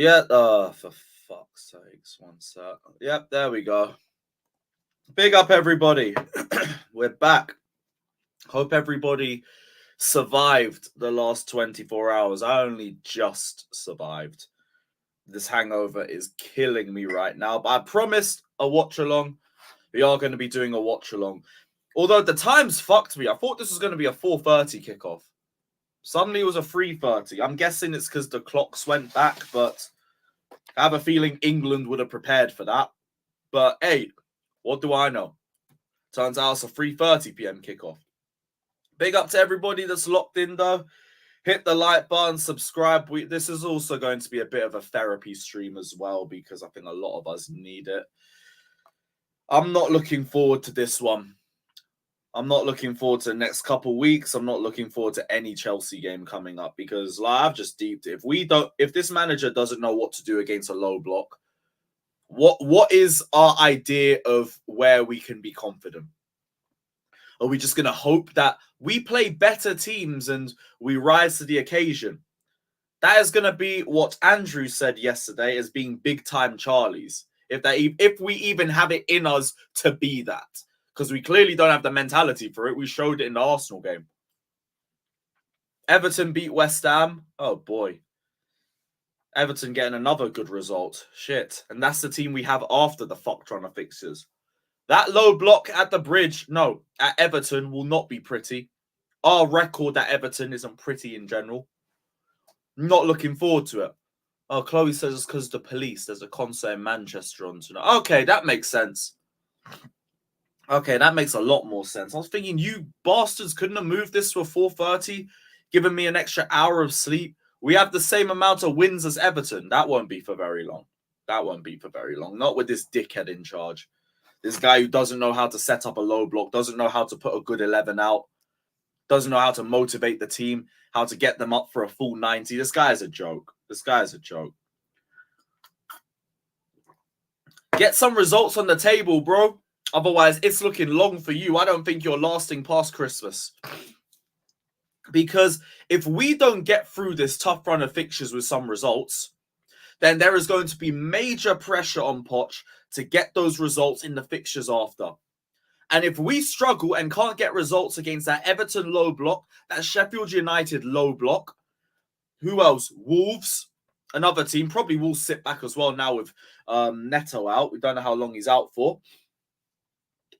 Yeah, for fuck's sakes, one sec. Yep, there we go. Big up, everybody. We're back. Hope everybody survived the last 24 hours. I only just survived. This hangover is killing me right now, but I promised a watch along. We are going to be doing a watch along. Although the times fucked me. I thought this was going to be a 4:30 kickoff. Suddenly it was a 3:30. I'm guessing it's because the clocks went back, but I have a feeling England would have prepared for that. But hey, what do I know? Turns out it's a 3:30 p.m. kickoff. Big up to everybody that's locked in, though. Hit the like button, subscribe. This is also going to be a bit of a therapy stream as well, because I think a lot of us need it. I'm not looking forward to this one. I'm not looking forward to the next couple weeks. I'm not looking forward to any Chelsea game coming up, because I've just deeped it. If this manager doesn't know what to do against a low block, what is our idea of where we can be confident? Are we just going to hope that we play better teams and we rise to the occasion? That is going to be what Andrew said yesterday as being big-time Charlies. If we even have it in us to be that. Because we clearly don't have the mentality for it. We showed it in the Arsenal game. Everton beat West Ham. Oh, boy. Everton getting another good result. Shit. And that's the team we have after the fuck runner fixtures. That low block at the bridge, no, at Everton will not be pretty. Our record at Everton isn't pretty in general. Not looking forward to it. Oh, Chloe says it's because the police. There's a concert in Manchester on tonight. Okay, that makes sense. Okay, that makes a lot more sense. I was thinking, you bastards couldn't have moved this to a 4:30, given me an extra hour of sleep. We have the same amount of wins as Everton. That won't be for very long. That won't be for very long. Not with this dickhead in charge. This guy who doesn't know how to set up a low block, doesn't know how to put a good 11 out, doesn't know how to motivate the team, how to get them up for a full 90. This guy is a joke. This guy is a joke. Get some results on the table, bro. Otherwise, it's looking long for you. I don't think you're lasting past Christmas. Because if we don't get through this tough run of fixtures with some results, then there is going to be major pressure on Poch to get those results in the fixtures after. And if we struggle and can't get results against that Everton low block, that Sheffield United low block, who else? Wolves, another team. Probably Wolves sit back as well now with Neto out. We don't know how long he's out for.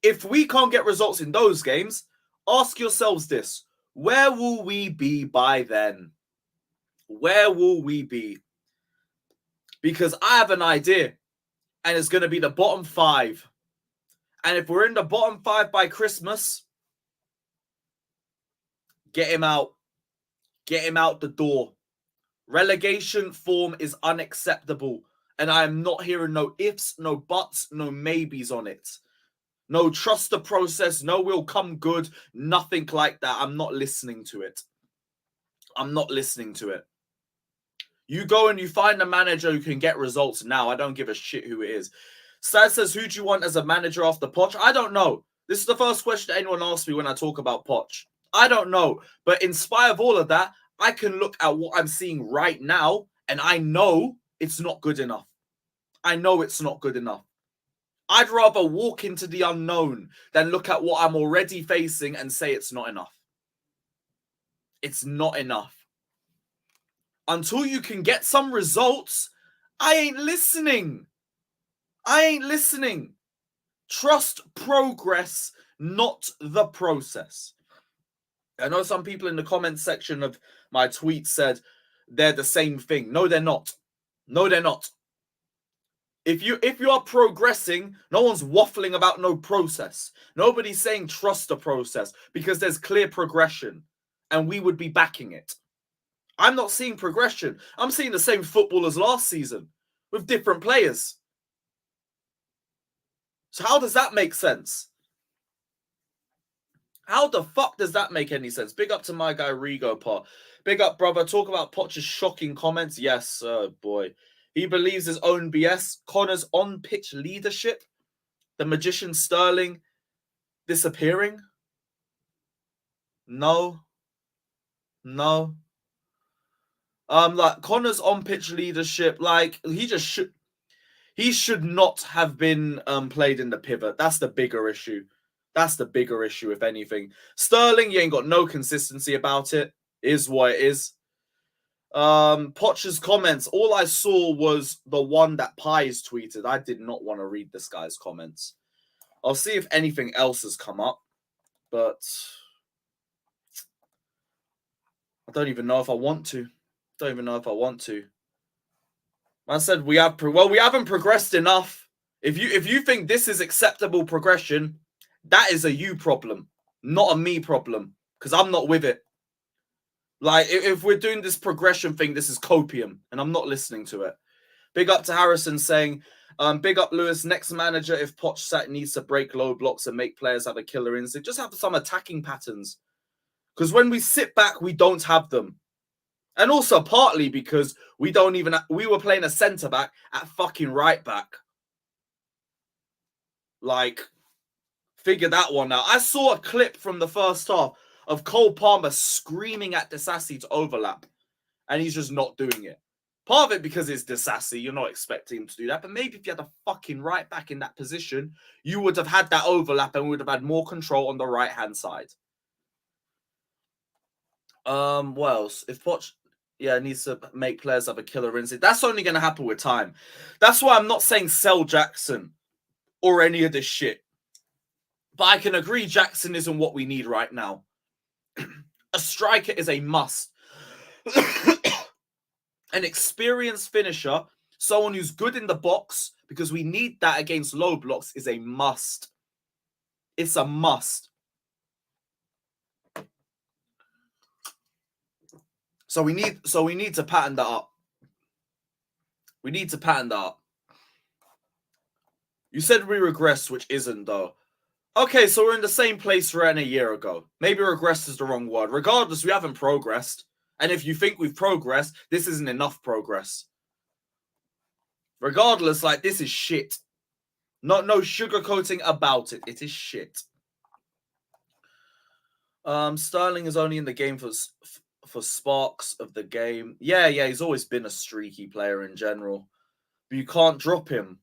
If we can't get results in those games, ask yourselves this. Where will we be by then? Where will we be? Because I have an idea. And it's going to be the bottom 5. And if we're in the bottom 5 by Christmas, get him out. Get him out the door. Relegation form is unacceptable. And I am not hearing no ifs, no buts, no maybes on it. No trust the process. No, we'll come good. Nothing like that. I'm not listening to it. I'm not listening to it. You go and you find a manager who can get results now. I don't give a shit who it is. Sad says, who do you want as a manager after Poch? I don't know. This is the first question anyone asks me when I talk about Poch. I don't know. But in spite of all of that, I can look at what I'm seeing right now, and I know it's not good enough. I know it's not good enough. I'd rather walk into the unknown than look at what I'm already facing and say it's not enough. It's not enough. Until you can get some results, I ain't listening. I ain't listening. Trust progress, not the process. I know some people in the comments section of my tweet said they're the same thing. No, they're not. No, they're not. If you are progressing, no one's waffling about no process. Nobody's saying trust the process because there's clear progression and we would be backing it. I'm not seeing progression. I'm seeing the same football as last season with different players. So how does that make sense? How the fuck does that make any sense? Big up to my guy Rigo Pot. Big up, brother. Talk about Poch's shocking comments. Yes, boy. He believes his own BS. Connor's on-pitch leadership. The magician Sterling disappearing. No. No. Like Connor's on-pitch leadership, like he should not have been played in the pivot. That's the bigger issue. That's the bigger issue, if anything. Sterling, you ain't got no consistency about it. Is what it is. Poch's comments, all I saw was the one that Pies tweeted. I did not want to read this guy's comments. I'll see if anything else has come up, but I don't even know if I want to. I said we haven't progressed enough. If you think this is acceptable progression, that is a you problem, not a me problem, because I'm not with it. Like, if we're doing this progression thing, this is copium, and I'm not listening to it. Big up to Harrison saying, big up Lewis, next manager, if Poch needs to break low blocks and make players have a killer instinct, just have some attacking patterns. Because when we sit back, we don't have them. And also partly because we were playing a centre-back at fucking right-back. Like, figure that one out. I saw a clip from the first half of Cole Palmer screaming at Disasi to overlap. And he's just not doing it. Part of it because it's Disasi. You're not expecting him to do that. But maybe if you had a fucking right-back in that position, you would have had that overlap and would have had more control on the right-hand side. What else? If Poch... needs to make players have a killer instinct. That's only going to happen with time. That's why I'm not saying sell Jackson or any of this shit. But I can agree Jackson isn't what we need right now. A striker is a must. An experienced finisher, someone who's good in the box, because we need that against low blocks, is a must. It's a must. So we need to pattern that up. We need to pattern that up. You said we regressed, which isn't, though. Okay, so we're in the same place we were in a year ago. Maybe regressed is the wrong word. Regardless, we haven't progressed. And if you think we've progressed, this isn't enough progress. Regardless, like, this is shit. No sugarcoating about it. It is shit. Sterling is only in the game for sparks of the game. Yeah, he's always been a streaky player in general. But you can't drop him.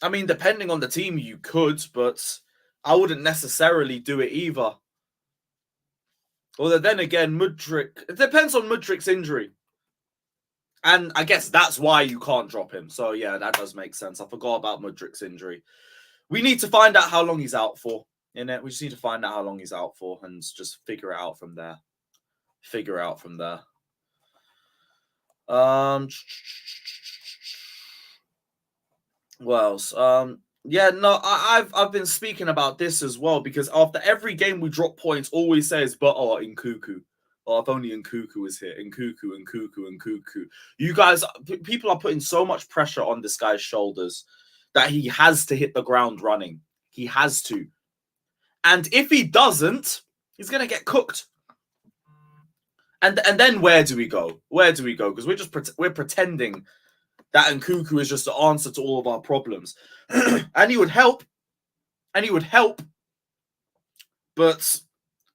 I mean, depending on the team, you could, but I wouldn't necessarily do it either. Although then again, Mudryk... It depends on Mudryk's injury. And I guess that's why you can't drop him. So, yeah, that does make sense. I forgot about Mudryk's injury. We need to find out how long he's out for. Innit? We just need to find out how long he's out for and just figure it out from there. What else? I've been speaking about this as well, because after every game we drop points, always says, but Nkuku. Oh, if only Nkuku was here. Nkuku. You guys, people are putting so much pressure on this guy's shoulders that he has to hit the ground running. He has to. And if he doesn't, he's going to get cooked. And then where do we go? Because we're pretending that Nkuku is just the answer to all of our problems. And he would help. But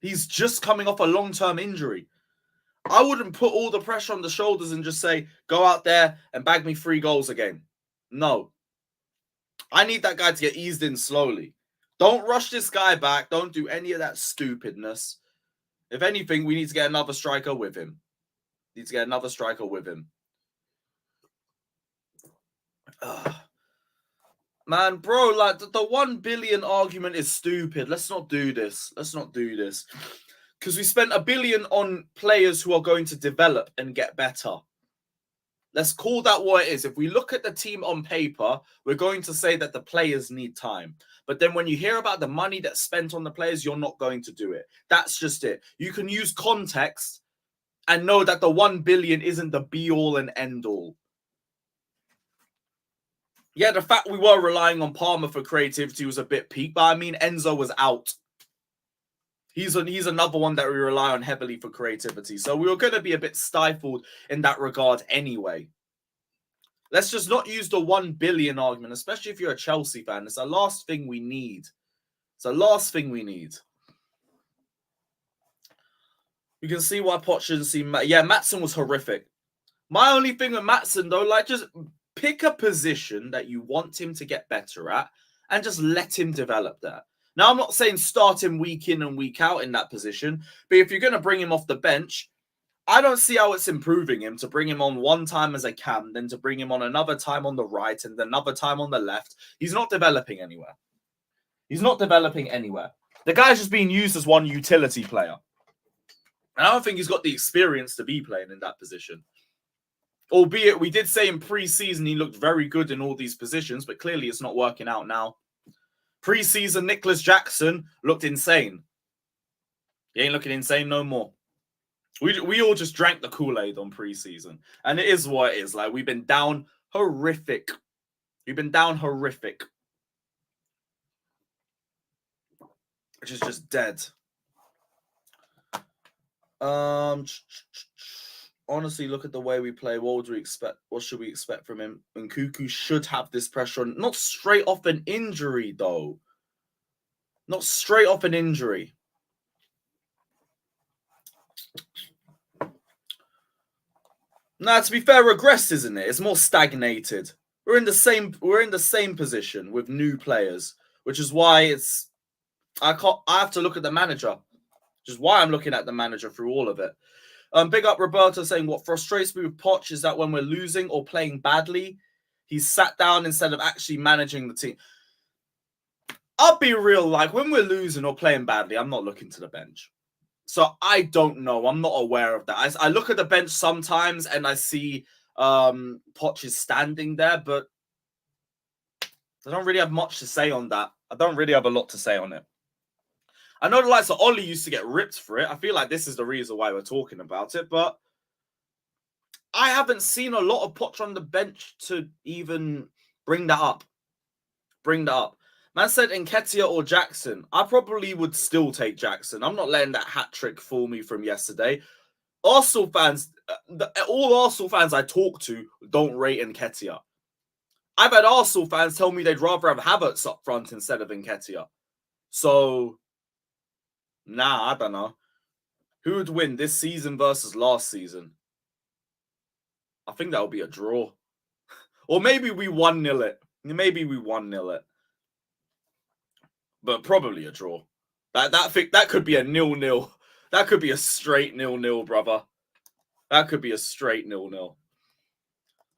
he's just coming off a long-term injury. I wouldn't put all the pressure on the shoulders and just say, go out there and bag me 3 goals again. No. I need that guy to get eased in slowly. Don't rush this guy back. Don't do any of that stupidness. If anything, we need to get another striker with him. Man, bro, like the 1 billion argument is stupid. Let's not do this. Because we spent $1 billion on players who are going to develop and get better. Let's call that what it is. If we look at the team on paper, we're going to say that the players need time. But then when you hear about the money that's spent on the players, you're not going to do it. That's just it. You can use context and know that the 1 billion isn't the be-all and end-all. Yeah, the fact we were relying on Palmer for creativity was a bit peak, but I mean, Enzo was out. He's another one that we rely on heavily for creativity. So we were going to be a bit stifled in that regard anyway. Let's just not use the 1 billion argument, especially if you're a Chelsea fan. It's the last thing we need. You can see why Poch didn't see... Yeah, Maatsen was horrific. My only thing with Maatsen, though, like, just pick a position that you want him to get better at and just let him develop that. Now, I'm not saying start him week in and week out in that position, but if you're going to bring him off the bench, I don't see how it's improving him to bring him on one time as a cam, then to bring him on another time on the right and another time on the left. He's not developing anywhere. He's not developing anywhere. The guy's just being used as one utility player. And I don't think he's got the experience to be playing in that position. Albeit, we did say in pre-season he looked very good in all these positions, but clearly it's not working out now. Pre-season, Nicholas Jackson looked insane. He ain't looking insane no more. We all just drank the Kool-Aid on pre-season. And it is what it is. Like, we've been down horrific. We've been down horrific. Which is just dead. Honestly, look at the way we play. What would we expect? What should we expect from him? And Cuckoo should have this pressure on. Not straight off an injury, though. Not straight off an injury. Now, to be fair, regressed, isn't it? It's more stagnated. We're in the same position with new players, which is why it's. I have to look at the manager, which is why I'm looking at the manager through all of it. Big up Roberto saying, what frustrates me with Poch is that when we're losing or playing badly, he's sat down instead of actually managing the team. I'll be real, like, when we're losing or playing badly, I'm not looking to the bench. So I don't know. I'm not aware of that. I look at the bench sometimes and I see Poch is standing there, but I don't really have much to say on that. I don't really have a lot to say on it. I know the likes of Ollie used to get ripped for it. I feel like this is the reason why we're talking about it, but I haven't seen a lot of Poch on the bench to even bring that up. Man said Nketiah or Jackson. I probably would still take Jackson. I'm not letting that hat trick fool me from yesterday. Arsenal fans, all Arsenal fans I talk to don't rate Nketiah. I've had Arsenal fans tell me they'd rather have Havertz up front instead of Nketiah. So, nah, I don't know. Who would win this season versus last season? I think that would be a draw. Or maybe we 1-0 it. Maybe we 1-0 it. But probably a draw. That could be a 0-0. That could be a straight 0-0, brother. That could be a straight 0-0.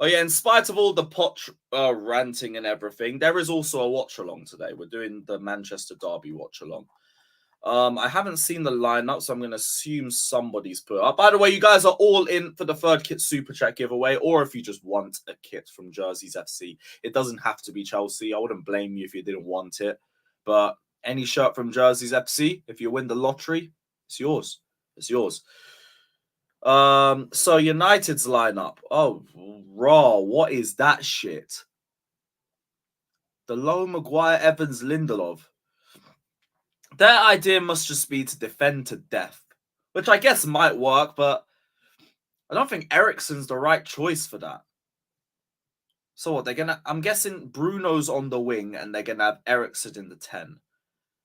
Oh yeah, in spite of all the Poch ranting and everything, there is also a watch-along today. We're doing the Manchester Derby watch-along. I haven't seen the lineup, so I'm going to assume somebody's put up. By the way, you guys are all in for the third kit super chat giveaway, or if you just want a kit from Jerseys FC. It doesn't have to be Chelsea. I wouldn't blame you if you didn't want it. But any shirt from Jerseys FC, if you win the lottery, it's yours. It's yours. So United's lineup. Oh, raw. What is that shit? Delon, Maguire, Evans, Lindelof. Their idea must just be to defend to death, which I guess might work, but I don't think Eriksen's the right choice for that. So what, I'm guessing Bruno's on the wing and they're going to have Eriksen in the 10.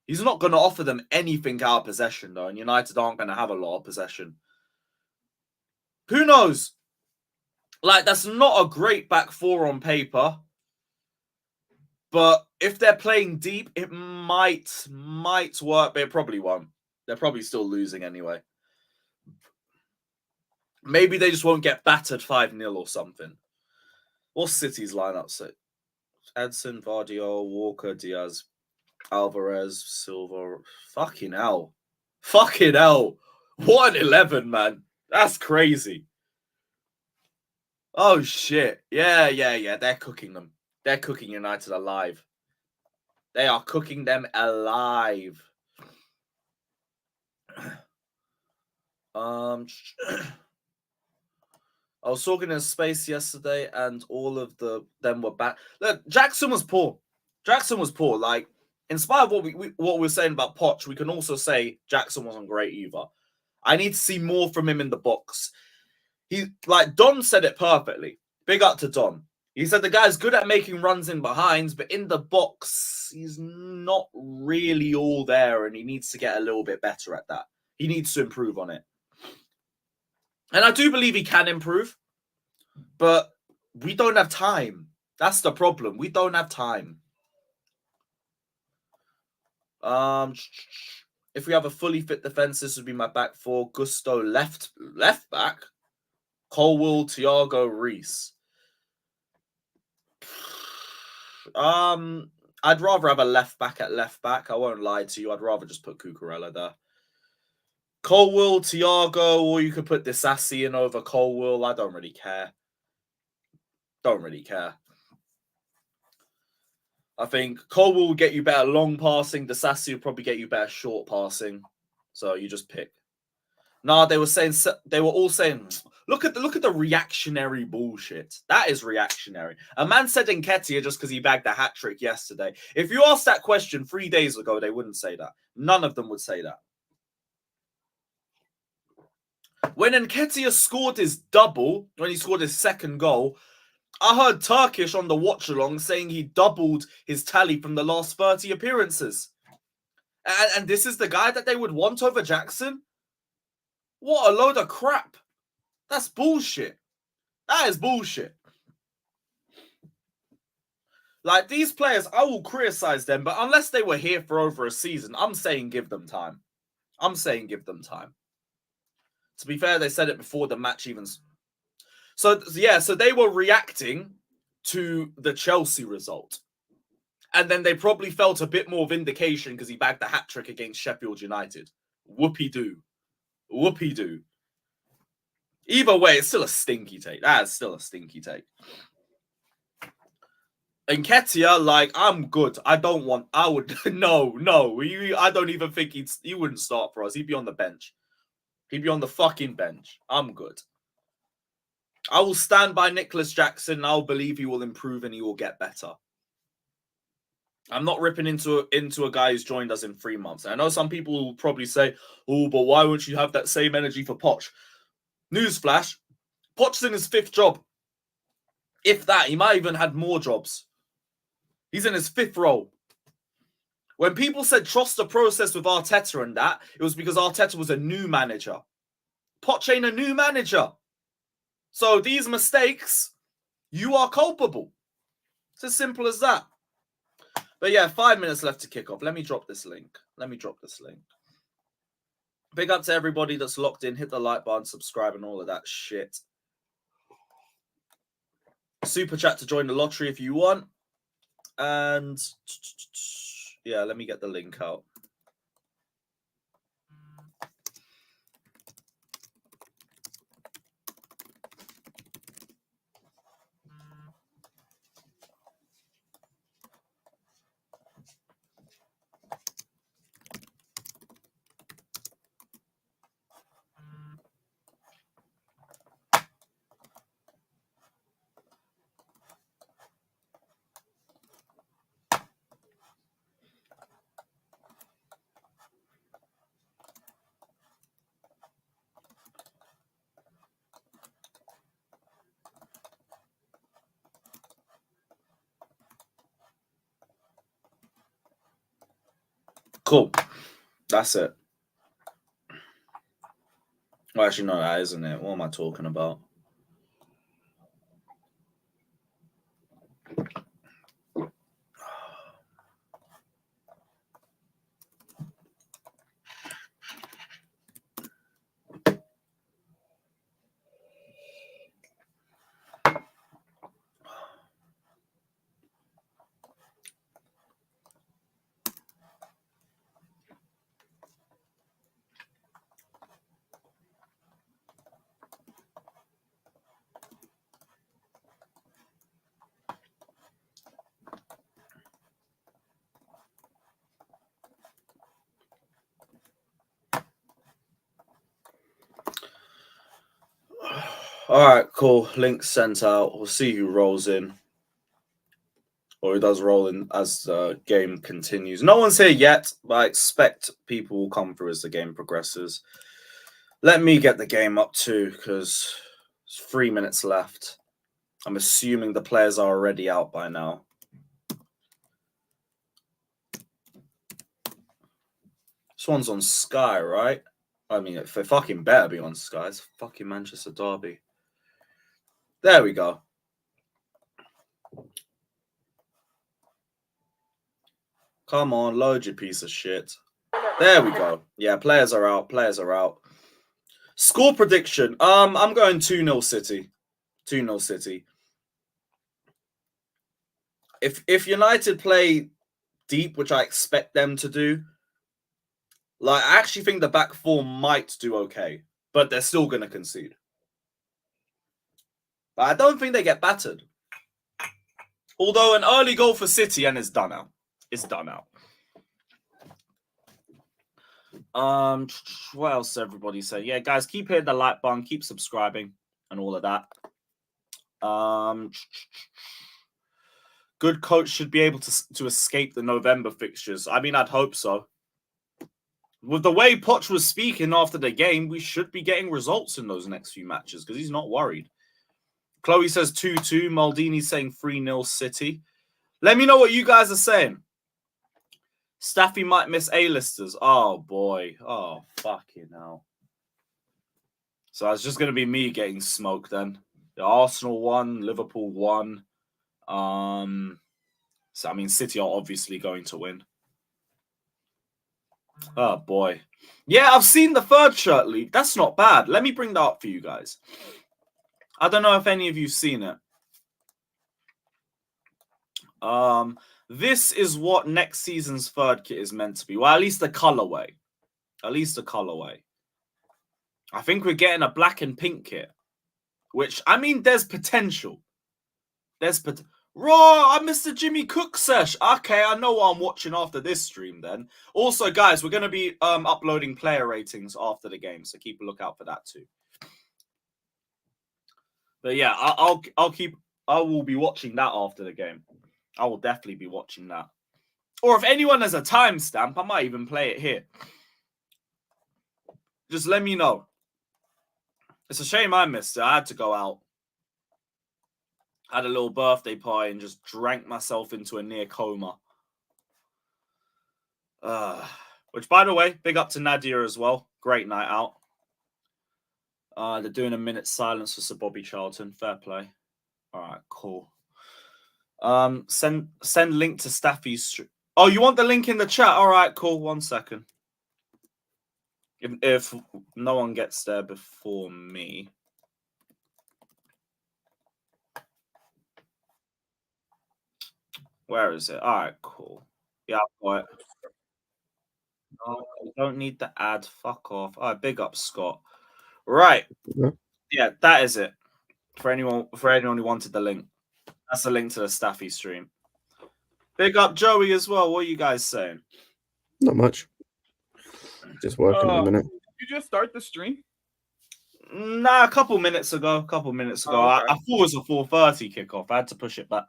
He's not going to offer them anything out of possession, though, and United aren't going to have a lot of possession. Who knows? Like, that's not a great back four on paper. But if they're playing deep, it might work, but it probably won't. They're probably still losing anyway. Maybe they just won't get battered 5-0 or something. What's City's lineup say? Edson, Vardio, Walker, Diaz, Alvarez, Silva. Fucking hell. Fucking hell. What an 11, man. That's crazy. Oh, shit. Yeah. They're cooking them. They're cooking United alive. They are cooking them alive. I was talking in space yesterday, and all of them were bad. Look, Jackson was poor. Like, in spite of what we were saying about Poch, we can also say Jackson wasn't great either. I need to see more from him in the box. Don said it perfectly. Big up to Don. He said the guy's good at making runs in behinds, but in the box, he's not really all there, and he needs to get a little bit better at that. He needs to improve on it. And I do believe he can improve, but we don't have time. That's the problem. We don't have time. If we have a fully fit defense, this would be my back four. Gusto left back. Colwill, Thiago, Reese. I'd rather have a left back at left back. I won't lie to you. I'd rather just put Cucurella there. Colwill, Thiago, or you could put Disassi in over Colwill. I don't really care. Don't really care. I think Colwill will get you better long passing. Disassi will probably get you better short passing. So you just pick. Nah, they were all saying, look at the reactionary bullshit. That is reactionary. A man said Nketiah just because he bagged a hat trick yesterday. If you asked that question 3 days ago, they wouldn't say that. None of them would say that. When Nketiah scored his double, when he scored his second goal, I heard Turkish on the watch along saying he doubled his tally from the last 30 appearances. And this is the guy that they would want over Jackson? What a load of crap. That's bullshit. That is bullshit. Like, these players, I will criticize them, but unless they were here for over a season, I'm saying give them time. I'm saying give them time. To be fair, they said it before the match even. So, yeah, so they were reacting to the Chelsea result. And then they probably felt a bit more vindication because he bagged the hat trick against Sheffield United. Whoopie-doo. Whoopie-doo. Either way, it's still a stinky take. That is still a stinky take. Nketiah, like, I'm good. I don't want... I would... No. I don't even think he wouldn't start for us. He'd be on the bench. He'd be on the fucking bench. I'm good. I will stand by Nicholas Jackson. I'll believe he will improve and he will get better. I'm not ripping into a guy who's joined us in 3 months. I know some people will probably say, oh, but why won't you have that same energy for Poch? Newsflash, Poch's in his 5th job. If that, he might even had more jobs. He's in his 5th role. When people said trust the process with Arteta and that, it was because Arteta was a new manager. Poch ain't a new manager. So these mistakes, you are culpable. It's as simple as that. But yeah, 5 minutes left to kick off. Let me drop this link. Big up to everybody that's locked in. Hit the like button, subscribe, and all of that shit. Super chat to join the lottery if you want. And yeah, let me get the link out. Cool. That's it. Well, actually, no, that isn't it. What am I talking about? All right, cool. Link sent out. We'll see who rolls in. Or who does roll in as the game continues. No one's here yet, but I expect people will come through as the game progresses. Let me get the game up too, because there's 3 minutes left. I'm assuming the players are already out by now. This one's on Sky, right? I mean, if it fucking better be on Sky. It's fucking Manchester derby. There we go. Come on, load your piece of shit. There we go. Yeah, players are out. Players are out. Score prediction. I'm going 2-0 City. 2-0 City. If United play deep, which I expect them to do, like I actually think the back four might do okay, but they're still going to concede. But I don't think they get battered. Although an early goal for City and it's done out. It's done out. What else everybody say? Yeah, guys, keep hitting the like button, keep subscribing and all of that. Good coach should be able to escape the November fixtures. I mean, I'd hope so. With the way Poch was speaking after the game, we should be getting results in those next few matches because he's not worried. Chloe says 2-2. Maldini's saying 3-0 City. Let me know what you guys are saying. Staffy might miss A-listers. Oh, boy. Oh, fucking hell. So it's just going to be me getting smoked then. The Arsenal won. Liverpool won. So, I mean, City are obviously going to win. Oh, boy. Yeah, I've seen the third shirt leak. That's not bad. Let me bring that up for you guys. I don't know if any of you've seen it. This is what next season's third kit is meant to be. Well, at least the colorway. At least the colorway. I think we're getting a black and pink kit. Which, I mean, there's potential. Raw, I missed the Jimmy Cook sesh. Okay, I know what I'm watching after this stream then. Also, guys, we're going to be uploading player ratings after the game. So keep a lookout for that too. But yeah, I will be watching that after the game. I will definitely be watching that. Or if anyone has a timestamp, I might even play it here. Just let me know. It's a shame I missed it. I had to go out. Had a little birthday party and just drank myself into a near coma. Which, by the way, big up to Nadia as well. Great night out. They're doing a minute's silence for Sir Bobby Charlton. Fair play. All right, cool. Send link to Staffy's. Oh, you want the link in the chat? All right, cool. 1 second. If no one gets there before me. Where is it? All right, cool. Yeah, I've got it. No, I don't need the ad. Fuck off. All right, big up, Scott. Right. Yeah, that is it. For anyone who wanted the link. That's the link to the Staffy stream. Big up Joey as well. What are you guys saying? Not much. Just working at the minute. Did you just start the stream? Nah, a couple minutes ago. Oh, okay. I thought it was a 4:30 kickoff. I had to push it back.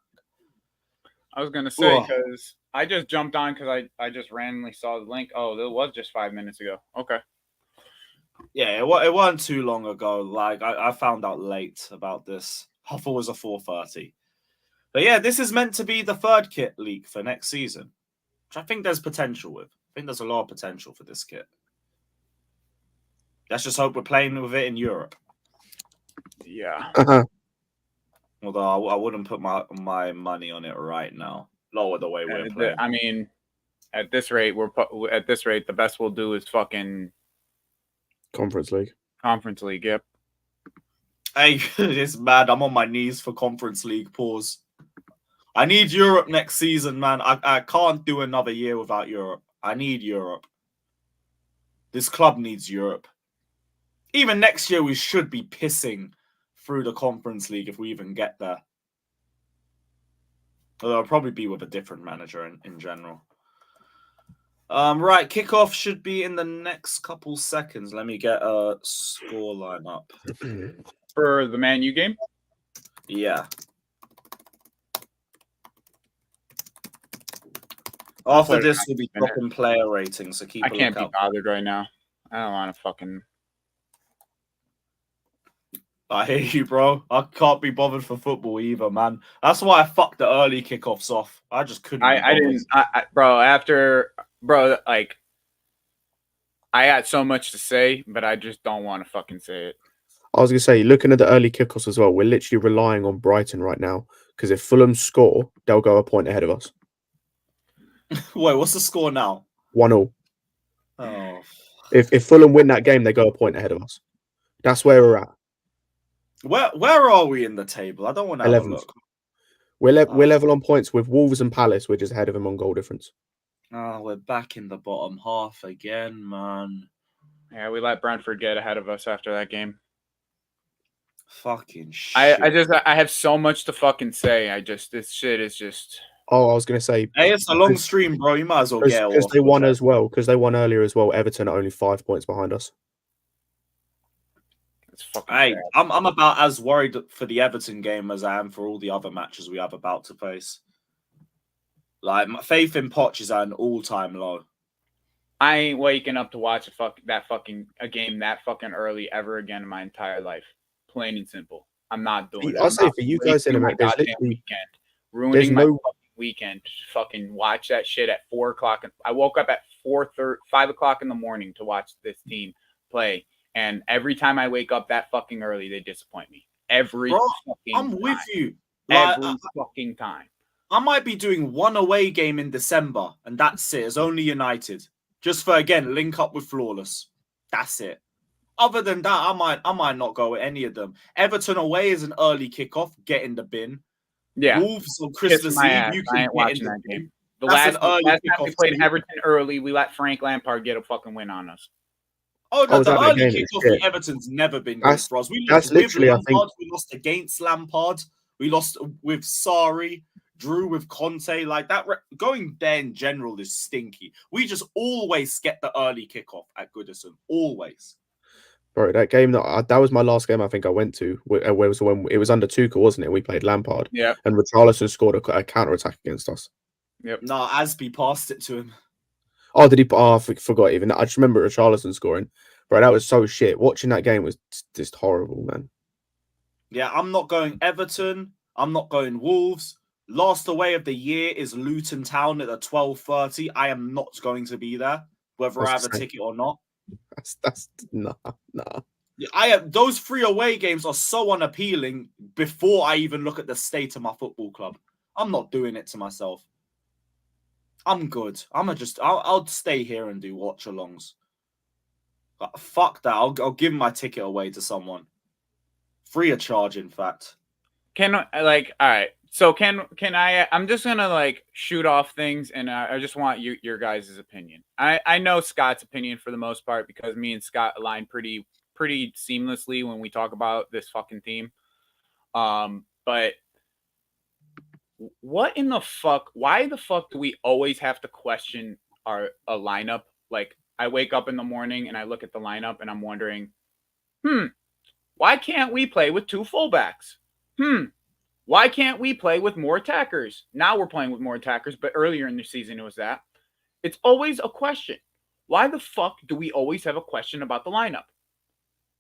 I was gonna say because I just jumped on because I just randomly saw the link. Oh, that was just 5 minutes ago. Okay. Yeah, it wasn't too long ago. Like I found out late about this. I thought it was a 4:30. But yeah, this is meant to be the third kit leak for next season, which I think there's potential with. I think there's a lot of potential for this kit. Let's just hope we're playing with it in Europe. Yeah. Although I wouldn't put my money on it right now. Not with the way we're playing. I mean, at this rate, the best we'll do is fucking Conference League. Conference League. Yep. Hey, it's mad. I'm on my knees for Conference League. Pause. I need Europe next season, man. I can't do another year without Europe. I need Europe. This club needs Europe. Even next year, we should be pissing through the Conference League if we even get there. Although it'll probably be with a different manager in general. Right, kickoff should be in the next couple seconds. Let me get a score line up. For the Man U game? Yeah. After this, we'll be dropping player ratings, so keep a lookout. I can't be bothered right now. I don't want to fucking... I hear you, bro. I can't be bothered for football either, man. That's why I fucked the early kickoffs off. I just couldn't. Like I got so much to say, but I just don't want to fucking say it. I was going to say, looking at the early kickoffs as well, we're literally relying on Brighton right now because if Fulham score, they'll go a point ahead of us. Wait, what's the score now? 1-1. Oh, If Fulham win that game, they go a point ahead of us. That's where we're at. where are we in the table? I don't want to have a 11th. look. We're level on points with Wolves and Palace. We're just ahead of them on goal difference. Oh, we're back in the bottom half again, man. Yeah, we let Brentford get ahead of us after that game. Fucking shit. I have so much to fucking say. This shit is just. Oh, I was going to say. Hey, it's a long stream, bro. You might as well get it because off. they won as well. Because they won earlier as well. Everton are only 5 points behind us. Hey, I'm about as worried for the Everton game as I am for all the other matches we have about to face. Like, my faith in Poch is at an all-time low. I ain't waking up to watch a game that fucking early ever again in my entire life. Plain and simple. I'm not doing it. I'll say for you guys in America, there's literally ruining my fucking weekend to fucking watch that shit at 4 o'clock. I woke up at 5 o'clock in the morning to watch this team play. And every time I wake up that fucking early, they disappoint me. Every fucking I'm time. with you. Like, every fucking time. I might be doing one away game in December, and that's it. It's only United. Just for, again, link up with Flawless. That's it. Other than that, I might not go with any of them. Everton away is an early kickoff. Get in the bin. Yeah. Wolves on Christmas Eve. You can get in the bin. The last time we played Everton early, we let Frank Lampard get a fucking win on us. Oh, no, the early kickoff for Everton's never been good for us. We lost with Lampard. We lost against Lampard. We lost with Sarri. Drew with Conte. Like that, going there in general is stinky. We just always get the early kickoff at Goodison. Always. Bro, that game that was my last game I think I went to. Where it was when it was under Tuchel, wasn't it? We played Lampard. Yeah. And Richarlison scored a counter attack against us. Yep. No, Asby passed it to him. Oh, did he? Oh, I forgot even. I just remember Richarlison scoring. Bro, that was so shit. Watching that game was just horrible, man. Yeah, I'm not going Everton. I'm not going Wolves. Last away of the year is Luton Town at the 12:30. I am not going to be there, whether I have a ticket or not. That's nah. Those 3 away games are so unappealing before I even look at the state of my football club. I'm not doing it to myself. I'm good. I'll stay here and do watch-alongs. Fuck that. I'll give my ticket away to someone. Free of charge, in fact. All right. So can I? I'm just gonna shoot off things, and I just want your guys' opinion. I know Scott's opinion for the most part because me and Scott align pretty seamlessly when we talk about this fucking team. But what in the fuck? Why the fuck do we always have to question a lineup? Like I wake up in the morning and I look at the lineup and I'm wondering, why can't we play with 2 fullbacks? Why can't we play with more attackers? Now we're playing with more attackers, but earlier in the season it was that. It's always a question. Why the fuck do we always have a question about the lineup?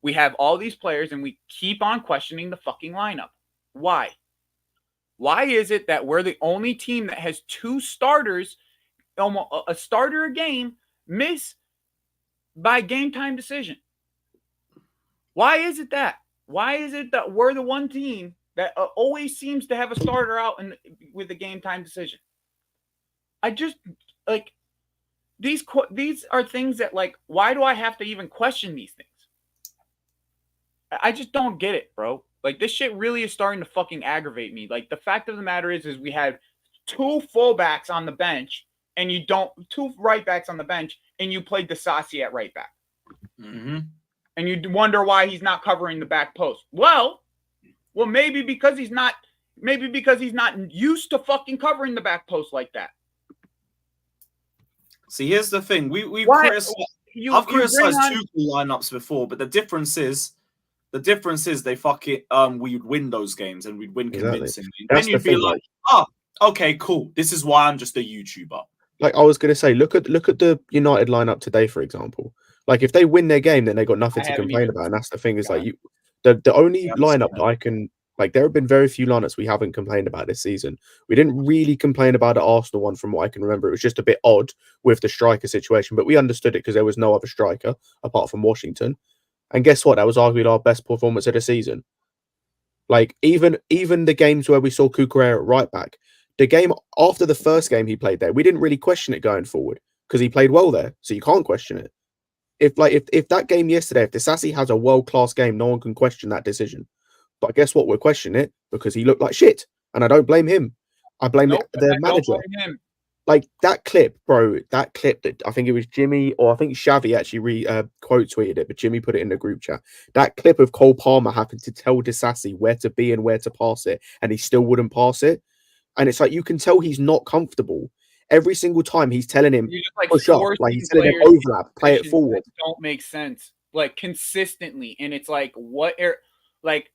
We have all these players and we keep on questioning the fucking lineup. Why? Why is it that we're the only team that has 2 starters, almost a starter a game, miss by game time decision? Why is it that? Why is it that we're the one team that always seems to have a starter out with a game time decision? I just these are things that why do I have to even question these things? I just don't get it, bro. This shit really is starting to fucking aggravate me. The fact of the matter is we had 2 fullbacks on the bench and 2 right backs on the bench and you played Disasi at right back. Mm-hmm. And you wonder why he's not covering the back post. Well, maybe because he's not used to fucking covering the back post like that. See, here's the thing. I've criticized 2 lineups before, but the difference is they fucking we'd win those games and we'd win convincingly. Then you'd be like, okay, cool. This is why I'm just a YouTuber. I was gonna say, look at the United lineup today, for example. If they win their game, then they got nothing to complain about, and that's the thing. Is the only lineup that Like, there have been very few lineups we haven't complained about this season. We didn't really complain about the Arsenal one from what I can remember. It was just a bit odd with the striker situation, but we understood it because there was no other striker apart from Washington. And guess what? That was arguably our best performance of the season. Like, even the games where we saw Cucurella at right back, the game after the first game he played there, we didn't really question it going forward because he played well there. So you can't question it. If that game yesterday, if Disasi has a world-class game, no one can question that decision. But guess what? We're questioning it because he looked like shit. And I don't blame him. I blame the manager. Like, that clip, bro, that I think it was Jimmy, or I think Xavi actually quote tweeted it, but Jimmy put it in the group chat. That clip of Cole Palmer having to tell Disasi where to be and where to pass it, and he still wouldn't pass it. And it's like, you can tell he's not comfortable. Every single time he's telling him, push up, like he's telling him overlap, play it forward. Don't make sense, like, consistently. And it's like, like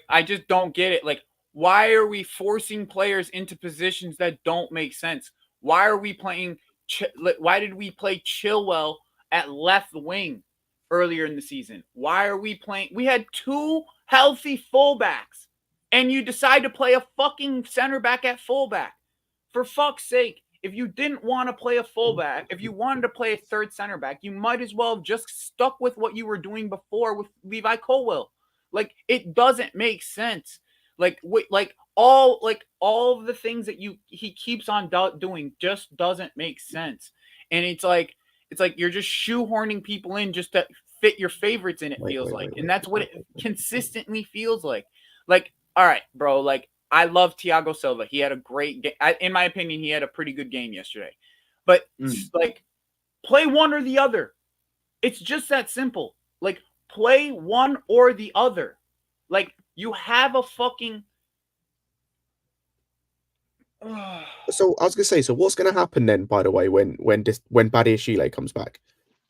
I just don't get it. Like, why are we forcing players into positions that don't make sense? Why are we playing? Why did we play Chilwell at left wing earlier in the season? Why are we playing? We had 2 healthy fullbacks, and you decide to play a fucking center back at fullback. For fuck's sake, if you didn't want to play a fullback, if you wanted to play a third center back, you might as well have just stuck with what you were doing before with Levi Colwill. Like, it doesn't make sense. All of the things that he keeps on doing just doesn't make sense. And it's like you're just shoehorning people in just to fit your favorites in, it feels like. And that's what it consistently feels like. Like, all right, bro, like, I love Thiago Silva. He had a great game. In my opinion, he had a pretty good game yesterday. But like, play one or the other. It's just that simple. Like, play one or the other. Like, you have a fucking. So I was gonna say, so what's gonna happen then? By the way, when Badiashile comes back,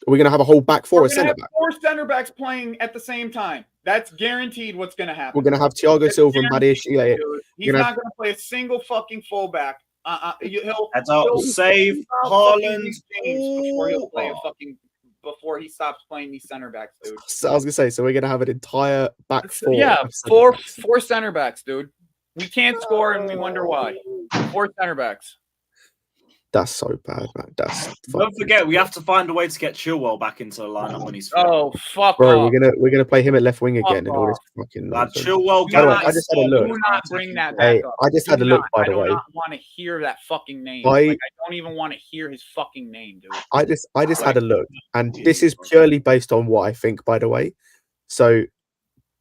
are we gonna have a whole back four, a centre back? 4 center backs playing at the same time. That's guaranteed. What's gonna happen? We're gonna have Thiago Silva and Badiashile. He's not gonna play a single fucking fullback. He'll save Haaland before he stops playing these center backs, dude. So I was gonna say, so we're gonna have an entire back four. Yeah, four center backs, dude. We can't score, and we wonder why. 4 center backs. That's so bad, man. Don't forget, we have to find a way to get Chilwell back into the lineup when he's fit. Oh, fuck bro, off. we're gonna play him at left wing again and all this fucking nonsense. Chilwell. I just had a look. Do not bring that back up. I just had a look, by the way. I do not want to hear that fucking name. I don't even want to hear his fucking name, dude. I just had a look, and this is purely based on what I think, by the way. So,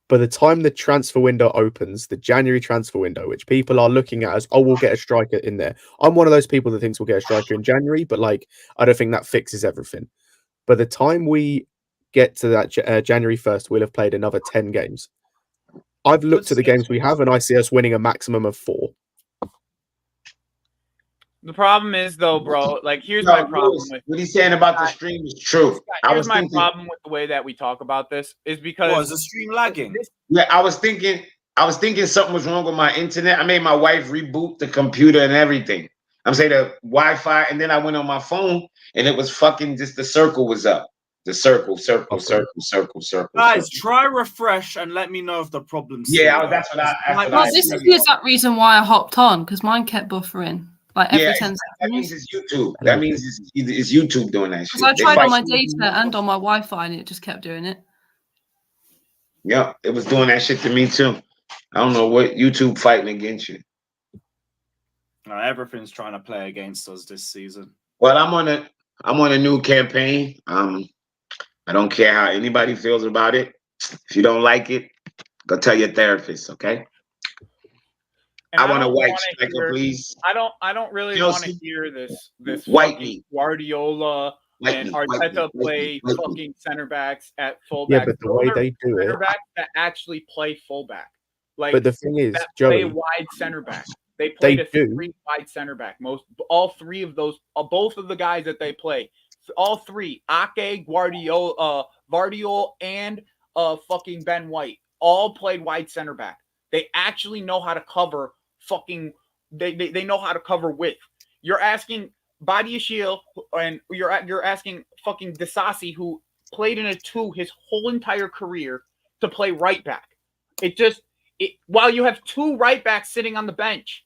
by the time the transfer window opens, the January transfer window, which people are looking at as, oh, we'll get a striker in there. I'm one of those people that thinks we'll get a striker in January, but like, I don't think that fixes everything. By the time we get to that January 1st, we'll have played another 10 games. I've looked at the games we have, and I see us winning a maximum of 4. The problem is, though, bro, like, here's my problem with what he's saying about the stream is true. Here's my problem with the way that we talk about this is because is the stream lagging? Yeah, I was thinking something was wrong with my internet. I made my wife reboot the computer and everything. I'm saying the Wi-Fi, and then I went on my phone, and it was fucking just the circle was up. The circle. Guys, try refresh and let me know if the problem's. That's what I. Well, this is the exact reason why I hopped on, because mine kept buffering. Like every 10 seconds. That means it's YouTube. That means it's YouTube doing that shit. So I tried on my data and on my Wi-Fi, and it just kept doing it. Yeah, it was doing that shit to me too. I don't know what YouTube fighting against you. Everything's trying to play against us this season. Well, I'm on a new campaign. I don't care how anybody feels about it. If you don't like it, go tell your therapist, okay? And I want a white striker, please. I don't really want to hear this white Guardiola and Arteta play fucking center backs at fullback. Yeah, but the way they do it, center backs that actually play fullback. Like, but the thing is, that Joey, play wide center back. They played a 3 wide center back. All 3 of those, both of the guys that they play, all 3, Ake, Guardiola, Vardiol, and fucking Ben White, all played wide center back. They actually know how to cover fucking. They know how to cover width. You're asking Badiashile and you're asking fucking Disasi, who played in a 2 his whole entire career, to play right back. while you have 2 right backs sitting on the bench.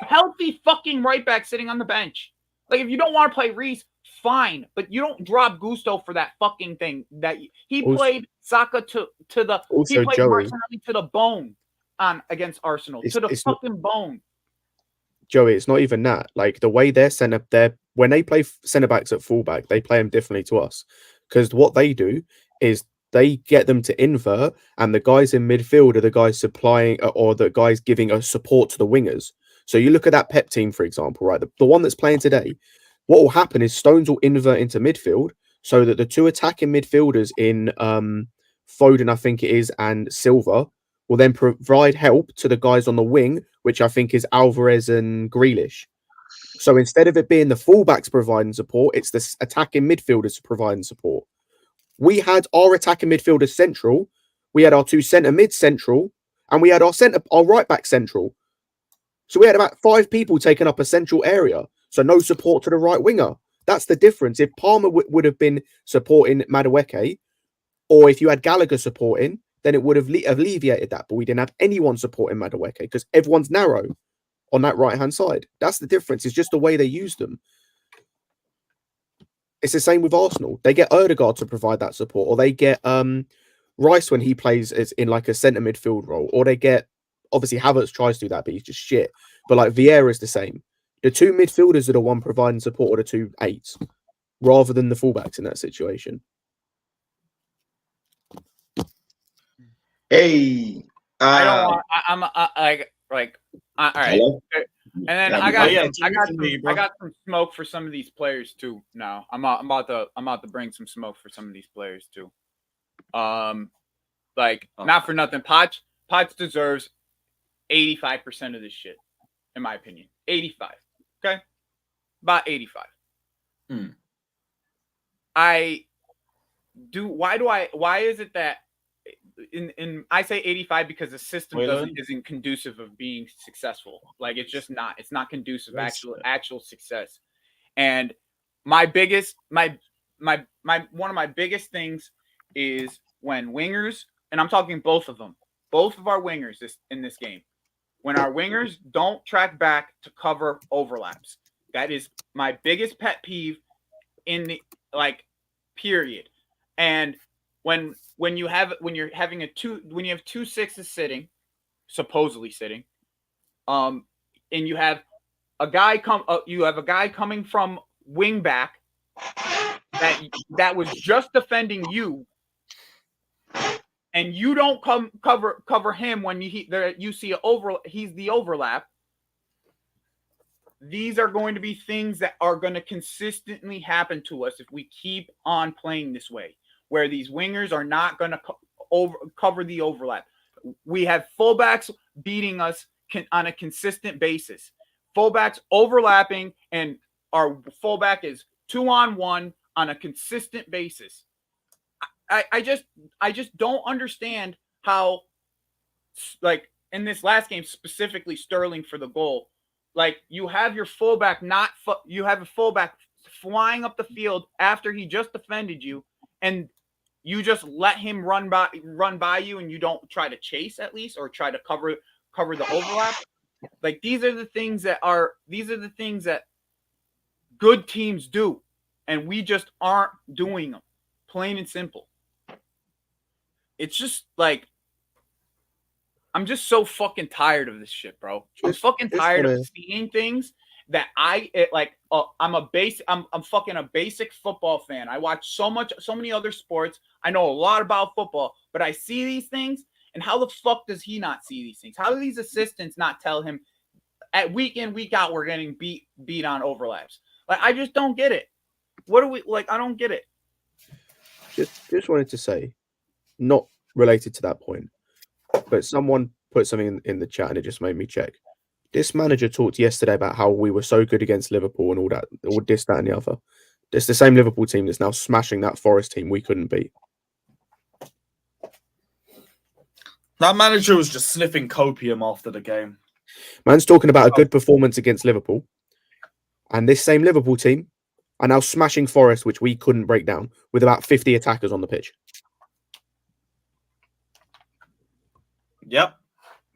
Healthy fucking right back sitting on the bench. Like, if you don't want to play Reece, fine, but you don't drop Gusto for that fucking thing. That he Also- played Saka to the he Also, played Joey, Martinelli to the bone against Arsenal to the it's fucking bone. Joey, it's not even that. Like, the way they're sent up there, when they play centre backs at fullback, they play them differently to us. Because what they do is they get them to invert, and the guys in midfield are the guys supplying or the guys giving a support to the wingers. So you look at that Pep team, for example, right? The one that's playing today, what will happen is Stones will invert into midfield so that the 2 attacking midfielders in Foden, I think it is, and Silva will then provide help to the guys on the wing, which I think is Alvarez and Grealish. So instead of it being the fullbacks providing support, it's the attacking midfielders providing support. We had our attacking midfielders central, we had our 2 centre mid central, and we had our right back central. So we had about 5 people taking up a central area. So no support to the right winger. That's the difference. If Palmer would have been supporting Madueke, or if you had Gallagher supporting, then it would have alleviated that. But we didn't have anyone supporting Madueke because everyone's narrow on that right-hand side. That's the difference. It's just the way they use them. It's the same with Arsenal. They get Ødegaard to provide that support, or they get Rice when he plays as in like a centre midfield role, or they get, obviously Havertz tries to do that, but he's just shit. But like Vieira is the same. The 2 midfielders are the one providing support, or the 2 8s, rather than the fullbacks in that situation. Hey, I don't want. I'm all right. hello? And then Yeah, I got yeah, I got some smoke for some of these players too. Now I'm about to bring some smoke for some of these players too. Not for nothing, Poch deserves 85% of this shit, in my opinion. 85. Okay, about 85. Why is it that in I say 85 because the system isn't conducive of being successful. Like, it's just not. It's not conducive actual success. And my biggest one of my biggest things is when wingers, and I'm talking both of them, both of our wingers in this game, when our wingers don't track back to cover overlaps. That is my biggest pet peeve in the period. And when you have 2 6s sitting, supposedly sitting, and you have a guy coming from wing back that was just defending you, and you don't cover him when you see he's the overlap. These are going to be things that are going to consistently happen to us if we keep on playing this way, where these wingers are not going to cover the overlap. We have fullbacks beating us on a consistent basis. Fullbacks overlapping, and our fullback is 2-on-1 on a consistent basis. I just don't understand how, like, in this last game, specifically Sterling for the goal, like, you have your fullback you have a fullback flying up the field after he just defended you, and you just let him run by you, and you don't try to chase at least, or try to cover the overlap. Like, these are the things that good teams do, and we just aren't doing them. Plain and simple. It's just like, I'm just so fucking tired of this shit, bro. I'm fucking tired of seeing things that I'm fucking a basic football fan. I watch so many other sports. I know a lot about football, but I see these things, and how the fuck does he not see these things? How do these assistants not tell him at week in, week out, we're getting beat on overlaps? Like, I just don't get it. What are we like? I don't get it. Just wanted to say, not related to that point, but someone put something in the chat and it just made me check. This manager talked yesterday about how we were so good against Liverpool and all that, all this, that, and the other. It's the same Liverpool team that's now smashing that Forest team we couldn't beat. That manager was just sniffing copium after the game. Man's talking about a good performance against Liverpool, and this same Liverpool team are now smashing Forest, which we couldn't break down, with about 50 attackers on the pitch. Yep.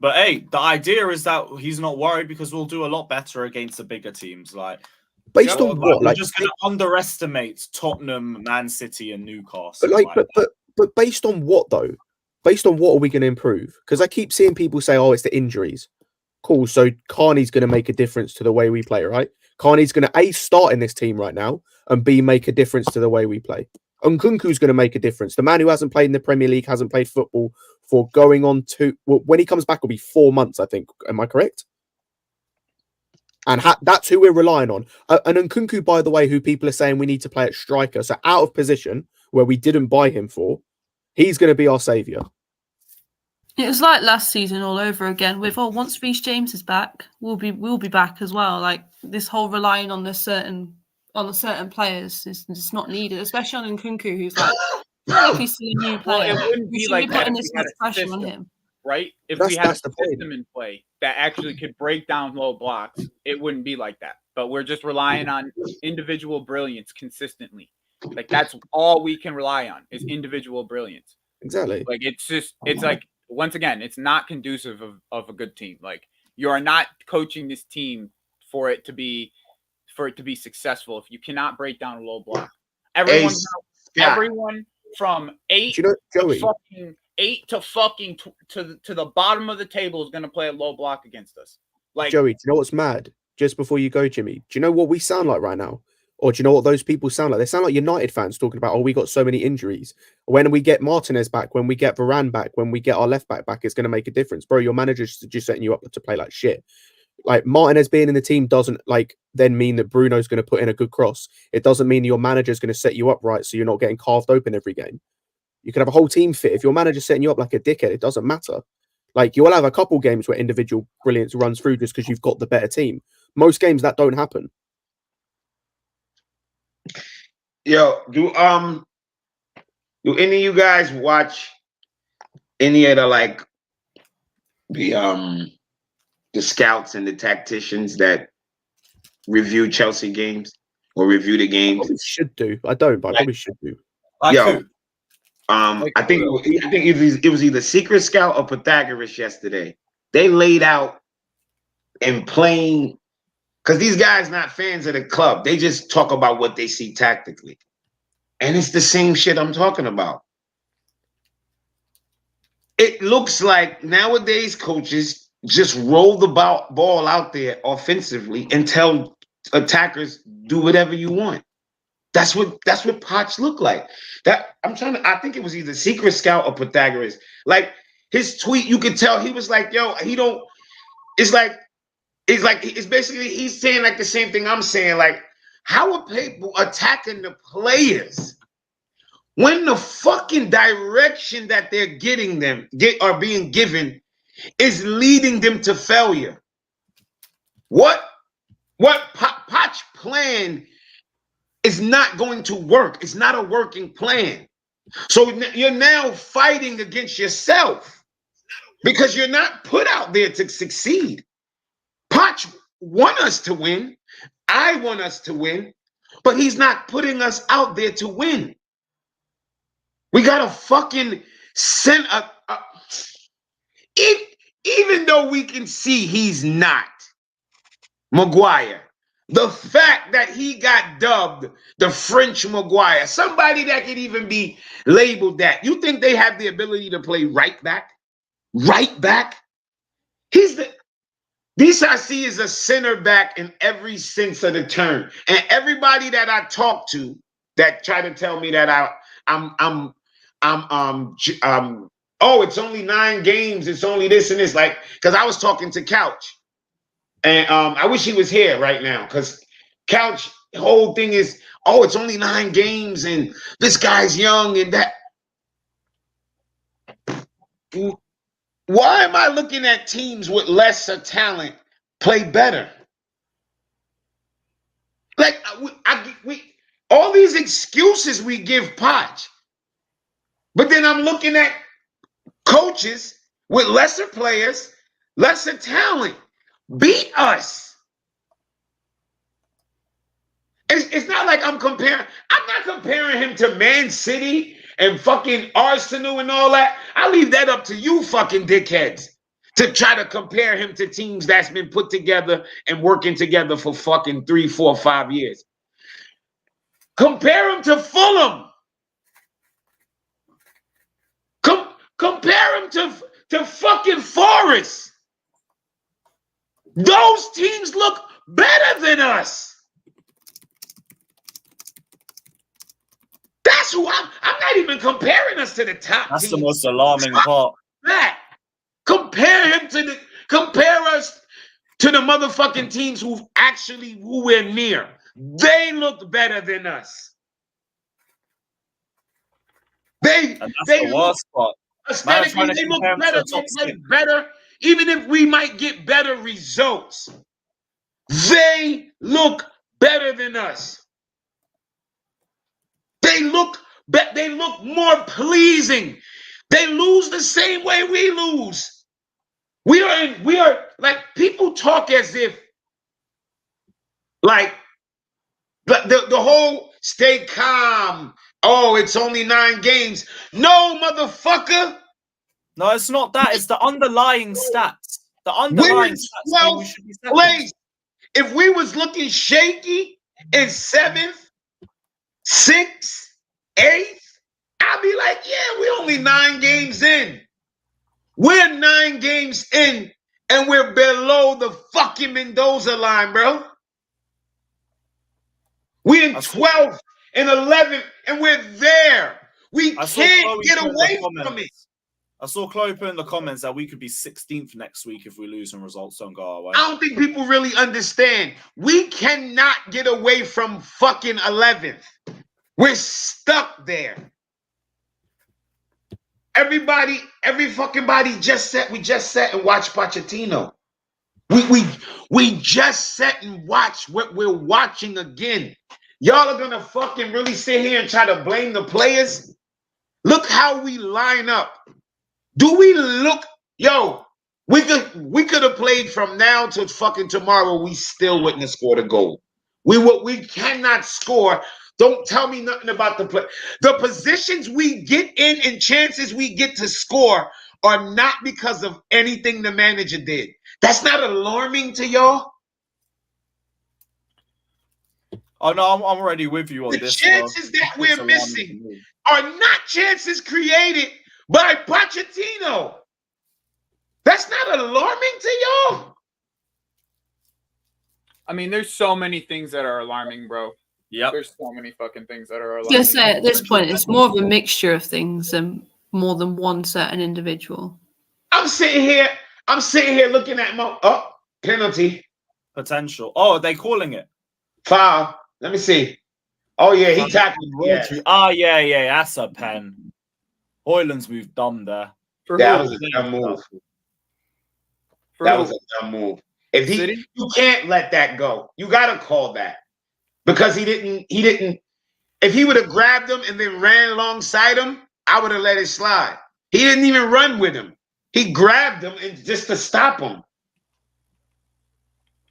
But hey, the idea is that he's not worried because we'll do a lot better against the bigger teams. Like, Based on what? we're Like, just going to underestimate Tottenham, Man City, and Newcastle. but like, but based on what though? Based on what are we going to improve? Because I keep seeing people say, "Oh, it's the injuries." Cool. So Carney's going to make a difference to the way we play, right? Carney's going to A, start in this team right now, and B, make a difference to the way we play. Nkunku's going to make a difference. The man who hasn't played in the Premier League, hasn't played football for going on to, well, when he comes back, will be 4 months, I think. Am I correct? And that's who we're relying on. And Nkunku, by the way, who people are saying we need to play at striker, so out of position, where we didn't buy him for, he's going to be our saviour. It was like last season all over again. With once Reece James is back, we'll be back as well. Like this whole relying on the certain players is just not needed, especially on Nkunku, who's like if he's still a new player. Well, it wouldn't be like that putting if this we had much a pressure system, on him, right? If That's- we had a that's the point. system in play that actually could break down low blocks, it wouldn't be like that. But we're just relying on individual brilliance consistently. Like that's all we can rely on is individual brilliance. Exactly. Like it's like, once again, it's not conducive of a good team. Like you are not coaching this team for it to be successful if you cannot break down a low block. Everyone from 8 Do you know, Joey? to fucking to the bottom of the table is going to play a low block against us. Like Joey, do you know what's mad? Just before you go, Jimmy, do you know what we sound like right now? Or do you know what those people sound like? They sound like United fans talking about, oh, we got so many injuries. When we get Martinez back, when we get Varane back, when we get our left back back, it's going to make a difference. Bro, your manager's just setting you up to play like shit. Like Martinez being in the team doesn't like then mean that Bruno's going to put in a good cross. It doesn't mean your manager's going to set you up right so you're not getting carved open every game. You can have a whole team fit. If your manager's setting you up like a dickhead, it doesn't matter. Like you'll have a couple games where individual brilliance runs through just because you've got the better team. Most games that don't happen. Yo, do any of you guys watch any of the scouts and the tacticians that review Chelsea games or review the I games? probably should do. I don't, but I probably should do. I think it was either Secret Scout or Pythagoras yesterday. They laid out in plain, because these guys not fans of the club. They just talk about what they see tactically. And it's the same shit I'm talking about. It looks like nowadays coaches just roll the ball out there offensively and tell attackers, do whatever you want. That's what Poch looked like. I think it was either Secret Scout or Pythagoras. Like his tweet, you could tell he was like, yo, it's basically he's saying like the same thing I'm saying. Like, how are people attacking the players when the fucking direction that they're are being given is leading them to failure? What Poch plan is not going to work. It's not a working plan. So you're now fighting against yourself because you're not put out there to succeed. Poch want us to win. I want us to win, but he's not putting us out there to win. We got to fucking send even though we can see he's not Maguire. The fact that he got dubbed the French Maguire, somebody that could even be labeled that. You think they have the ability to play right back? Right back? DCC is a center back in every sense of the term. And everybody that I talk to that try to tell me that oh, it's only 9 games, it's only this and this, like, because I was talking to Couch. And I wish he was here right now because Couch, the whole thing is, oh, it's only 9 games and this guy's young and that. Why am I looking at teams with lesser talent play better? Like, we all these excuses we give Poch. But then I'm looking at coaches with lesser players, lesser talent. Beat us. It's not like I'm not comparing him to Man City and fucking Arsenal and all that. I leave that up to you fucking dickheads. to try to compare him to teams that's been put together and working together for fucking 3, 4, 5 years. Compare him to Fulham. Compare him to fucking Forest. Those teams look better than us. That's who I'm not even comparing us to the top That's teams. the most alarming part. That. Compare us to the motherfucking teams who we're near. They look better than us. And that's the worst part. Aesthetically, they look better. They play better. Even if we might get better results, they look better than us. They look more pleasing. They lose the same way we lose. We are like, people talk as if like the whole stay calm. Oh, it's only 9 games. No, motherfucker. No, it's not that. It's the underlying stats. The underlying stats mean we should be second. If we was looking shaky in 7th, 6th, 8th, I'd be like, yeah, we're only 9 games in. We're 9 games in, and we're below the fucking Mendoza line, bro. We're in 12th and 11th, and we're there. We can't get away from it. I saw Chloe put in the comments that we could be 16th next week if we lose and results don't go our way. I don't think people really understand. We cannot get away from fucking 11th. We're stuck there. Every fucking body we just sat and watched Pochettino. We just sat and watched what we're watching again. Y'all are gonna fucking really sit here and try to blame the players? Look how we line up. Do we look, yo, we could have played from now to fucking tomorrow. We still wouldn't have scored a goal. We cannot score. Don't tell me nothing about the play. The positions we get in and chances we get to score are not because of anything the manager did. That's not alarming to y'all. Oh no, I'm already with you on the this. The chances that we're missing are not chances created by Pochettino. That's not alarming to y'all. I mean, there's so many things that are alarming, bro. Yep. There's so many fucking things that are alarming. Just say at this point, it's more of a mixture of things than more than one certain individual. I'm sitting here looking at my penalty. Potential. Oh, are they calling it? Foul. Let me see. Oh yeah, he tackled. Yeah. Oh yeah, that's a pen. Hoyland's moved dumb there. That was a dumb move. That was a dumb move. If you can't let that go. You gotta call that. Because he didn't, if he would have grabbed him and then ran alongside him, I would have let it slide. He didn't even run with him. He grabbed him and just to stop him.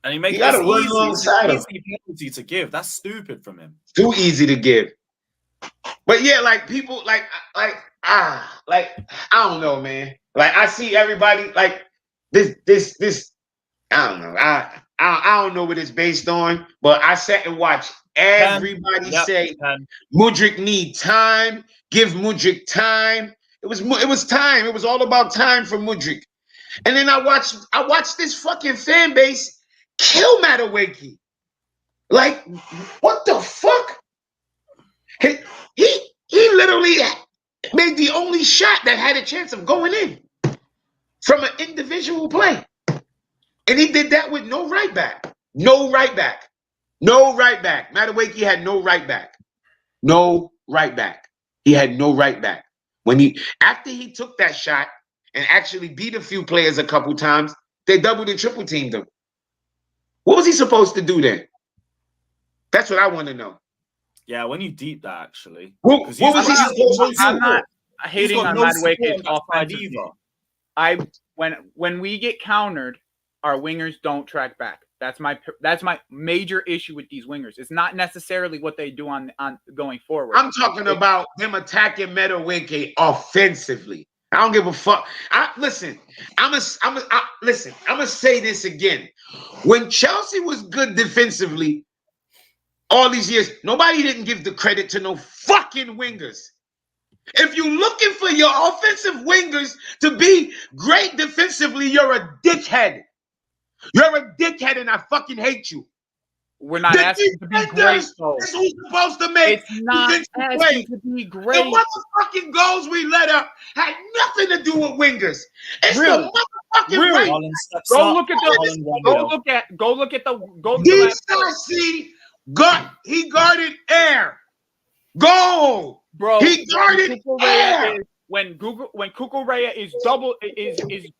And he made got to run alongside him. Easy penalty to give. That's stupid from him. Too easy to give. But yeah, like people like I don't know, man. Like I see everybody like this. I don't know. I don't know what it's based on, but I sat and watched everybody say Mudryk need time. Give Mudryk time. It was time. It was all about time for Mudryk. And then I watched this fucking fan base kill Madueke. Like, what the fuck? He literally made the only shot that had a chance of going in from an individual play. And he did that with no right back. No right back. No right back. Madueke had no right back. No right back. He had no right back. After he took that shot and actually beat a few players a couple times, they doubled and triple teamed him. What was he supposed to do then? That's what I want to know. Yeah, when you deep that actually. What was he supposed to do? I'm not hating on Madueke's offense. When we get countered, our wingers don't track back. That's my major issue with these wingers. It's not necessarily what they do on going forward. I'm talking about them attacking Madueke offensively. I don't give a fuck. Listen, I'm gonna say this again. When Chelsea was good defensively all these years, nobody didn't give the credit to no fucking wingers. If you're looking for your offensive wingers to be great defensively, you're a dickhead. You're a dickhead, and I fucking hate you. We're not asking to be great, though. That's who's supposed to make. It's not asking to be great. The motherfucking goals we let up had nothing to do with wingers. It's Really? the motherfucking Really? right. Go look at the He guarded air. Goal. Bro, He guarded air. When Cucurella is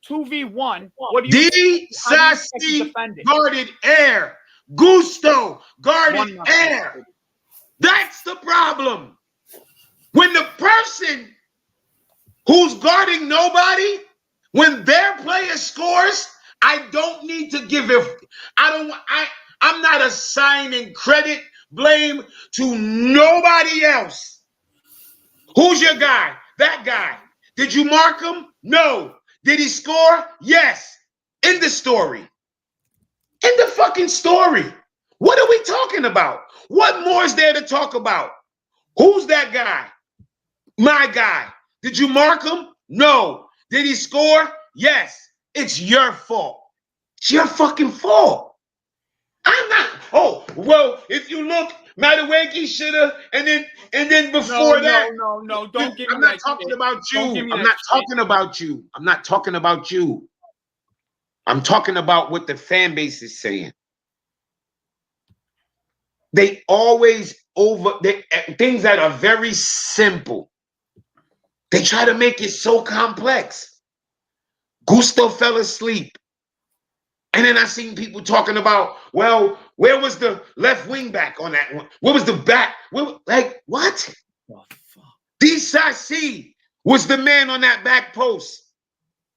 2v1, what do you Sassi guarded air. Gusto guarded air. That's the problem. When the person who's guarding nobody, when their player scores, I don't need to give it. I'm not assigning credit, blame to nobody else. Who's your guy? That guy. Did you mark him? No. Did he score? Yes. In the story. In the fucking story. What are we talking about? What more is there to talk about? Who's that guy? My guy. Did you mark him? No. Did he score? Yes. It's your fault. It's your fucking fault. I'm not. Oh, well, if you look, Madueke should have, and then before that. No, don't give me I'm that not talking shit. about you. Don't give me I'm that not shit. talking about you. I'm not talking about you. I'm talking about what the fan base is saying. They always things that are very simple. They try to make it so complex. Gusto fell asleep. And then I seen people talking about, well, where was the left wing back on that one? Where was the back? Like, what? Oh, fuck. Sassi was the man on that back post.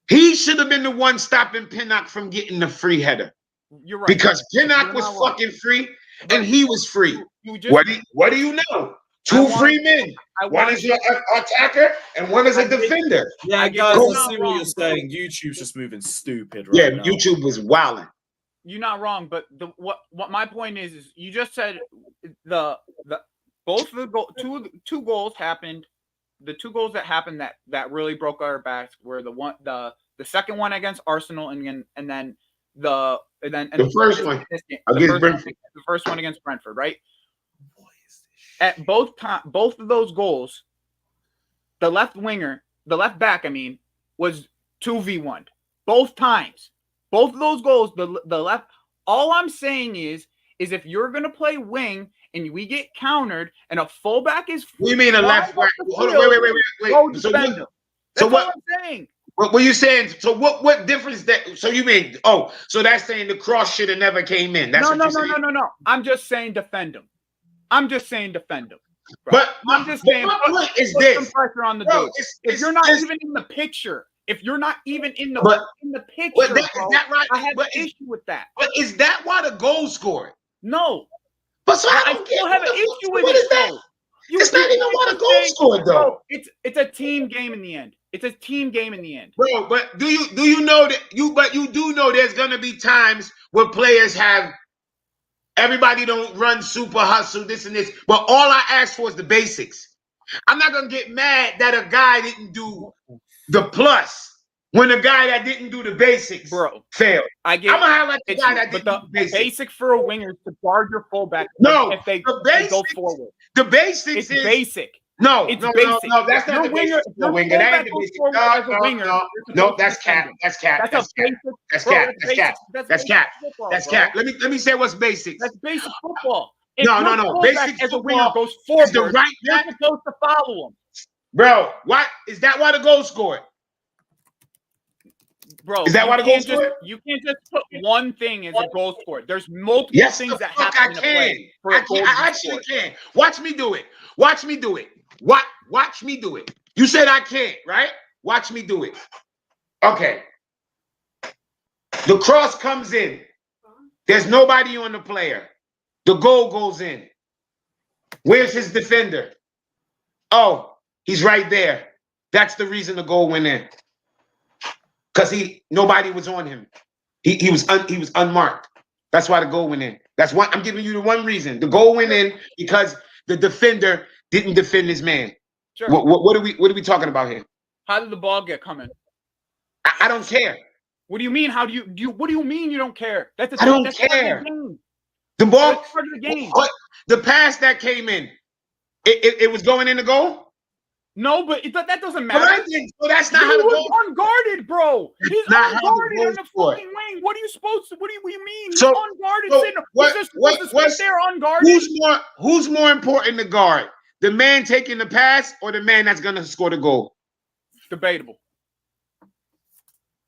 He should have been the one stopping Pinnock from getting the free header. You're right. Because Pinnock was fucking free and he was free. What do you know? Two free men. One is an attacker and one is a defender. Yeah, guys, I see what you're saying. YouTube's just moving stupid right now. YouTube was wilding. You're not wrong, but what my point is you just said both of the two goals happened. The two goals that happened that really broke our backs were the second one against Arsenal and then the first one against Brentford. The first one against Brentford, right? At both of those goals, the left back, was 2v1. Both times. Both of those goals, the left. All I'm saying is if you're gonna play wing and we get countered and a fullback is what do you mean a left back? Hold on, wait. So what? That's what I'm saying. What were you saying? So what difference that? So you mean so that's saying the cross should have never came in? That's No. I'm just saying defend him. Bro. But I'm just saying what is put this? some pressure on the dude. If you're not even in the picture, in the picture, bro, is that right? I have an issue with that. But is that why the goal scored? No. But so I still have an issue with it. That? It's not even why the goal scored though. Bro, it's a team game in the end. Bro, but do you know that you do know there's gonna be times where players have everybody don't run super hustle, this and this. But all I asked for is the basics. I'm not gonna get mad that a guy didn't do the plus when the guy that didn't do the basics failed. I'm gonna highlight the guy that didn't do the basics. Basic for a winger is to guard your fullback if they go forward. The basics is basic. No, it's basic. No, that's not the basic. No, winger. That ain't the basic. No, that's cap. That's cap. That's cap. That's cap. Let me say what's basics. That's basic football. No. Basic as a winger goes forward, you're supposed to follow him. Bro, what is that? Why the goal scored? Bro, is that why the goal scored? You can't just put one thing as a goal scored. There's multiple things that happen in the play. I actually can. Watch me do it. Watch me do it. You said I can't, right? Watch me do it. Okay. The cross comes in. There's nobody on the player. The goal goes in. Where's his defender? Oh, he's right there. That's the reason the goal went in. Because nobody was on him. He was unmarked. That's why the goal went in. That's why I'm giving you the one reason. The goal went in because the defender didn't defend his man. Sure. What are we talking about here? How did the ball get coming? I don't care. What do you mean? How do you what do you mean you don't care? I don't care. The ball, That's part of the game. the pass that came in, it was going in the goal. No, but that doesn't matter. So that's not how the goal. Unguarded, bro. He's not how the unguarded goal on the scored. fucking wing. What are you supposed to? What do you mean? He's So- unguarded. so He's just supposed to sit there unguarded. Who's more important to guard? The man taking the pass or the man that's gonna score the goal? Debatable.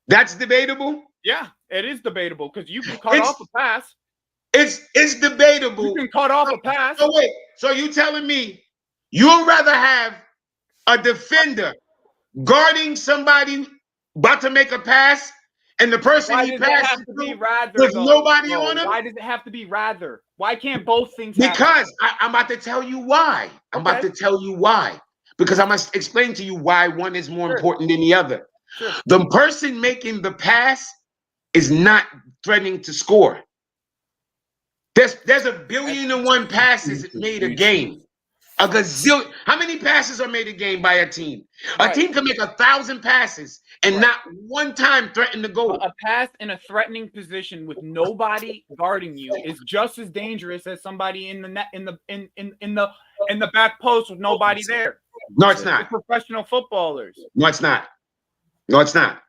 That's debatable. Yeah, it is debatable because you can cut off a pass. It's debatable. You can cut off a pass. So wait, so you telling me you'd rather have a defender guarding somebody about to make a pass and the person Why he does it have passes to be to rather? with though, nobody bro? on him? Why does it have to be rather? Why can't both things happen? Because I'm about to tell you why. I'm about to tell you why. Because I must explain to you why one is more important than the other. Sure. The person making the pass is not threatening to score. There's 1,000,000,001 passes made a game. A gazillion. How many passes are made a game by a team? A team can make 1,000 passes and not one time threaten the goal. A pass in a threatening position with nobody guarding you is just as dangerous as somebody in the net in the back post with nobody there. No, it's not. They're professional footballers. No, it's not. No, it's not.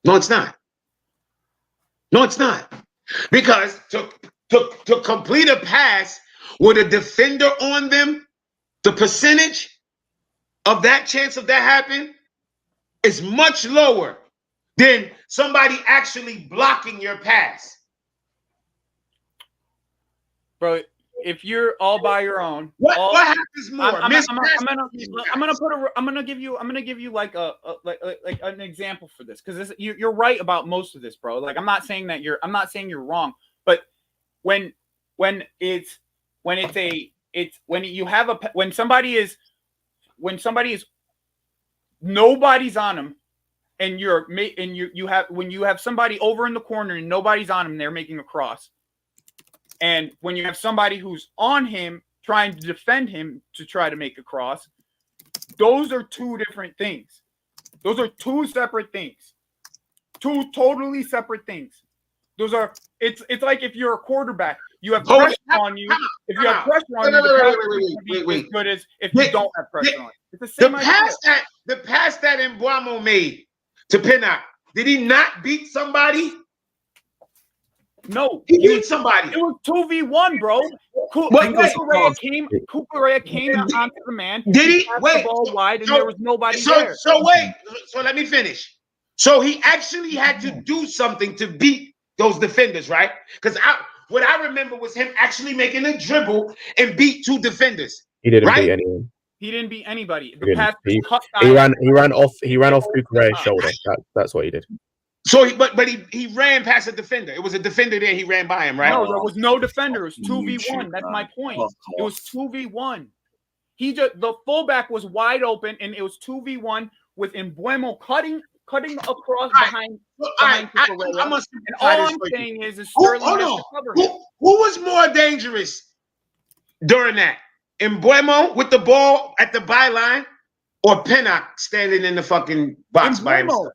No, it's not. No, it's not. Because to complete a pass with a defender on them, the percentage of that chance of that happening is much lower than somebody actually blocking your pass. Bro, if you're all by your own, What happens more? I'm gonna give you like like an example for this because you're right about most of this, bro. Like I'm not saying you're wrong, but when somebody is nobody's on them and you have somebody over in the corner and nobody's on him, they're making a cross. And when you have somebody who's on him trying to defend him to try to make a cross, those are two different things. Those are two separate things. Two totally separate things. It's like if you're a quarterback, you have pressure on you. If you have pressure on you, the pass is as good as if you don't have pressure on you. It's the same idea. The pass that Mbeumo made to Pinnock, did he not beat somebody? No, he beat somebody. It was 2v1, bro. Cucurella came onto the man. Did he? The ball wide, and there was nobody there. So let me finish. So he actually had to do something to beat those defenders, right? Because what I remember was him actually making a dribble and beat two defenders. He didn't beat anyone. He didn't beat anybody. He ran off Cucurella's shoulder. That's what he did. So he ran past a defender. It was a defender there. He ran by him, right? No, there was no defender. It was 2v1. That's my point. It was 2v1. The fullback was wide open, and it was 2v1 with Mbeumo cutting across behind Cucurella. And all I'm saying is Sterling has to cover him. Who was more dangerous during that? Mbeumo with the ball at the byline, or Pinnock standing in the fucking box by himself?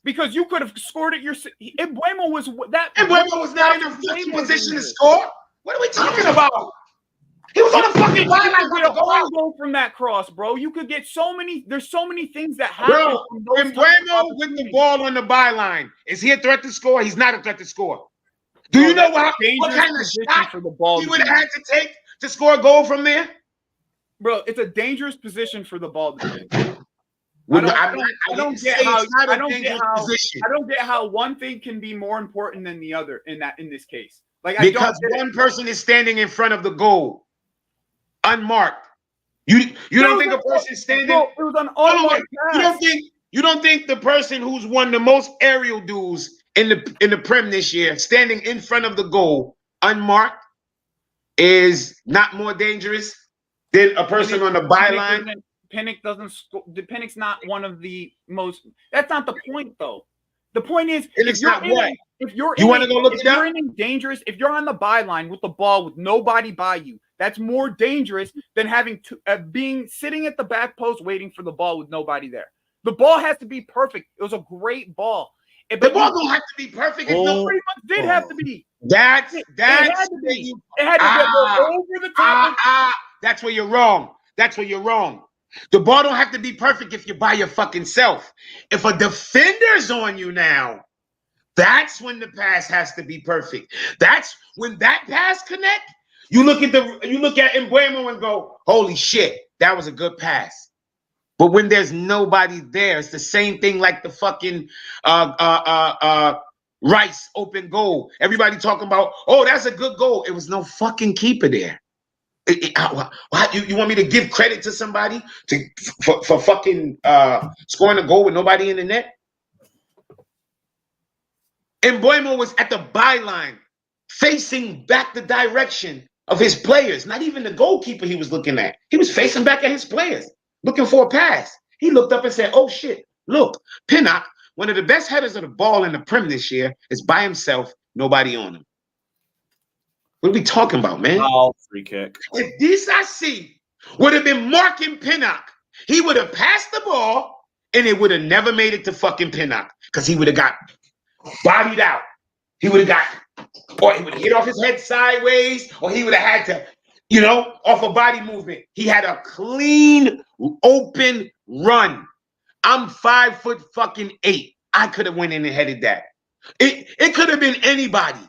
Because you could have scored it yourself. Mbeumo was that. Mbeumo was not in a position to score. What are we talking about? He was on the fucking byline. Get a goal from that cross, bro. You could get so many. There's so many things that happen. Bro, Mbeumo with the ball on the byline. Is he a threat to score? He's not a threat to score. Do you know what kind of shot for the ball he would have had to take to score a goal from there? Bro, it's a dangerous position for the ball to be. I don't get how one thing can be more important than the other in this case. Because one person is standing in front of the goal, unmarked. You don't think a person standing? It was an unmarked pass. You don't think the person who's won the most aerial duels in the Prem this year, standing in front of the goal, unmarked, is not more dangerous than a person on the byline? Pinnock doesn't score. Pinnock's not one of the most. That's not the point, though. The point is, Pinnock's not what? if you're You want to go look it up? dangerous, if you're on the byline with the ball with nobody by you, that's more dangerous than having to being sitting at the back post waiting for the ball with nobody there. The ball has to be perfect. It was a great ball. The ball don't have to be perfect. It pretty much did have to be. It had to be. It had to go over the top. That's where you're wrong. That's where you're wrong. The ball don't have to be perfect if you're by your fucking self. If a defender's on you now, that's when the pass has to be perfect. That's when that pass connect. You look at Embuemo and go, holy shit, that was a good pass. But when there's nobody there, it's the same thing like the fucking Rice open goal. Everybody talking about, oh, that's a good goal. It was no fucking keeper there. You want me to give credit to somebody for fucking scoring a goal with nobody in the net? Embuemo was at the byline, facing back the direction of his players. Not even the goalkeeper he was looking at. He was facing back at his players, looking for a pass. He looked up and said, oh shit, look, Pinnock, one of the best headers of the ball in the Prem this year, is by himself, nobody on him. What are we talking about, man? Oh, free kick. If DCC would have been marking Pinnock, he would have passed the ball and it would have never made it to fucking Pinnock because he would have got bodied out. He would have got, or he would have hit off his head sideways, or he would have had to, off a body movement. He had a clean, open run. I'm 5'8". I could have went in and headed that. It could have been anybody.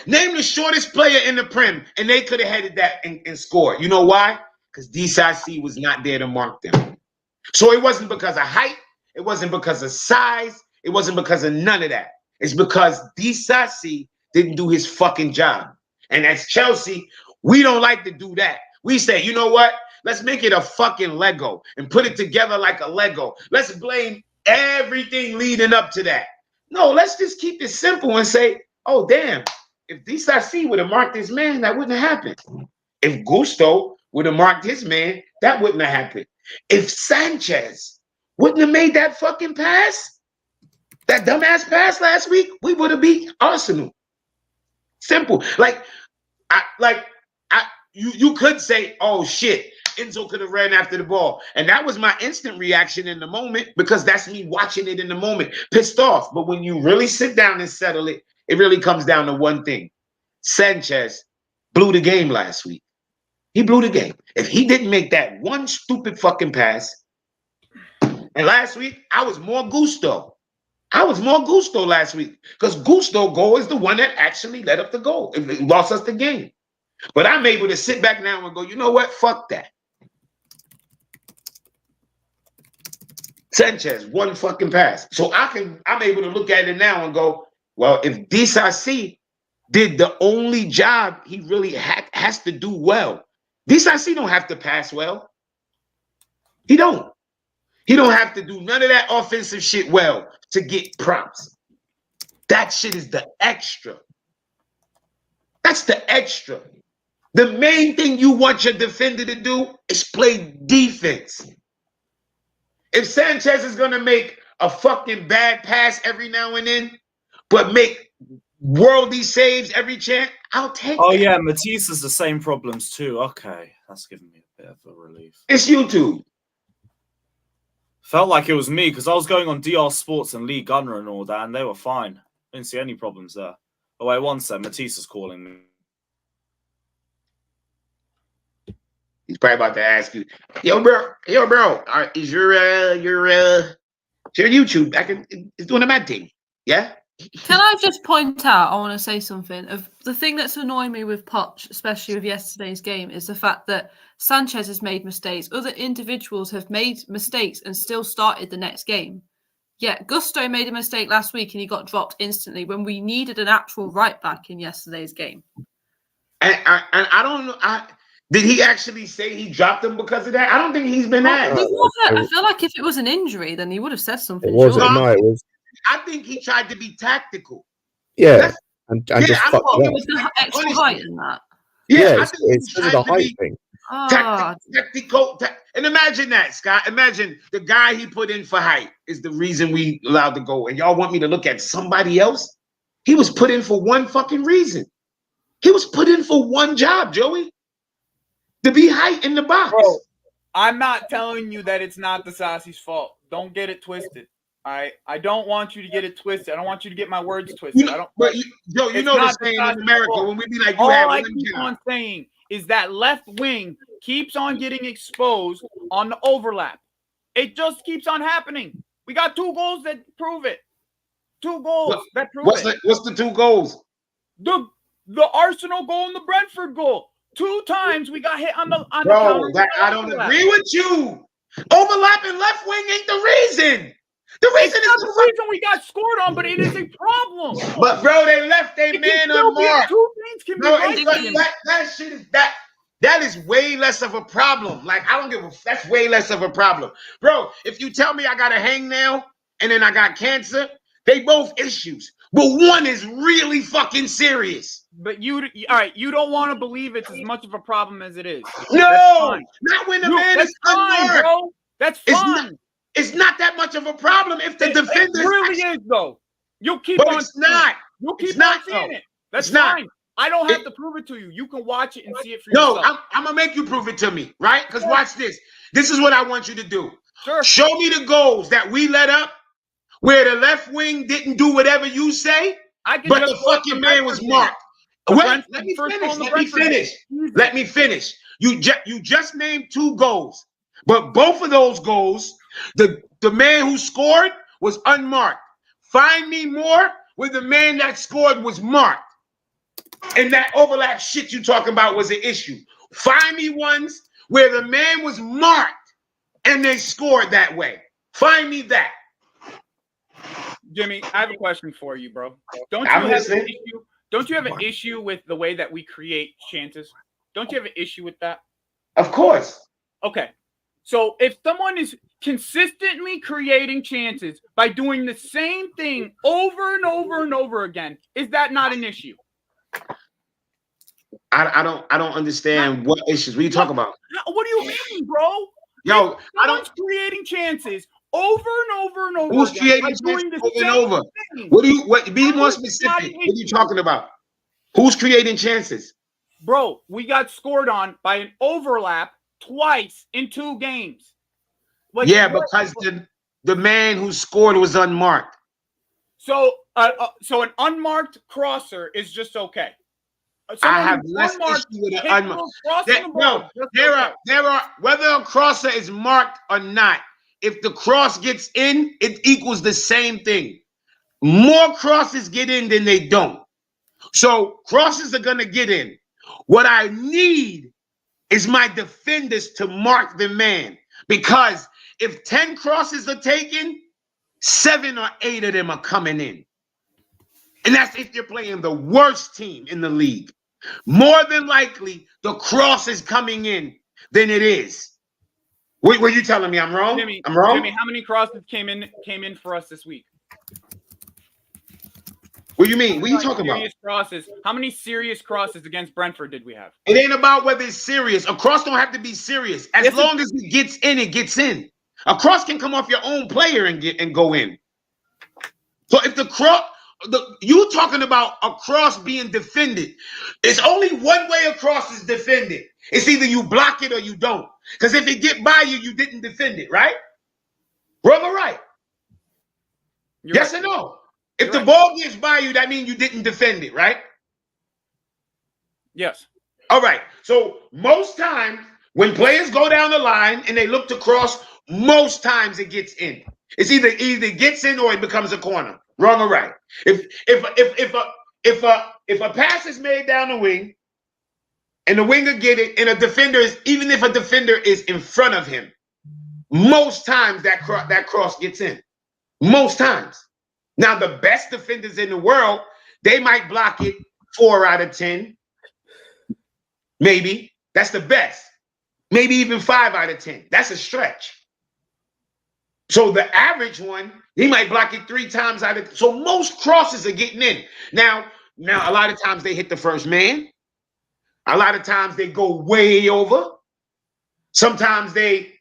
Name the shortest player in the Prem, and they could have headed that and scored. You know why? Because DCC was not there to mark them. So it wasn't because of height. It wasn't because of size. It wasn't because of none of that. It's because DCC didn't do his fucking job. And as Chelsea, we don't like to do that. We say, you know what? Let's make it a fucking Lego and put it together like a Lego. Let's blame everything leading up to that. No, let's just keep it simple and say, oh, damn. If DCC would have marked his man, that wouldn't have happened. If Gusto would have marked his man, that wouldn't have happened. If Sanchez wouldn't have made that fucking pass, that dumbass pass last week, we would have beat Arsenal. Simple. You could say, oh shit, Enzo could have ran after the ball. And that was my instant reaction in the moment because that's me watching it in the moment, pissed off. But when you really sit down and settle it, it really comes down to one thing. Sanchez blew the game last week. He blew the game. If he didn't make that one stupid fucking pass, and last week, I was more Gusto. I was more Gusto last week because Gusto goal is the one that actually led up the goal. It lost us the game. But I'm able to sit back now and go, you know what? Fuck that. Sanchez, one fucking pass. So I'm able to look at it now and go, well, if DCC did the only job he really has to do well, DCC don't have to pass well. He don't. He don't have to do none of that offensive shit well to get props. That shit is the extra. That's the extra. The main thing you want your defender to do is play defense. If Sanchez is going to make a fucking bad pass every now and then, but make worldly saves every chance, I'll take Oh, that. yeah, Matisse has the same problems too. Okay, that's giving me a bit of a relief. It's YouTube. Felt like it was me because I was going on DR Sports and Lee Gunner and all that, and they were fine. Didn't see any problems there. Oh, wait, one sec. Matisse is calling me. He's probably about to ask you, yo, bro, is your YouTube it's doing a mad thing? Yeah? Can I just point out, I want to say something. Of the thing that's annoying me with Poch, especially with yesterday's game, is the fact that Sanchez has made mistakes. Other individuals have made mistakes and still started the next game. Yeah, Gusto made a mistake last week and he got dropped instantly when we needed an actual right back in yesterday's game. And I don't know. Did he actually say he dropped him because of that? I don't think he's been asked. I feel like if it was an injury, then he would have said something. It wasn't. Sure. No, it was. I think he tried to be tactical. Yeah, and just fucked It up. was the extra height in that. Yeah, I it's think he because of tried the to height be- thing. Tactical. And imagine that, Scott. Imagine the guy he put in for height is the reason we allowed to go. And y'all want me to look at somebody else? He was put in for one fucking reason. He was put in for one job, Joey. To be height in the box. Bro, I'm not telling you that it's not the Sassi's fault. Don't get it twisted. All right? I don't want you to get it twisted. I don't want you to get my words twisted. I don't. But you know the saying in America fault. when we be like, you all have I one keep job. on saying is that left wing keeps on getting exposed on the overlap. It just keeps on happening. We got 2 goals that prove it. 2 goals that prove it. What's the 2 goals? The Arsenal goal and the Brentford goal. 2 times we got hit on the Bro, counter. I don't agree with you. Overlapping left wing ain't the reason. The reason It's not the reason we got scored on, but it is a problem. But bro, they left their man unmarked. 2 things can be right. That shit is that is way less of a problem. Like I don't give a. That's way less of a problem, bro. If you tell me I got a hangnail and then I got cancer, they both issues, but one is really fucking serious. But all right, you don't want to believe it's as much of a problem as it is. No, not when the man is unmarked. Bro. That's fine. It's not that much of a problem if the defender really is though. You'll keep but on. It's not. You'll keep it's not, on seeing it. That's it's fine. Not. I don't have to prove it to you. You can watch it and see it for yourself. No, I'm gonna make you prove it to me, right? Because watch this. This is what I want you to do. Sure. Show me the goals that we let up where the left wing didn't do whatever you say, but the fucking man was marked. Wait, let me finish. You just named 2 goals, but both of those goals, the man who scored was unmarked. Find me more where the man that scored was marked. And that overlap shit you talking about was an issue. Find me ones where the man was marked and they scored that way. Find me that. Jimmy, I have a question for you, bro. Don't you have an issue with the way that we create chances? Don't you have an issue with that? Of course. Okay. So if someone is consistently creating chances by doing the same thing over and over and over again, is that not an issue? I don't understand what issues. What are you talking about? What do you mean, bro? Yo, Someone's creating chances over and over and over. Who's creating chances over and over? What? Be more specific. What are you talking about? Who's creating chances? Bro, we got scored on by an overlap twice in 2 games. Because the man who scored was unmarked. So an unmarked crosser is just okay. I have less issue with an unmarked. There are whether a crosser is marked or not. If the cross gets in, it equals the same thing. More crosses get in than they don't. So crosses are gonna get in. What I need is my defenders to mark the man, because if 10 crosses are taken, 7 or 8 of them are coming in. And that's if you're playing the worst team in the league. More than likely, the cross is coming in than it is. Were you telling me I'm wrong? Jimmy, I'm wrong? Jimmy, how many crosses came in for us this week? What do you mean? What are you talking about? Crosses. How many serious crosses against Brentford did we have? It ain't about whether it's serious. A cross don't have to be serious. As long as it gets in, it gets in. A cross can come off your own player and go in. So if the cross, you talking about a cross being defended. It's only one way a cross is defended. It's either you block it or you don't. Because if it get by you, you didn't defend it, right? Wrong or right? Yes or no? If the ball gets by you, that means you didn't defend it, right? Yes. All right. So most times when players go down the line and they look to cross, most times it gets in. It's either gets in or it becomes a corner. Wrong or right? If a pass is made down the wing and the winger get it, and a defender is, even if a defender is in front of him, most times that cross gets in. Most times. Now the best defenders in the world, they might block it 4 out of 10. Maybe. That's the best. Maybe even 5 out of 10. That's a stretch. So the average one, he might block it 3 times out of. So most crosses are getting in. Now a lot of times they hit the first man. A lot of times they go way over. Sometimes they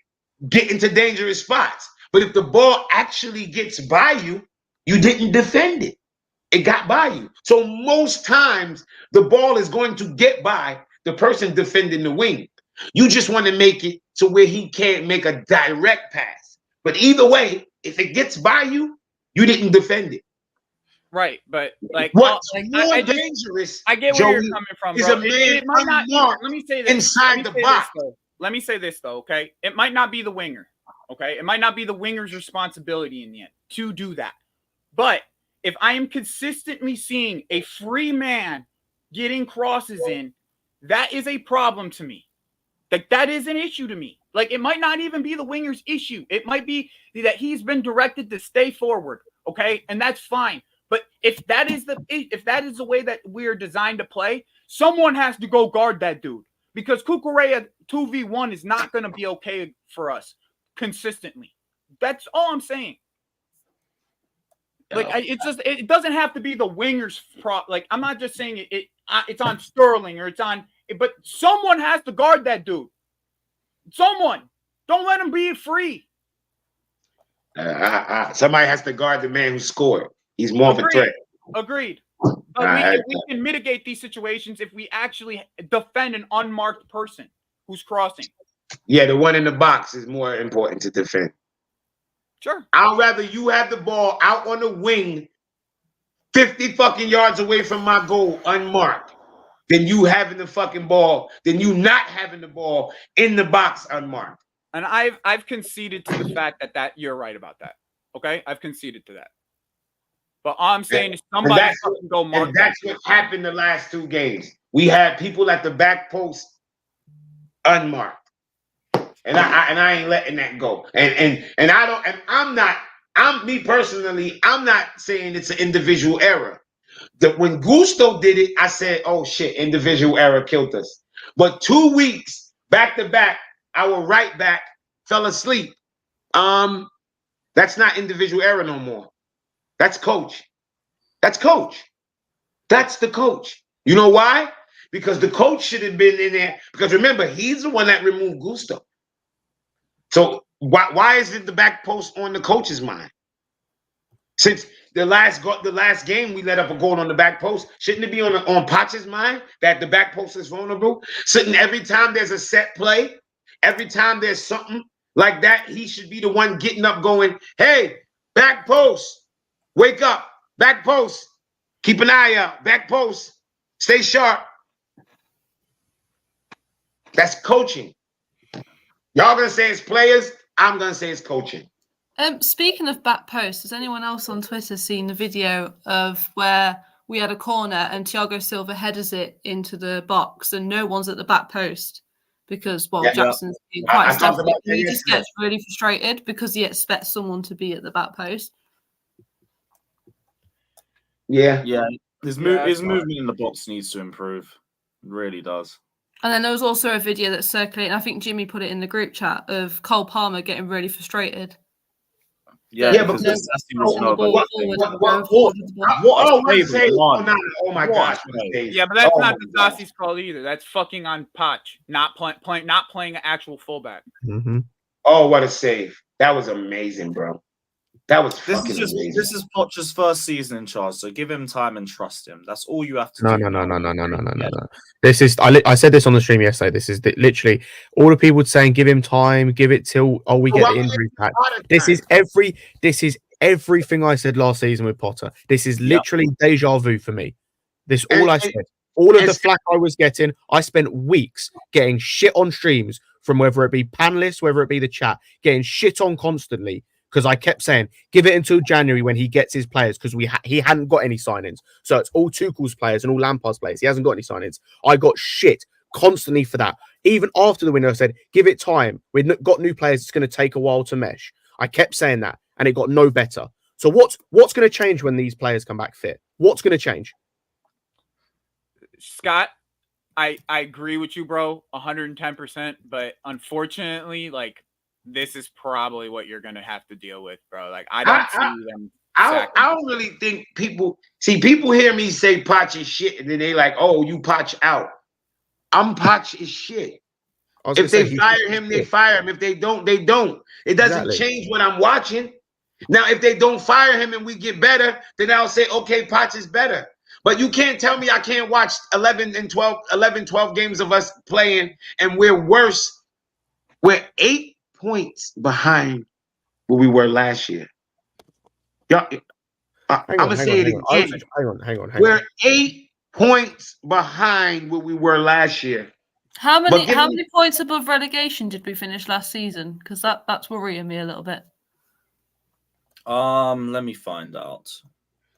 get into dangerous spots. But if the ball actually gets by you, you didn't defend it. It got by you. So most times the ball is going to get by the person defending the wing. You just want to make it to where he can't make a direct pass. But either way, if it gets by you, you didn't defend it. Right, but like what's like, more dangerous? I get where you're coming from, is bro. a man It might not. unmarked Let me say this inside the box. Let me say this though, okay? It might not be the winger, okay? It might not be the winger's responsibility in the end to do that. But if I am consistently seeing a free man getting crosses in, that is a problem to me. Like, that is an issue to me. Like, it might not even be the winger's issue. It might be that he's been directed to stay forward, okay? And that's fine. But if that is the way that we are designed to play, someone has to go guard that dude. Because Kukurea 2v1 is not going to be okay for us consistently. That's all I'm saying. Like, it doesn't have to be the winger's like, I'm not just saying it's on Sterling or it's on, but someone has to guard that dude. Someone. Don't let him be free. Somebody has to guard the man who scored. He's more of a threat. Agreed. But we can mitigate these situations if we actually defend an unmarked person who's crossing. Yeah, the one in the box is more important to defend. Sure. I'd rather you have the ball out on the wing 50 fucking yards away from my goal unmarked than you having the fucking ball, than you not having the ball in the box unmarked. And I've conceded to the fact that you're right about that. Okay? I've conceded to that. But all I'm saying is somebody can go mark. And that's what happened the last two games. We had people at the back post unmarked. And I ain't letting that go. And I'm not saying it's an individual error. When Gusto did it, I said, oh shit, individual error killed us. But 2 weeks back to back, our right back fell asleep. That's not individual error no more. That's coach. That's coach. That's the coach. You know why? Because the coach should have been in there. Because remember, he's the one that removed Gusto. So why is it the back post on the coach's mind? Since the last game we let up a goal on the back post, shouldn't it be on Poch's mind that the back post is vulnerable? Shouldn't every time there's a set play, every time there's something like that, he should be the one getting up going, hey, back post, wake up, back post, keep an eye out, back post, stay sharp. That's coaching. Y'all gonna say it's players, I'm gonna say it's coaching. Speaking of back post, has anyone else on Twitter seen the video of where we had a corner and Thiago Silva headers it into the box and no one's at the back post because, Jackson's being quite stealthy. He just gets really frustrated because he expects someone to be at the back post. Yeah. His movement in the box needs to improve. It really does. And then there was also a video that's circulating, I think Jimmy put it in the group chat, of Cole Palmer getting really frustrated. Yeah, because what oh my gosh. Yeah, but that's not Disasi's call either. That's fucking on Poch, not playing an actual fullback. Mm-hmm. Oh, what a save. That was amazing, bro. That was fucking amazing. This is Poch's first season in charge, so give him time and trust him. That's all you have to do. No. This is I said this on the stream yesterday. This is literally all the people saying give him time, give it till we get the injury patch. This is everything I said last season with Potter. This is literally deja vu for me. This all I said. All of the flack I was getting, I spent weeks getting shit on streams from whether it be panelists, whether it be the chat, getting shit on constantly. Because I kept saying, give it until January when he gets his players, because he hadn't got any signings. So it's all Tuchel's players and all Lampard's players. He hasn't got any signings. I got shit constantly for that. Even after the window, I said, give it time. We've got new players. It's going to take a while to mesh. I kept saying that, and it got no better. So what's going to change when these players come back fit? What's going to change? Scott, I agree with you, bro, 110%. But unfortunately, this is probably what you're going to have to deal with, bro. I don't see them. I don't really think people hear me say Poch is shit, and then they like, oh, you Poch out. I'm Poch is shit. If they fire him, they fire him. If they don't, they don't. It doesn't change what I'm watching. Now, if they don't fire him and we get better, then I'll say, okay, Poch is better. But you can't tell me I can't watch 11, 12 games of us playing and we're worse. We're 8 points behind where we were last year. Y'all, I'm going to say it again. Hang on. We're 8 points behind where we were last year. How many points above relegation did we finish last season? Because that's worrying me a little bit. Let me find out.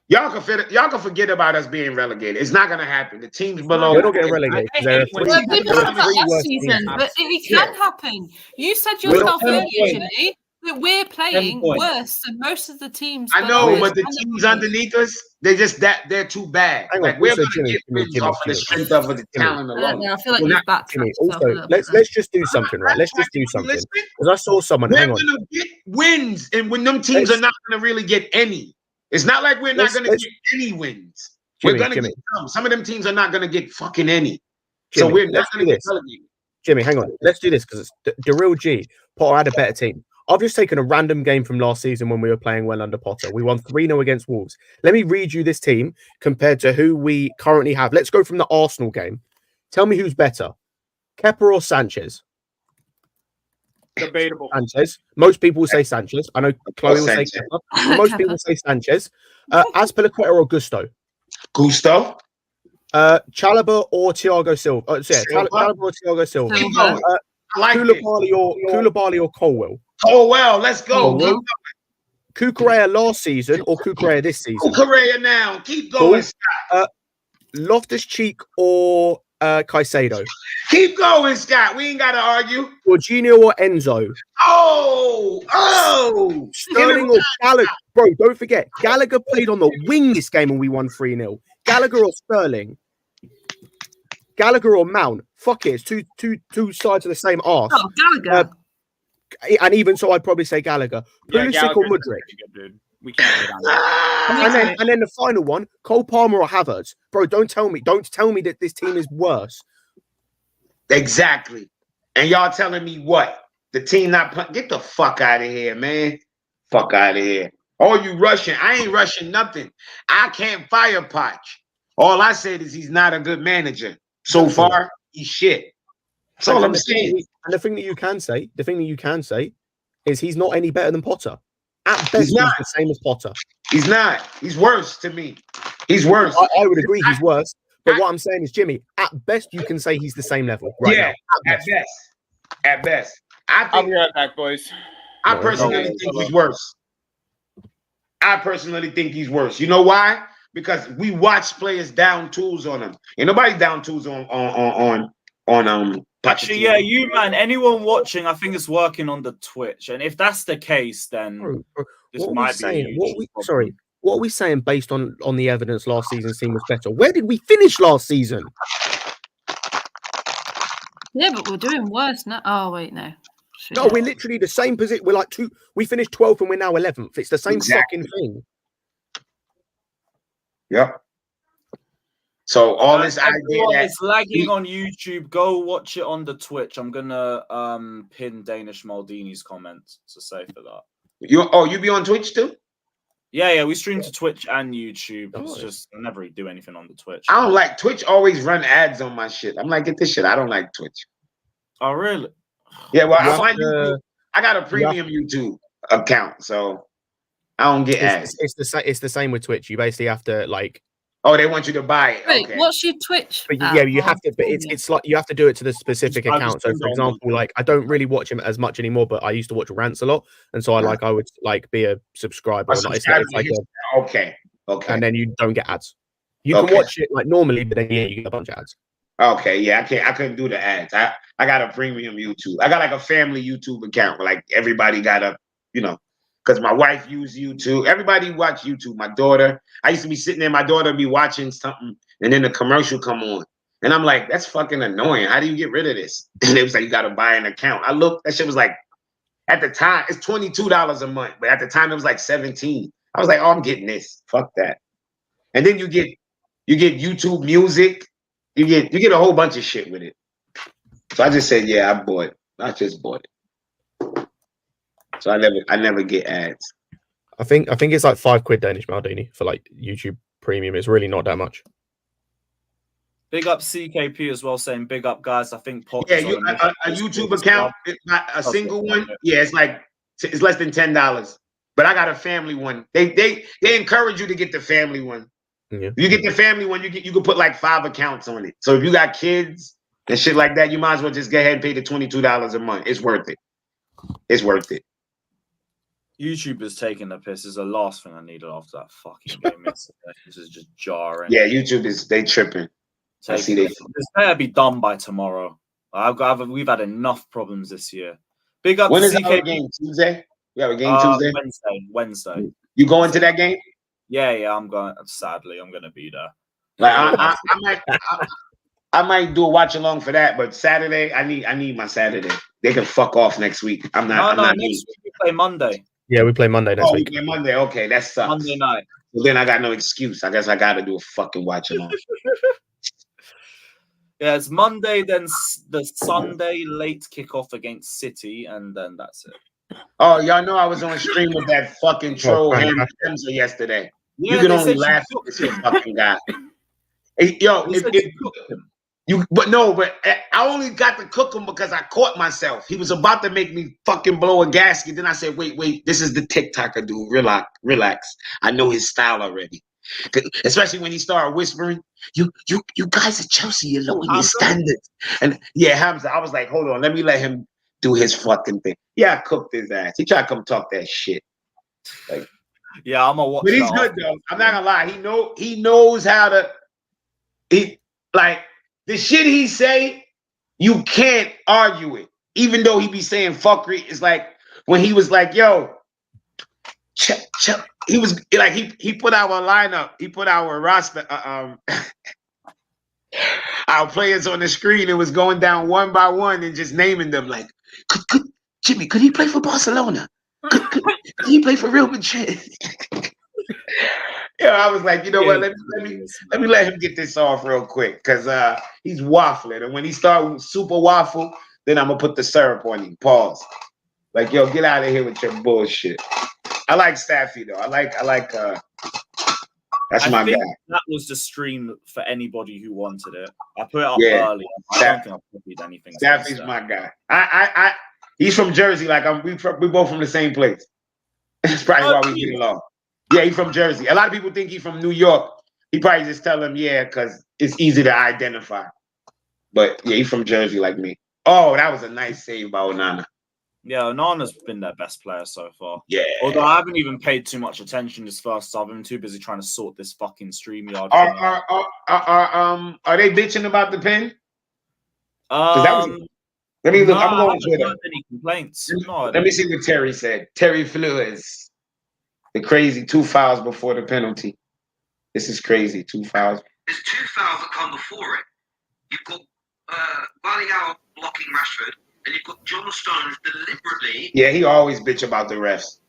Y'all can forget about us being relegated. It's not gonna happen. The teams below. We're not getting relegated. People said that last season, but it can happen. You said yourself earlier, Jimmy, that we're playing worse than most of the teams. I know, but the teams underneath us, they're too bad. Like we're gonna get wins off of the strength of the talent alone. I feel like you've backtracked. Also, let's just do something, right? Let's just do something. Because I saw someone. We're gonna get wins, and when them teams are not gonna really get any. It's not like we're not going to get any wins. We're going to get some. Some of them teams are not going to get fucking any. So we're not going to get relegated. Jimmy, hang on. Let's do this because the real G. Potter had a better team. I've just taken a random game from last season when we were playing well under Potter. We won 3-0 against Wolves. Let me read you this team compared to who we currently have. Let's go from the Arsenal game. Tell me who's better, Kepa or Sanchez? Debatable. Sanchez. Most people will say Sanchez. I know Chloe will say Kepa. Most people say Sanchez. Azpilicueta or Gusto? Gusto. Chalobah or Thiago Silva? Chalobah or Thiago Silva? Koulibaly or Colwell? Colwell, let's go. Cucurella last season or Cucurella this season? Cucurella now. Keep going, Scott. Loftus-Cheek or Caicedo? Keep going, Scott. We ain't got to argue. Jorginho or Enzo? Oh! Sterling or Gallagher? Bro, don't forget, Gallagher played on the wing this game and we won 3-0. Gallagher or Sterling? Gallagher or Mount? Fuck it, it's two sides of the same arse. Oh, Gallagher. And even so, I'd probably say Gallagher. Pulisic or Mudryk? Good, we can't get on that. And then the final one, Cole Palmer or Havertz? Bro, don't tell me that this team is worse. Exactly. And y'all telling me what? The team not get the fuck out of here, man. Fuck out of here. Oh, you rushing? I ain't rushing nothing. I can't fire Poch. All I said is he's not a good manager. So far, he's shit. That's all I'm saying. And the thing that you can say is he's not any better than Potter. At best, he's the same as Potter. He's not. He's worse to me. He's worse. I would agree he's worse. But what I'm saying is, Jimmy, at best, you can say he's the same level. Right now, at best. At best. I'll be right back, boys. I personally think he's worse. I personally think he's worse. You know why? Because we watch players down tools on him. Ain't nobody down tools on Actually, yeah, you man, anyone watching, I think it's working on the Twitch. And if that's the case, then this might be what are we saying based on the evidence last season's team was better? Where did we finish last season? Yeah, but we're doing worse now. Oh wait, no. No, we're literally the same position. We're like we finished 12th and we're now 11th. It's the same fucking thing. Yep. So all this idea that it's lagging on YouTube, go watch it on the Twitch. I'm gonna pin Danish Maldini's comments to say for that. You be on Twitch too? Yeah, we stream to Twitch and YouTube. It's just I never really do anything on the Twitch. I don't like Twitch. Always run ads on my shit. I'm like, get this shit. I don't like Twitch. Oh really? Yeah, well, I got a premium YouTube account, so I don't get ads. It's the same with Twitch. You basically have to like. Oh, they want you to buy it. Wait, okay. what's your Twitch? But yeah, you have to. But it's like you have to do it to the specific account. So, for example, like I don't really watch him as much anymore, but I used to watch Rants a lot, and so I would like be a subscriber. Okay. And then you don't get ads. You can watch it like normally, but then you get a bunch of ads. Okay, yeah, I couldn't do the ads. I got a premium YouTube. I got like a family YouTube account where like everybody got a, because my wife used YouTube. Everybody watch YouTube. My daughter, I used to be sitting there, my daughter be watching something, and then the commercial come on. And I'm like, that's fucking annoying. How do you get rid of this? And it was like, you got to buy an account. I looked, that shit was like, at the time, it's $22 a month. But at the time, it was like $17. I was like, oh, I'm getting this. Fuck that. And then you get YouTube Music. You get a whole bunch of shit with it. So I just said, yeah, I bought it. I just bought it. So I never get ads. I think it's like £5 Danish, Maldini, for like YouTube Premium. It's really not that much. Big up CKP as well, saying big up guys. I think Poch Yeah, is on a YouTube account, not a single one. Yeah, it's less than $10. But I got a family one. They encourage you to get the family one. Yeah. If you get the family one, you can put like 5 accounts on it. So if you got kids and shit like that, you might as well just go ahead and pay the $22 a month. It's worth it. It's worth it. YouTube is taking the piss. Is the last thing I needed after that fucking game. This is just jarring. Yeah, YouTube they tripping. I see This better be done by tomorrow. We've had enough problems this year. Big up. When to is our game? Tuesday? We have a game Tuesday. Wednesday. You going to that game? Yeah. I'm going. Sadly, I'm going to be there. Like I might do a watch along for that, but Saturday I need my Saturday. They can fuck off next week. I'm not. Next week we play Monday. Yeah, we play Monday next week. We play Monday. Okay, that sucks. Monday night. Well, then I got no excuse. I guess I got to do a fucking watch along. Yeah, it's Monday, then the Sunday late kickoff against City, and then that's it. Oh, y'all know I was on stream with that fucking troll Hamza yesterday. Yeah, you can only laugh at this fucking guy. Hey, yo, but I only got to cook him because I caught myself. He was about to make me fucking blow a gasket. Then I said, wait, this is the TikToker dude. Relax. I know his style already. Especially when he started whispering, you guys at Chelsea, you're lowering your standards. And yeah, Hamza, I was like, hold on, let me let him do his fucking thing. Yeah, I cooked his ass. He tried to come talk that shit. Like, yeah, I'm gonna watch. But he's good though. I'm not gonna lie. He knows how to. Like the shit he say, you can't argue it. Even though he be saying fuckery, it's like when he was like, yo. He was like he put our lineup, he put our roster, our players on the screen and was going down one by one and just naming them like, could Jimmy, could he play for Barcelona? Could he play for Real Madrid? Yeah, I was like, you know what? Let me let him get this off real quick because he's waffling, and when he starts super waffle, then I'm gonna put the syrup on him. Pause. Like, yo, get out of here with your bullshit. I like Staffy though. I like that's my guy. That was the stream for anybody who wanted it. I put it up early. I don't think I copied anything. Staffy's my guy. I he's from Jersey. Like we both from the same place. That's probably why we get along. Yeah, he's from Jersey. A lot of people think he's from New York. He probably just tell them because it's easy to identify. But yeah, he's from Jersey like me. Oh, that was a nice save by Onana. Yeah, Onana's been their best player so far. Yeah. Although I haven't even paid too much attention this first half. I've been too busy trying to sort this fucking StreamYard. Are they bitching about the pen? Let me look. I'm going to Twitter. Any complaints? Let me see what Terry said. Terry Flores. The crazy 2 fouls before the penalty. This is crazy. 2 fouls. There's 2 fouls that come before it. You've got Vardigal blocking Rashford. And you've got John Stones deliberately. Yeah, he always bitch about the refs.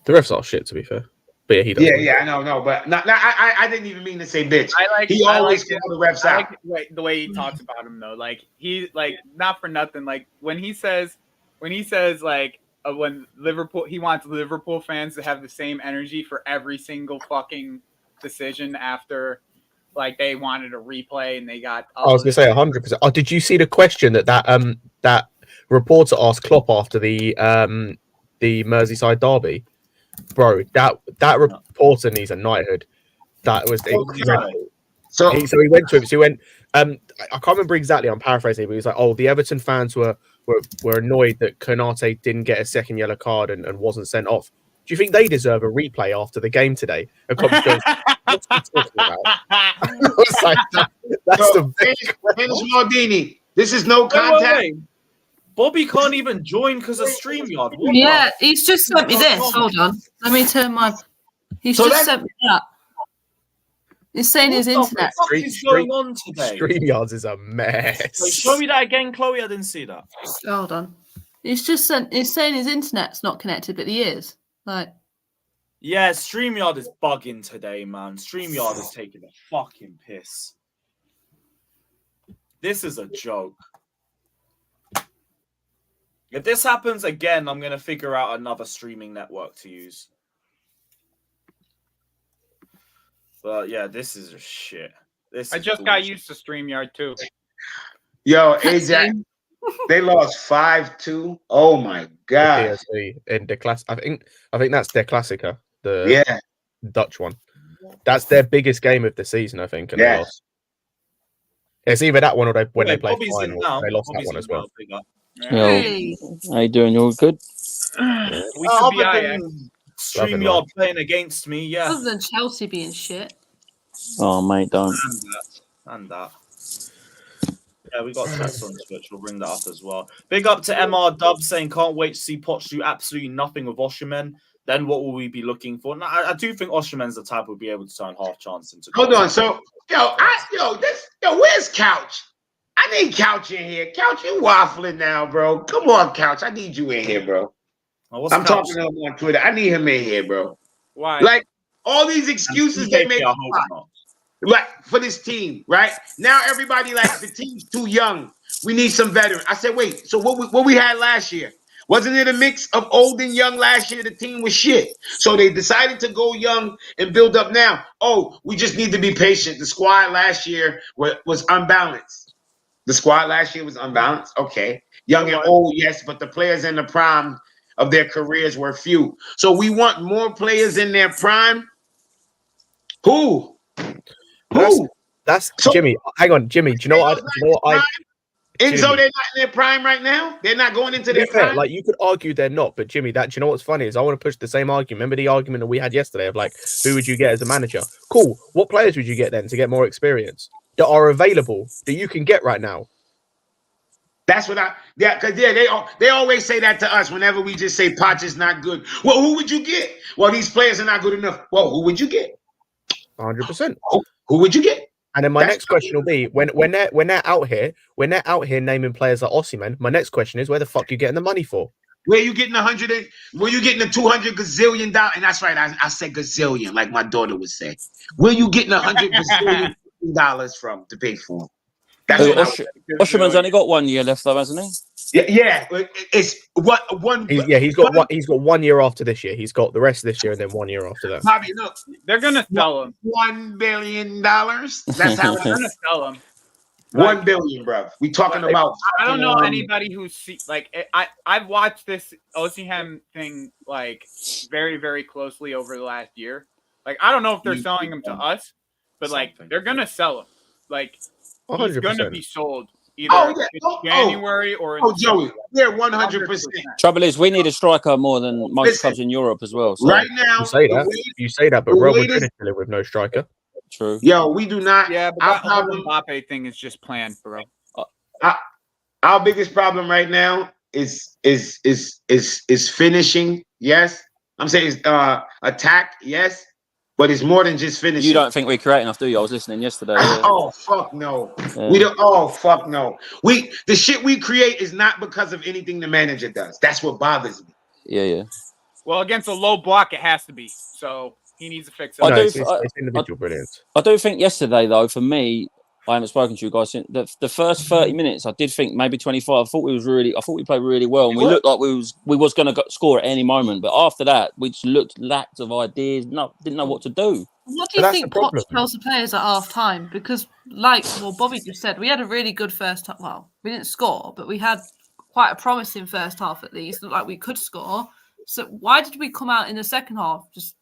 The refs are shit, to be fair. But yeah, he does. Yeah, I know, but I didn't even mean to say bitch. He always call the refs out. The way he talks about him though, like he not for nothing. Like when he says like when Liverpool, he wants Liverpool fans to have the same energy for every single fucking decision after. Like they wanted a replay and they got. I was gonna say 100%. Oh, did you see the question that reporter asked Klopp after the Merseyside derby, bro? That reporter needs a knighthood. That was incredible. So he went to him. So he went. I can't remember exactly. I'm paraphrasing, but he was like, "Oh, the Everton fans were annoyed that Konate didn't get a second yellow card and wasn't sent off. Do you think they deserve a replay after the game today?" And Klopp goes, "What's he talking about?" I was like, "That's the Maldini. This is no contact." Wait. Bobby can't even join because of StreamYard. Yeah, he's just sent me this. Hold on, let me turn my. He's just sent me that. He's saying his internet. What is going on today? StreamYards is a mess. Wait, show me that again, Chloe. I didn't see that. Hold on. He's just sent. He's saying his internet's not connected, but he is. Like. Yeah, StreamYard is bugging today, man. StreamYard is taking a fucking piss. This is a joke. If this happens again, I'm going to figure out another streaming network to use. But yeah, this is just shit. I just got used to StreamYard too. Yo, Ajax, they lost 5-2. Oh my god. PSV in the class. I think that's their Klassiker, the Dutch one. That's their biggest game of the season, I think. And they lost. It's either that one or they play final. They lost that one as well. Hey. How you doing? You all good? We should be StreamYard playing against me, yeah. Other than Chelsea being shit. Oh, mate, don't. And that. Yeah, we got tests on Twitch. We'll bring that up as well. Big up to MR Dub saying, can't wait to see Poch do absolutely nothing with Osimhen. Then what will we be looking for? Now, I do think Osimhen's the type who'll be able to turn half chance into. Hold on. So, where's Couch? I need Couch in here. Couch, you waffling now, bro. Come on, Couch. I need you in here, bro. I'm talking to him on Twitter. I need him in here, bro. Why? Like, all these excuses they make like for this team, right? Now everybody like the team's too young. We need some veterans. I said, wait, so what we had last year? Wasn't it a mix of old and young last year? The team was shit. So they decided to go young and build up now. Oh, we just need to be patient. The squad last year was unbalanced. The squad last year was unbalanced. Okay. Young and old, yes, but the players in the prime of their careers were few. So we want more players in their prime. Who? That's Jimmy. Hang on, Jimmy. Do you know what? And so they're not in their prime right now. They're not going into their prime. Like you could argue they're not, but Jimmy, do you know what's funny is I want to push the same argument. Remember the argument that we had yesterday of like, who would you get as a manager? Cool. What players would you get then to get more experience that are available that you can get right now? That's what because they always say that to us whenever we just say Poch is not good. Well, who would you get? Well, these players are not good enough. Well, who would you get? 100%. Who would you get? And then my next question will be when they're out here naming players like Osimhen, my next question is where the fuck are you getting the money for? Where you getting where you getting the $200 gazillion? And that's right, I said gazillion, like my daughter would say. Where you getting $100 gazillion from to pay for him? Osimhen's only got 1 year left though, hasn't he? Yeah. It's one. He's got 1 year after this year. He's got the rest of this year and then 1 year after that. Bobby, look, they're gonna sell him $1 billion. That's how they're gonna sell him. $1 billion, bro. We talking about. I don't know anybody who's I've watched this Osimhen thing like very, very closely over the last year. Like I don't know if they're selling him to us, but like they're gonna sell him. Like he's 100%. gonna be sold either in January or in Joey. Yeah, 100%. Trouble is, we need a striker more than most clubs in Europe as well. So. Right now, you say that, but Real Madrid is still with no striker. True. Yo, we do not. Yeah, but that whole Mbappe thing is just planned, bro. Our biggest problem right now is finishing. Yes, I'm saying attack. Yes. But it's more than just finishing. You don't think we create enough, do you? I was listening yesterday. Yeah. Oh fuck no. Yeah. We don't. Oh fuck no. The shit we create is not because of anything the manager does. That's what bothers me. Yeah. Well, against a low block, it has to be. So he needs to fix it. It's individual brilliance. I do think yesterday, though, for me, I haven't spoken to you guys since the first 30 minutes. I did think maybe 25. I thought we played really well, and we looked like we was going to score at any moment. But after that, we just looked lacked of ideas. Didn't know what to do. What do you think Poch tells the players at half time? Because, Bobby just said, we had a really good first half. Well, we didn't score, but we had quite a promising first half at least. Looked like we could score. So why did we come out in the second half just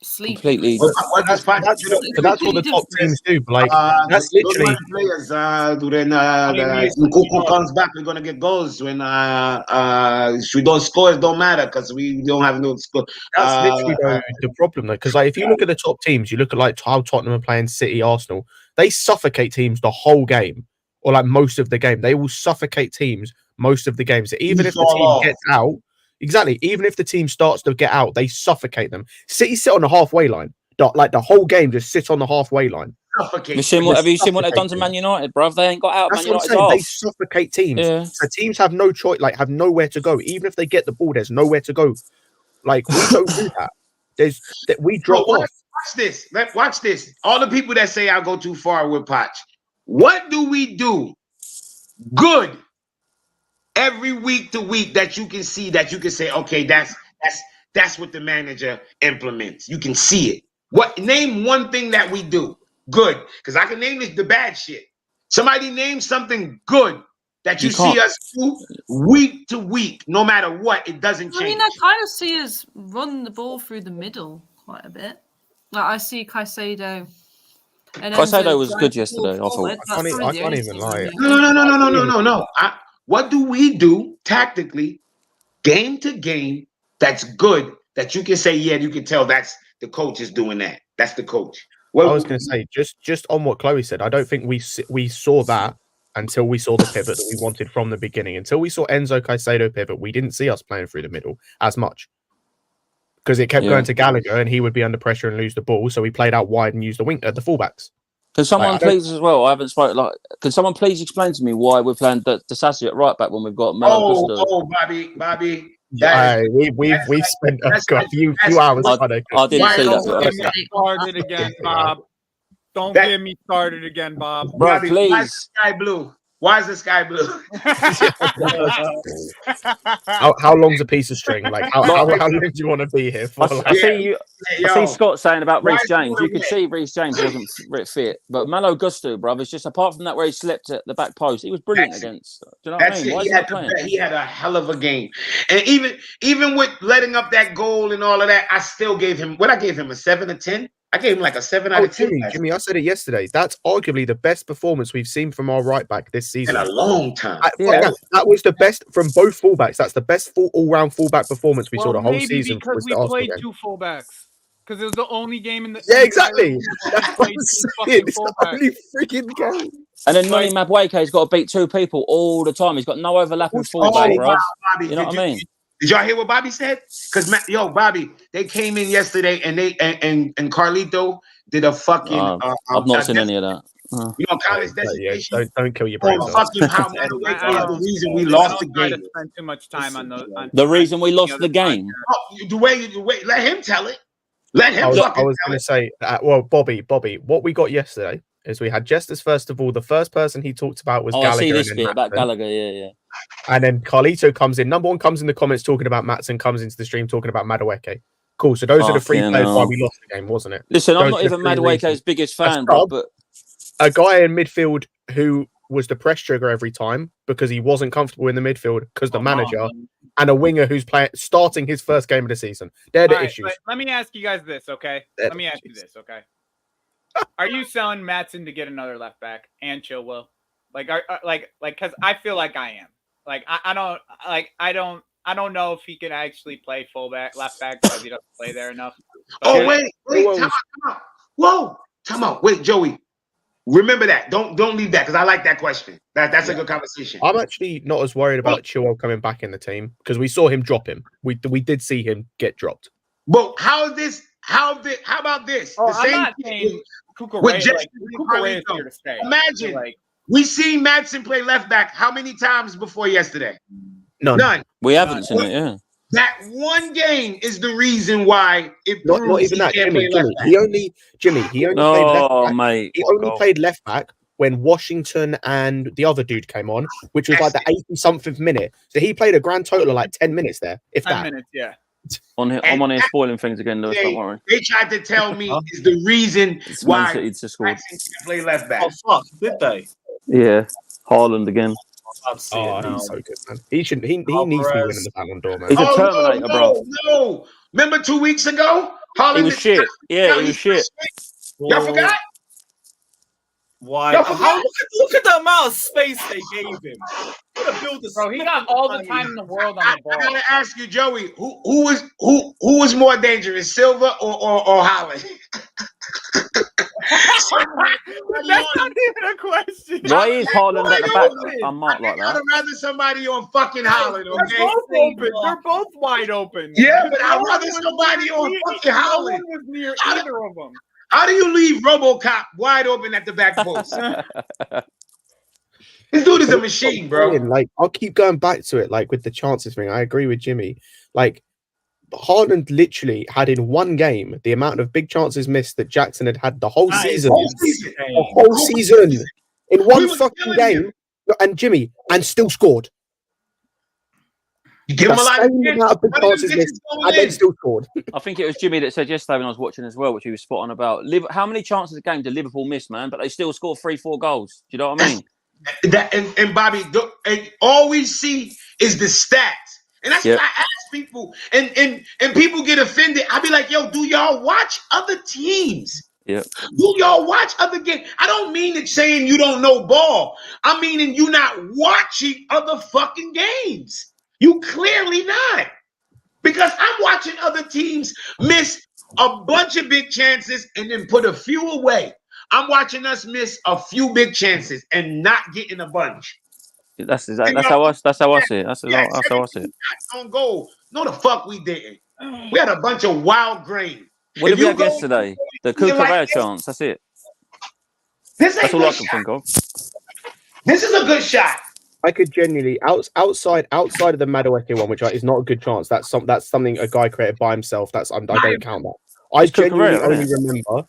sleep? Completely. That's what the top teams do. Like that's literally players. When Kuku comes back, we're gonna get goals. When we don't score, it don't matter because we don't have no score. That's literally the problem, though. Because if you look at the top teams, you look at how Tottenham are playing, City, Arsenal. They suffocate teams the whole game, or most of the game. They will suffocate teams most of the game. So even if the team gets out. Exactly. Even if the team starts to get out, they suffocate them. City sit on the halfway line. The whole game just sits on the halfway line. Have you seen what they've done to Man United, bruv? They ain't got out of Man United's half. They suffocate teams. Yeah. So teams have no choice, have nowhere to go. Even if they get the ball, there's nowhere to go. We don't do that. We drop off. Watch this. Watch this. All the people that say I'll go too far with Poch. What do we do? Good. every week to week that you can see that you can say, okay, that's what the manager implements. You can see it. What name one thing that we do good? Because I can name the bad shit. Somebody name something good that you see us do week to week, no matter what. It doesn't change. I mean, I kind of see us run the ball through the middle quite a bit. Like I see Caicedo. Caicedo was good yesterday, I thought. I can't even lie. No. What do we do tactically, game to game, that's good, that you can say, yeah, you can tell that's the coach is doing that. That's the coach. I was going to say, just on what Chloe said, I don't think we saw that until we saw the pivot that we wanted from the beginning. Until we saw Enzo Caicedo pivot, we didn't see us playing through the middle as much. Because it kept going to Gallagher and he would be under pressure and lose the ball. So we played out wide and used the fullbacks. Can someone please as well? I haven't spoken. Can someone please explain to me why we're playing the Sassy at right back when we've got Malo Gusto? Bobby. We've spent a few hours. I didn't see that. Don't get me started again, Bob. Don't get me started again, Bob. Bro, Bobby, please. why is the sky blue? Why is the sky blue? How long's a piece of string? Like how long do you want to be here for? I see Scott saying about Reece James. You could see Reece James wasn't fit, but Malo Gusto, bruv, it's just apart from that where he slipped at the back post, he was brilliant against. Do you know what I mean? Why is he playing? He had a hell of a game, and even with letting up that goal and all of that, I still gave him what I gave him a 7 or 10. I gave him like a 7 out of 10. Jimmy, I said it yesterday. That's arguably the best performance we've seen from our right back this season in a long time. That was the best from both fullbacks. That's the best all-round fullback performance we saw the whole season. Because we played two fullbacks. Because it was the only game in the exactly. That's what I'm saying. It's the only freaking game. And then Noni Madueke's got to beat two people all the time. He's got no overlapping fullback, bro. You know what I mean? Did y'all hear what Bobby said? Because Bobby, they came in yesterday and they and Carlito did a fucking. I've not seen any of that. You know, college destination. Don't kill your brain. Fucking how the reason we lost the game. Spend too much time on the reason we lost the game. The way, let him tell it. Let him. I was going to say, Bobby, what we got yesterday is we had Jesters first of all. The first person he talked about was Gallagher. I see this bit about Gallagher, yeah. And then Carlito comes in. Number one comes in the comments talking about Matson, comes into the stream talking about Madueke. Cool. So those are the three players why we lost the game, wasn't it? Listen, I'm not even Madueke's biggest fan, but a guy in midfield who was the press trigger every time because he wasn't comfortable in the midfield because the manager, and a winger who's starting his first game of the season. They're the issues. Let me ask you guys this, okay? Are you selling Matson to get another left back and Chilwell? Because I feel like I am. I don't know if he can actually play fullback, left back because he doesn't play there enough. But wait, time out. Whoa, time out. Wait, Joey. Remember that. Don't leave that because I like that question. That's a good conversation. I'm actually not as worried about Chilwell coming back in the team because we saw him drop him. We did see him get dropped. But how about this? The same I'm not saying Cucurella is here to stay. Imagine we seen Madsen play left back how many times before yesterday? None. We haven't seen it, yeah. That one game is the reason why it not even that. Jimmy, he only played left back. He only played left back when Washington and the other dude came on, which was like the 80-something minute. So he played a grand total of like 10 minutes there, if 10 that. minutes, yeah. I'm on here spoiling things again, though. Don't worry. They tried to tell me is the reason why Madsen can play left back. Oh fuck! Did they? Yeah, Haaland again. He's so good, man. He needs to be winning the Ballon d'Or, man. He's a Terminator, bro. No. Remember 2 weeks ago? Haaland he was shit. Yeah, he was shit. Y'all forgot? Why? Look at the amount of space they gave him. Bro, he got all the time in the world on the ball. I gotta ask you, Joey, who was more dangerous, Silva or Haaland? That's not even a question. Why is Haaland at the back? I'm not like that. I'd rather somebody on fucking Haaland, okay? They're both open. They're both wide open. Yeah, but I'd rather somebody on fucking Haaland. No one was near either of them. How do you leave RoboCop wide open at the back post? This dude is a machine, bro. Like, I'll keep going back to it, like with the chances thing. I agree with Jimmy. Like, Haaland literally had in one game the amount of big chances missed that Jackson had the whole season. The whole season. In one fucking game. And Jimmy, and still scored. You give him a The lot of same chances. amount of big One of them chances bitches missed, going and then in. still scored. I think it was Jimmy that said yesterday when I was watching as well, which he was spot on about. How many chances a game did Liverpool miss, man? But they still score 3-4 goals. Do you know what I mean? That and Bobby, and all we see is the stats. And that's Yep. what I ask people. And people get offended. I be like, yo, do y'all watch other teams? Yep. Do y'all watch other games? I don't mean it saying you don't know ball. I mean you not watching other fucking games. You clearly not. Because I'm watching other teams miss a bunch of big chances and then put a few away. I'm watching us miss a few big chances and not getting a bunch. That's how I see it. That's how I see it. On goal. No, the fuck we didn't. We had a bunch of wild grain. What If did we you have go- yesterday? The you're Kukurea like, chance. That's it. This ain't That's all I good can shot. think of. This is a good shot. I could genuinely outside of the Madueke one, which is not a good chance. That's something a guy created by himself. I don't count that. I It's genuinely Kukurea,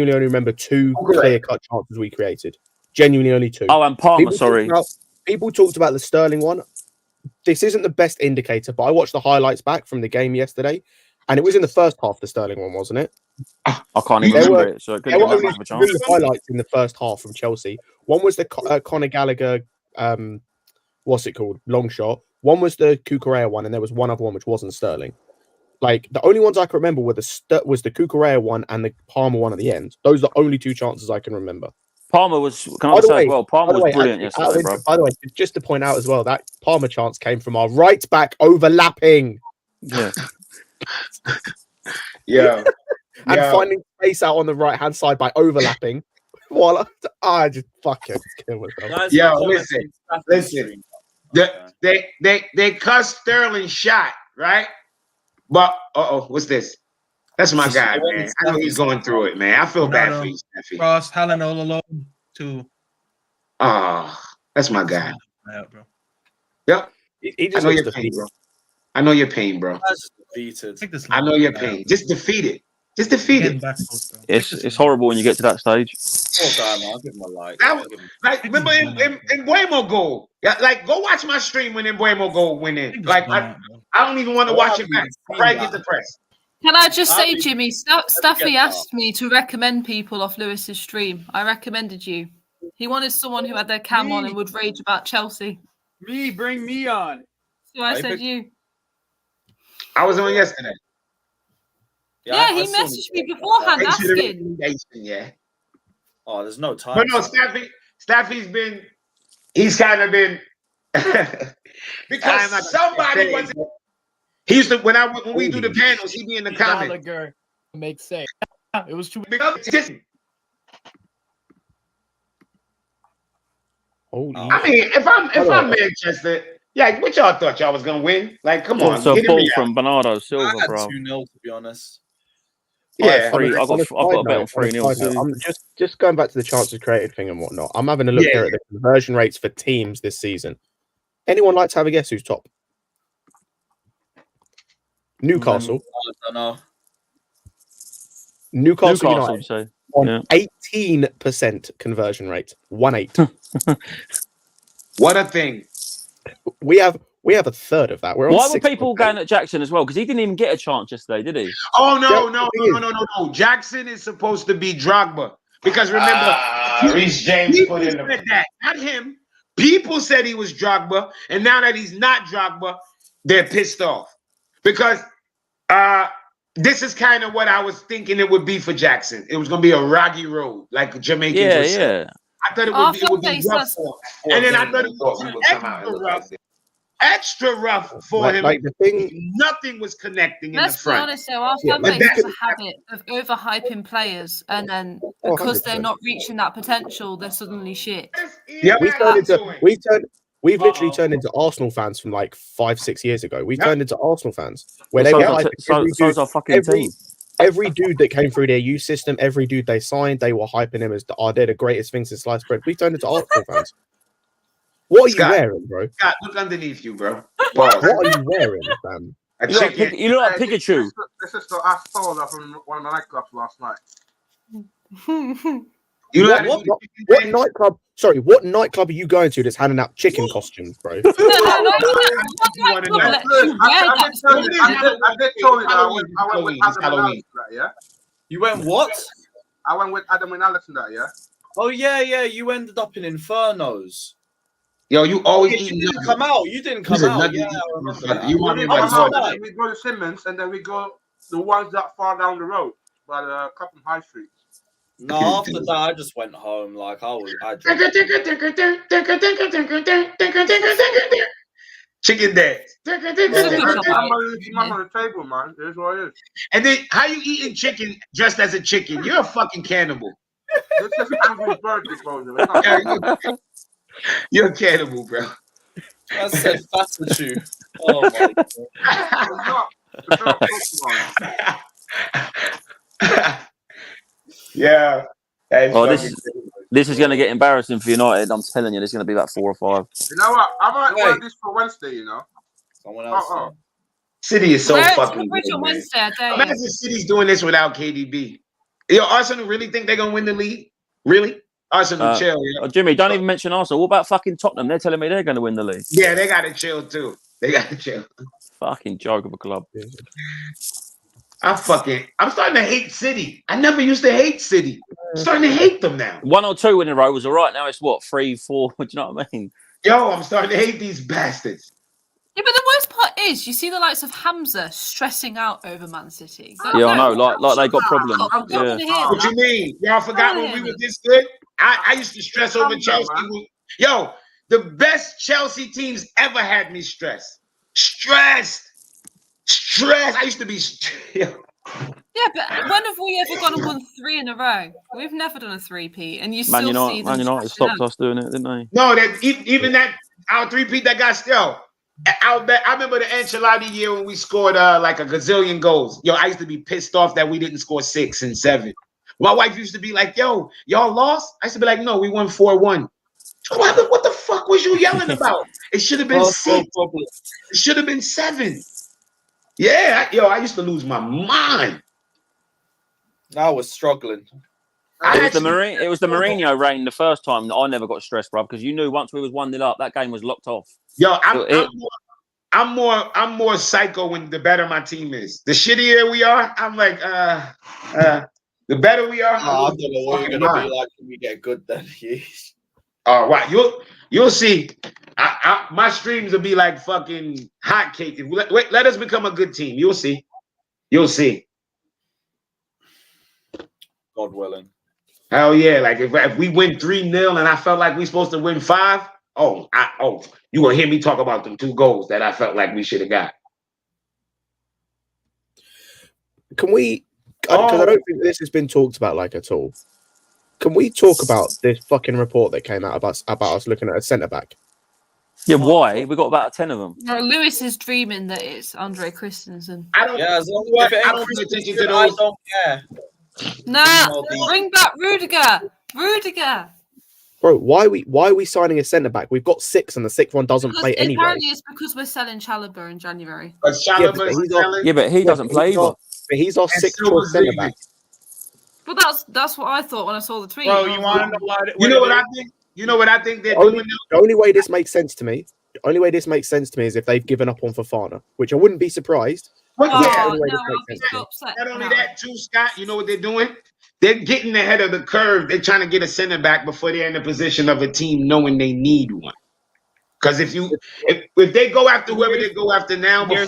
only remember two clear-cut chances we created. Genuinely only two. Oh, and Palmer, sorry. People talked about the Sterling one. This isn't the best indicator, but I watched the highlights back from the game yesterday, and it was in the first half, the Sterling one, wasn't it? I can't even remember it, so it couldn't There were give only much of a chance. two highlights in the first half from Chelsea. One was the Conor Gallagher, what's it called, long shot. One was the Kukurea one, and there was one other one which wasn't Sterling. Like the only ones I can remember was the Kukurea one and the Palmer one at the end. Those are the only two chances I can remember. Palmer was. Can I say as well? Palmer was brilliant yesterday, bro. By the way, just to point out as well, that Palmer chance came from our right back overlapping. Yeah. Yeah. And finding space out on the right hand side by overlapping. While I just fucking kill myself. Guys, Yeah, comments listen. on the stream. Okay. They cussed Sterling shot, right? But what's this? That's my guy, man. I know he's going through it, man. I feel bad for you, Steffi. Cross, Helen all alone to That's my guy. bro. Yep. He I just know looks your pain, defeated. bro. I know your pain, bro. That's defeated. Take this I know your pain. Just defeat it. Just defeat Getting it. back post, bro. It's horrible when you get to that stage. Poor guy, man. I'll give him a like. That I'll was- give him- Like, remember in Buemo goal? Yeah, like, go watch my stream when Buemo goal went in. Like, I don't even want to watch it back. I'll probably get depressed. Can I just say, Abby, Jimmy, get Staffy that. asked me to recommend people off Lewis's stream. I recommended you. He wanted someone who had their cam on and would rage about Chelsea. Bring me on. So I I said picked- you. I was on yesterday. Yeah, he I saw messaged you. me beforehand Thanks for the asking. recommendation, yeah. Oh, there's no time. But no, son. he's kind of been because somebody was. He used to when we do the panels, he'd be in the comments. Gallagher makes sense. It was too. Holy I mean, if I'm Manchester, yeah, what y'all thought y'all was gonna win? Like, come on, It's a get ball me out. from Bernardo I Silva, had bro. 2-0 to be honest. Yeah, I've got a bet on 3-0. I'm just going back to the chances created thing and whatnot. I'm having a look here at the conversion rates for teams this season. Anyone like to have a guess who's top? Newcastle. I don't know. Newcastle Newcastle, United say. on Yeah. 18% conversion rate. 1-8. What a thing! We have a third of that. We're on Why were 6%. people going at Jackson as well? Because he didn't even get a chance yesterday, did he? Oh no! Jackson is supposed to be Drogba because remember, Reece James people put in said the. that, not him. People said he was Drogba, and now that he's not Drogba, they're pissed off because this is kind of what I was thinking it would be for Jackson. It was going to be a rocky road, like Jamaicans would say. Yeah. I thought Our it would be fan base rough has- for him. And then I thought it thought would we be would come out and look like this. extra rough for him. Like the thing, Nothing was connecting in the Let's be front. honest, though, our Yeah, fan but base has that- a habit of overhyping players, and then Oh, because they're 100%. not reaching that potential, they're suddenly shit. Yeah, we've literally turned into Arsenal fans from like 5-6 years ago. We've Yep. turned into Arsenal fans where they So, were so, hyping so, every so's dude- our fucking team. every dude that came through their youth system, every dude they signed, they were hyping him as they're the greatest things since sliced bread. We turned into Arsenal fans. What are you Scott. wearing, bro? Scott, look underneath you, bro. What are you wearing, fam? A You look like chicken. you look like Pikachu. This is I stole that from one of my nightclubs last night. You know how to What, do the chicken what dance? nightclub? Sorry, what nightclub are you going to that's handing out chicken costumes, bro? No, You wanna know? let you wear that. I did tell you that I went with It's Adam and Halloween. Alex to that, yeah? You went what? I went with Adam and Alex to that, yeah? Oh yeah, you ended up in Infernos. Yo, you always Yeah, eat you didn't nuggets. come out. You didn't He's come a out. nugget Yeah, eating I remember motherfucker. that. You want me I my was daughter? like- Then we go to Simmons, and then we go the ones that far down the road, by the Clapham High Street. No, after that, I just went home. Like I drank. Chicken dance. I'm on the table, man. It is what it is. And then how you eating chicken dressed as a chicken? You're a fucking cannibal. It's just Angry Bird proposal. It's not- Yeah, you're a cannibal, bro. I said fatitude. Oh my god. It's not Pokemon. Yeah. That's Oh, fucking- this is going to get embarrassing for United. I'm telling you, there's going to be about 4 or 5. You know what? I might wear Wait. this for Wednesday, you know? Someone else. Oh. City is so Wear it to fucking the bridge good, on man. Wednesday, I dare you. Imagine City's doing this without KDB. Yo, Arsenal really think they're gonna win the league? Really? Arsenal chill, yeah. Oh, Jimmy, don't even mention Arsenal. What about fucking Tottenham? They're telling me they're going to win the league. Yeah, they gotta chill too. They gotta chill. Fucking joke of a club. I'm starting to hate City. I never used to hate City. I'm starting to hate them now. 1 or 2 in a row was all right. Now it's what, 3, 4? Do you know what I mean? Yo, I'm starting to hate these bastards. Yeah, but the worst part is you see the likes of Hamza stressing out over Man City. Yeah, I know. Like they got problems. I'm Yeah. talking to him. What you mean? Y'all forgot when we were this good? I used to stress over Chelsea. Yo, the best Chelsea teams ever had me stressed. Stressed. I used to be. Yo. Yeah, but when have we ever gone and won 3 in a row? We've never done a 3-peat, and you still see them. Man United stopped us doing it, didn't they? No, that even that our 3-peat that got still. I remember the Ancelotti year when we scored like a gazillion goals. Yo, I used to be pissed off that we didn't score 6 and 7. My wife used to be like, "Yo, y'all lost?" I used to be like, "No, we won 4-1." What the fuck was you yelling about? It should have been 6. It should have been 7. Yeah, I used to lose my mind. I was struggling. It was the Mourinho reign the first time that I never got stressed, bro, because you knew once we was 1-0 up, that game was locked off. Yo, I'm more psycho when the better my team is. The shittier we are, I'm like, the better we are. I don't know what you're gonna be like when we get good then. All right, you'll see. My streams will be like fucking hotcake. Let us become a good team. You'll see. You'll see. God willing. Hell yeah! Like if we win 3-0 and I felt like we supposed to win 5, you gonna hear me talk about them 2 goals that I felt like we should have got. Can we? Because I don't think this has been talked about like at all. Can we talk about this fucking report that came out about us looking at a centre back? Yeah, why? We got about 10 of them. No, Lewis is dreaming that it's Andre Christensen. Yeah, as long as it ain't Christensen, I don't care. No, bring back Rudiger. Bro, why are we signing a centre back? We've got 6 and the 6th one doesn't play anyway. Apparently, it's because we're selling Chalobah in January. But he doesn't play either. But he's our 6th choice centre back. But that's what I thought when I saw the tweet. Bro, you want to know why? You know what I think? You know what I think they're doing? The only way this makes sense to me. The only way this makes sense to me is if they've given up on Fofana, which I wouldn't be surprised. Not Not only that, too, Scott. You know what they're doing? They're getting ahead of the curve. They're trying to get a center back before they're in the position of a team knowing they need one. Because if they go after whoever they go after now, I think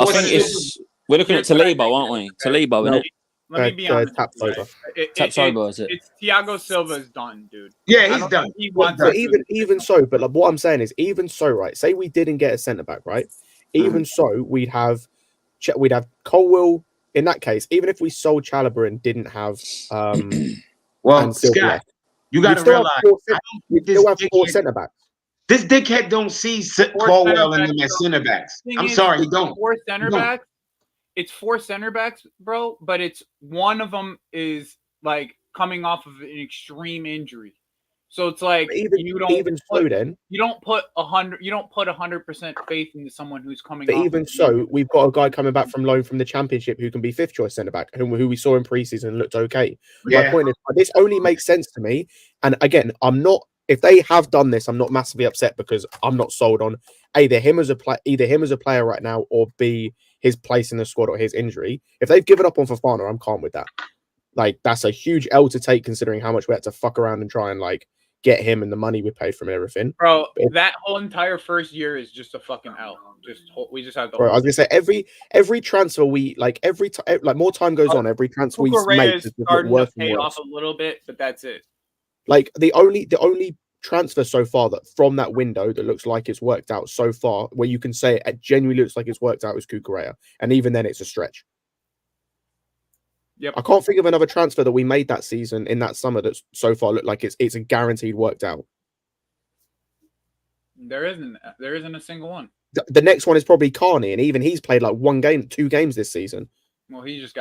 we're looking at Talibo, aren't we? Talibo, isn't it? Let me be honest. Tapsoba. It's Thiago Silva's done, dude. Yeah, he's done. He wants But even so, but like what I'm saying is, even so, right? Say we didn't get a centre back, right? Even so, we'd have Colwill. In that case, even if we sold Chalobah and didn't have well, Scott, you got to realize we still have 4 centre backs. This dickhead don't see Colwell and them as centre backs. I'm sorry, he don't. 4 center backs. It's 4 center backs, bro. But it's one of them is like coming off of an extreme injury. So it's like Even you don't even put, so, then. you don't put 100% faith into someone who's coming. But off even of so, we've got a guy coming back from loan from the Championship who can be fifth choice centre back, who we saw in preseason and looked okay. My Yeah. point is, this only makes sense to me. And again, I'm not. If they have done this, I'm not massively upset because I'm not sold on either him as a player right now, or B, his place in the squad or his injury. If they've given up on Fofana, I'm calm with that. Like, that's a huge L to take considering how much we had to fuck around and try and like get him and the money we paid from everything. Bro, that whole entire first year is just a fucking L. We just have to. Bro, I was gonna say every transfer we like more time goes on, every transfer we make is is starting worse to pay and off worse. a little bit, but that's it. Like the only transfer so far that from that window that looks like it's worked out so far, where you can say it genuinely looks like it's worked out, is Cucurella, and even then it's a stretch. Yep. I can't think of another transfer that we made that season in that summer that's so far looked like it's a guaranteed worked out. There isn't a single one. The next one is probably Carney, and even he's played like 2 games this season. Well, he's just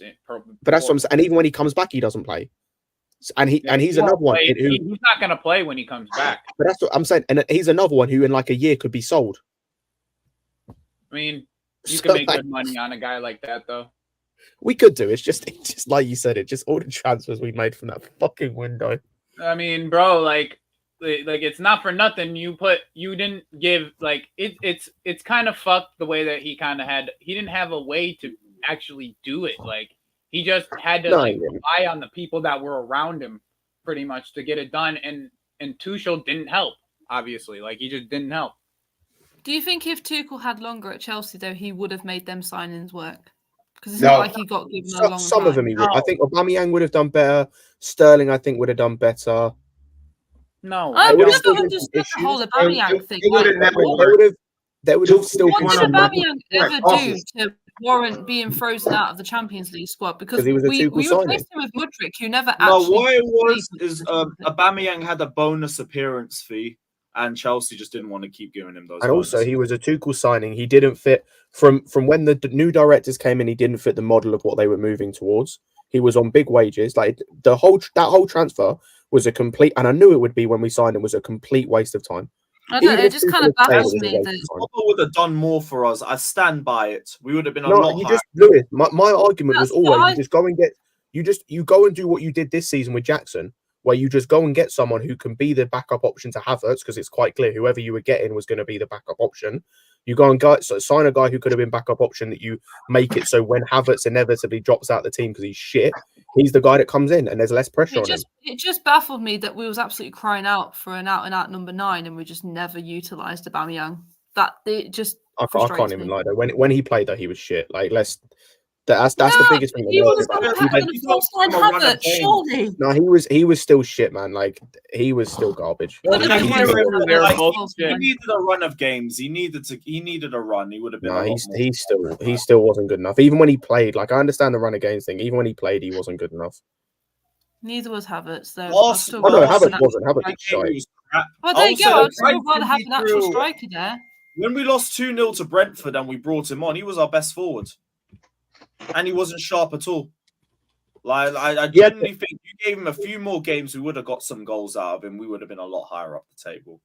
in. But that's what I'm saying. And even when he comes back, he doesn't play. And he's another one. He's not going to play when he comes back. But that's what I'm saying. And he's another one who in like a year could be sold. I mean, you can make good money on a guy like that, though. We could do. It's just like you said, it's just all the transfers we made from that fucking window. I mean, bro, like it's not for nothing. You didn't give it's kind of fucked the way that he didn't have a way to actually do it. Like he just had to rely on the people that were around him pretty much to get it done. And Tuchel didn't help, obviously. Like he just didn't help. Do you think if Tuchel had longer at Chelsea though, he would have made them signings work? Because it's not like he got given a long some time. of them he would. I think Aubameyang would have done better. Sterling, I think, would have done better. No, I've never understood the whole Aubameyang thing. What did Aubameyang ever do to warrant being frozen out of the Champions League squad? Because he was a we replaced him with Mudryk, who never actually. No, what it was is Aubameyang had a bonus appearance fee, and Chelsea just didn't want to keep giving him those. And also, he was a Tuchel signing. He didn't fit from when the new directors came in. He didn't fit the model of what they were moving towards. He was on big wages. Like that whole transfer was a complete, and I knew it would be when we signed him, was a complete waste of time. I don't know. It just kind of baffles me that Pogba would have done more for us. I stand by it. We would have been a lot higher. Lewis, my argument was always you just go and get you go and do what you did this season with Jackson, where you just go and get someone who can be the backup option to Havertz, because it's quite clear whoever you were getting was going to be the backup option. You go and sign a guy who could have been backup option, that you make it so when Havertz inevitably drops out the team because he's shit, he's the guy that comes in and there's less pressure on him. It just baffled me that we was absolutely crying out for an out-and-out number 9 and we just never utilised Aubameyang. I can't even lie though. When he played though, he was shit. Like that's the biggest thing. He was Havertz, surely. No, he was still shit, man. Like he was still garbage. He needed a run of games. He needed a run. He would have been. No, he still wasn't good enough. Even when he played, like I understand the run of games thing. Even when he played, he wasn't good enough. Neither was Havertz, though. Havertz wasn't. Havertz was shite. Well, there you go. I'd still rather have an actual striker there. When we lost 2-0 to Brentford and we brought him on, he was our best forward. And he wasn't sharp at all. Like I genuinely think you gave him a few more games, we would have got some goals out of him. We would have been a lot higher up the table.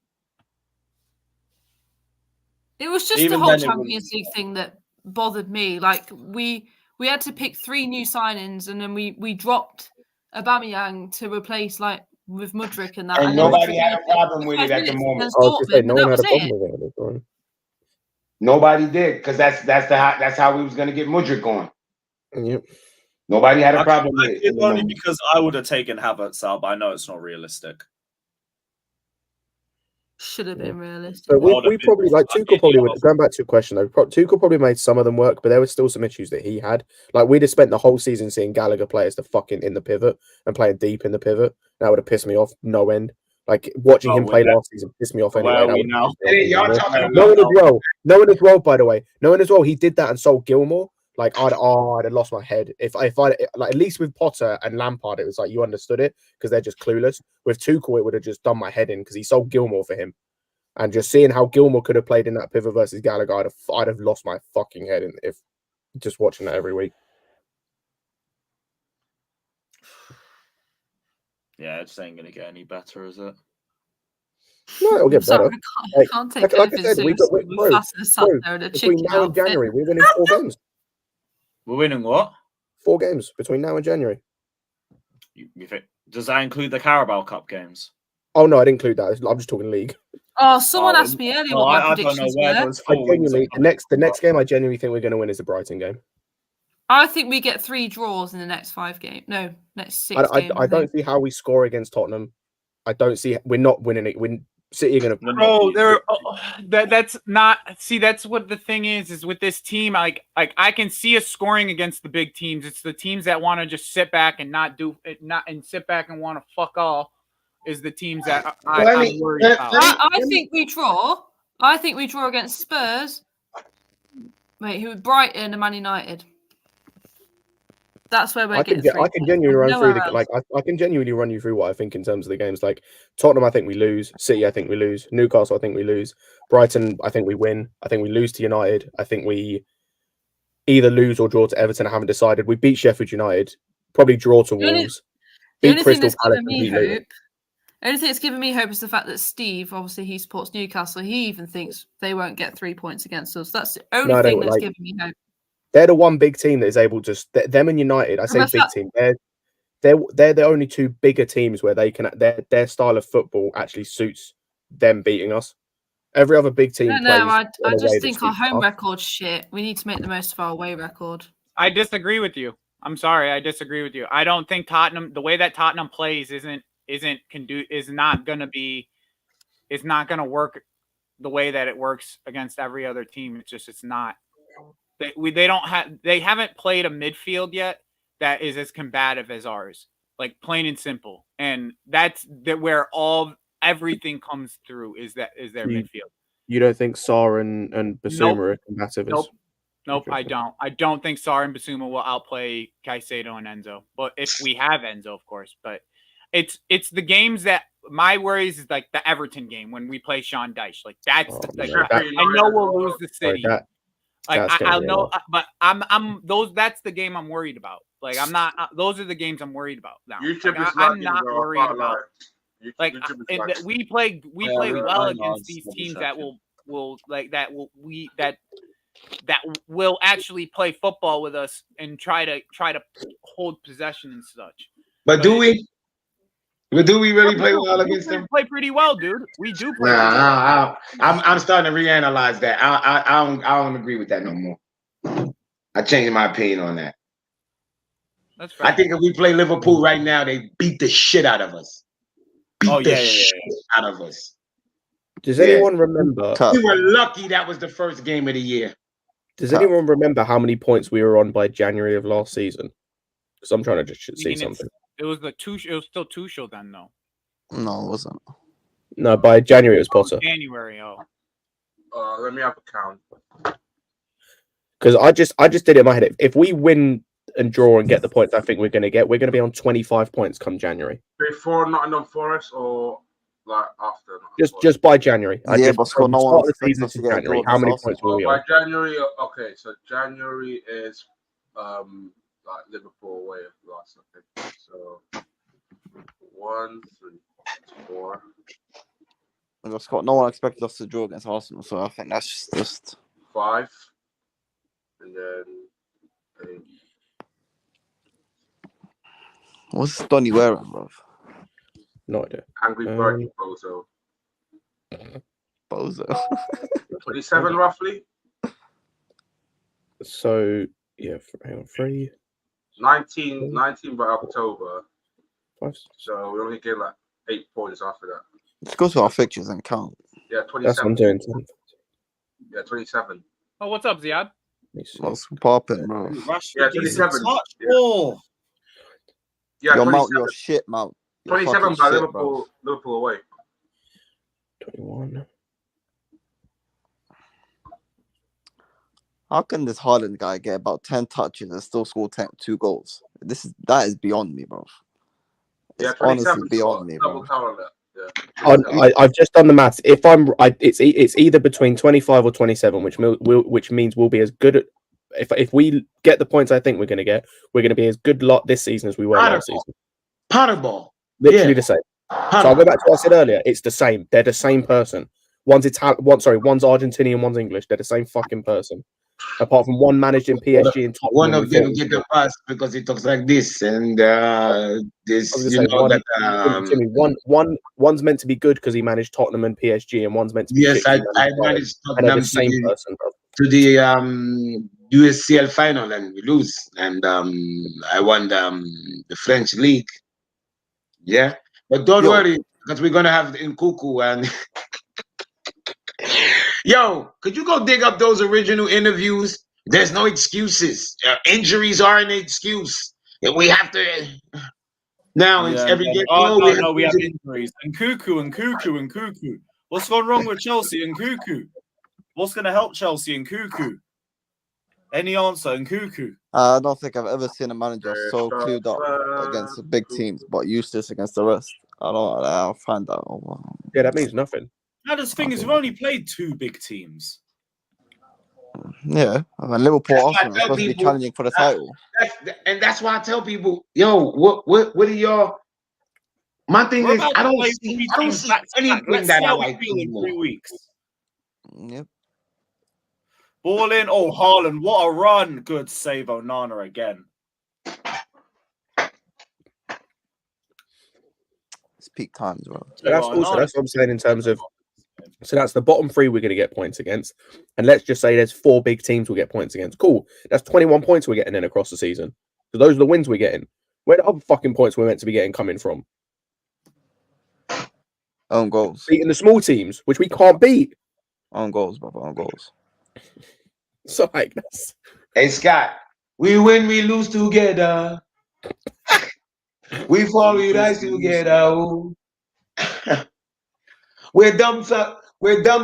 It was just the whole Champions League thing that bothered me. Like we had to pick 3 new signings, and then we dropped Aubameyang to replace with Mudryk and that. And nobody had a problem with it at the moment. No one had a problem with it at the time. Nobody did, because that's how we was going to get Mudryk on. Yep. Nobody had a problem with it. Only because I would have taken Havertz out, but I know it's not realistic. Should have been realistic. So we probably Tuchel probably would. Going back to your question though, Tuchel probably made some of them work, but there were still some issues that he had. Like we'd have spent the whole season seeing Gallagher play as the fucking in the pivot and playing deep in the pivot. That would have pissed me off no end. Like watching him play last season pissed me off anyway. No one as well, by the way. No one as well. He did that and sold Gilmore. Like I'd have lost my head if I like at least with Potter and Lampard it was like you understood it because they're just clueless. With Tuchel it would have just done my head in because he sold Gilmore for him, and just seeing how Gilmore could have played in that pivot versus Gallagher, I'd have lost my fucking head if just watching that every week. Yeah, it just ain't going to get any better, is it? No, it'll get Sorry, better. I can't take like I anything said, we got seriously. bro, Faster sat bro, there in a between chicken now and outfit. January, we're winning 4 games. We're winning what? 4 games between now and January. You think? Does that include the Carabao Cup games? Oh no, I'd include that. I'm just talking league. Oh, someone asked me earlier what my I don't know predictions where were. those I 4 wins genuinely, are the next game I genuinely think we're going to win is the Brighton game. I think we get 3 draws in the next 5 games. No, next 6 games. I don't see how we score against Tottenham. I don't see we're not winning it. City are going to. Bro, that's not. See, that's what the thing is with this team. Like I can see us scoring against the big teams. It's the teams that want to just sit back and not do it, sit back and want to fuck all. Is the teams that I'm worried about. I think we draw. I think we draw against Spurs. Wait, who? Brighton and Man United. That's where we're getting. I can genuinely run through I can genuinely run you through what I think in terms of the games. Like Tottenham, I think we lose. City, I think we lose. Newcastle, I think we lose. Brighton, I think we win. I think we lose to United. I think we either lose or draw to Everton. I haven't decided. We beat Sheffield United. Probably draw to Wolves. Beat Crystal Palace and beat Luton. The only thing that's giving me hope is the fact that Steve, obviously he supports Newcastle, he even thinks they won't get 3 points against us. That's the only thing that's giving me hope. They're the one big team that is able to. Them and United, I say big team. They're the only 2 bigger teams where they can. Their style of football actually suits them beating us. Every other big team. I just think our home record's shit. We need to make the most of our away record. I disagree with you. I'm sorry, I disagree with you. I don't think Tottenham, the way that Tottenham plays, is not going to work the way that it works against every other team. It's not. They haven't played a midfield yet that is as combative as ours, like plain and simple. And that's where everything comes through is their midfield. You don't think Sarr and Basuma are combative? Nope, I don't. I don't think Sarr and Basuma will outplay Caicedo and Enzo. But if we have Enzo, of course. But it's the games that my worries is like the Everton game when we play Sean Dyche. Like that's I know we'll lose the City. I know, but that's the game I'm worried about. Like I'm not. Those are the games I'm worried about now. I'm not worried about. We play well against these teams that will actually play football with us and try to hold possession and such. But do we? But do we really play well against them? We play pretty well, dude. We do play. I'm starting to reanalyze that. I don't agree with that no more. I changed my opinion on that. That's fair. I think if we play Liverpool right now, they beat the shit out of us. Out of us. Does anyone remember? We were lucky that was the first game of the year. Does anyone remember how many points we were on by January of last season? Because I'm trying to just see something. It was It was still Tuchel then, though. No, it wasn't. No, by January it was Potter. January, let me have a count. Because I just did it in my head. If we win and draw and get the points I think we're going to get, we're going to be on 25 points come January. Before Nottingham Forest or like after? Just by January. But for no one the season to January. How many points will we on? By January, okay. So January is like Liverpool away last, I think. So 1, 3, 4. Scott, no one expected us to draw against Arsenal, so I think that's just 5, and then 8. What's Donny wearing, bro? No idea. Angry Bird Bozo. Bozo. 27 roughly. So yeah, hang on, 3. 19 by October. 5. So we only get like 8 points after that. Let's go to our fixtures and count. Yeah, 27. That's what I'm doing. Yeah, 27. Oh, what's up, Ziad? What's popping, bro? Yeah, 27. Oh. Yeah, your 27. Mount, your shit, Mount. 27 by shit, Liverpool away. 21. How can this Haaland guy get about 10 touches and still score 2 goals? That is beyond me, bro. It's honestly beyond me, bro. I've just done the maths. If it's either between 25 or 27, which means we'll be as good at. If we get the points I think we're going to be as good lot this season as we were last season. Potterball. Literally the same. So I'll go back to what I said earlier. It's the same. They're the same person. One's one's Argentinian, one's English. They're the same fucking person. Apart from one managed in PSG and Tottenham. One of them get the pass because he talks like this, and this one's meant to be good because he managed Tottenham and PSG, and one's meant to be yes. I managed Tottenham the same person, bro. to the USCL final, and we lose, and I won the French league. Yeah, but don't worry because we're gonna have Nkuku and. Yo, could you go dig up those original interviews? There's no excuses. Injuries are an excuse. We have to. Now it's every game. We have injuries. And Nkuku. What's gone wrong with Chelsea and Nkuku? What's going to help Chelsea and Nkuku? Any answer, Nkuku? I don't think I've ever seen a manager so clued up against the big teams, but useless against the rest. I'll find out. Yeah, that means nothing. Now, the thing is, we've only played 2 big teams. Yeah, I mean, Liverpool Arsenal are supposed to be challenging for the title. That's why I tell people, yo, what are y'all? My thing is, I don't see anything that I like in 3 weeks. Yep. Ball in. Oh, Haaland, what a run. Good save, Onana again. It's peak times, bro. So that's what I'm saying in terms of. So that's the bottom 3 we're going to get points against. And let's just say there's 4 big teams we'll get points against. Cool. That's 21 points we're getting in across the season. So those are the wins we're getting. Where the other fucking points we're meant to be getting coming from? Own goals. Beating the small teams, which we can't beat. Own goals, brother. Own goals. So like this. Hey, Scott. We win, we lose together. We fall, we rise together. We're dumb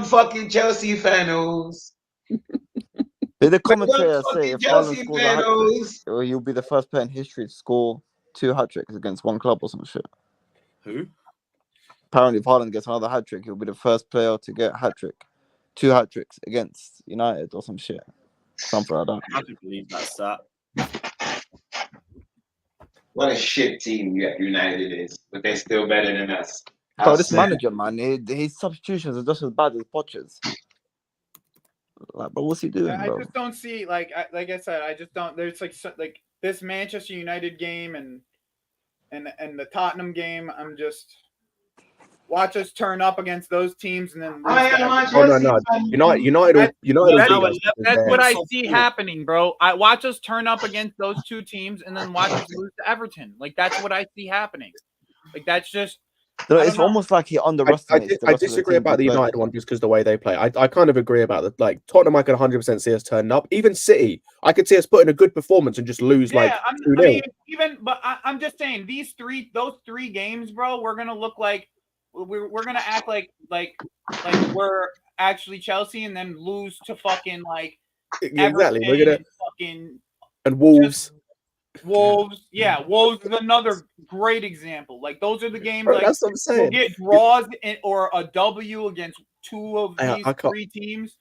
fucking Chelsea fans. Did the commentator say if Haaland scores a hat-trick, he'll be the first player in history to score 2 hat-tricks against one club or some shit? Who? Apparently, if Haaland gets another hat-trick, he'll be the first player to get a hat-trick. 2 hat-tricks against United or some shit. Something like that. I don't believe that's that. What a shit team United is, but they're still better than us. Bro, this manager, man, his substitutions are just as bad as Poch's. Like, but what's he doing, bro? I just don't see, like I said, I just don't. There's like this Manchester United game and the Tottenham game. I'm just watch us turn up against those teams and then. No. United. That's what I see happening, bro. I watch us turn up against those 2 teams and then watch us lose to Everton. Like that's what I see happening. Like that's just. It's almost like he underestimates. I disagree about the United one just because the way they play. I kind of agree about it. Like Tottenham, I could 100% see us turning up. Even City, I could see us putting a good performance and just lose like 2-0. I'm just saying those 3 games, bro. We're gonna look like we're gonna act like we're actually Chelsea and then lose to fucking like exactly. Everton We're gonna fucking and Wolves. Wolves is another great example. Like those are the games. Bro, like that's what I'm saying. We'll get draws or a W against 2 of these 3 teams,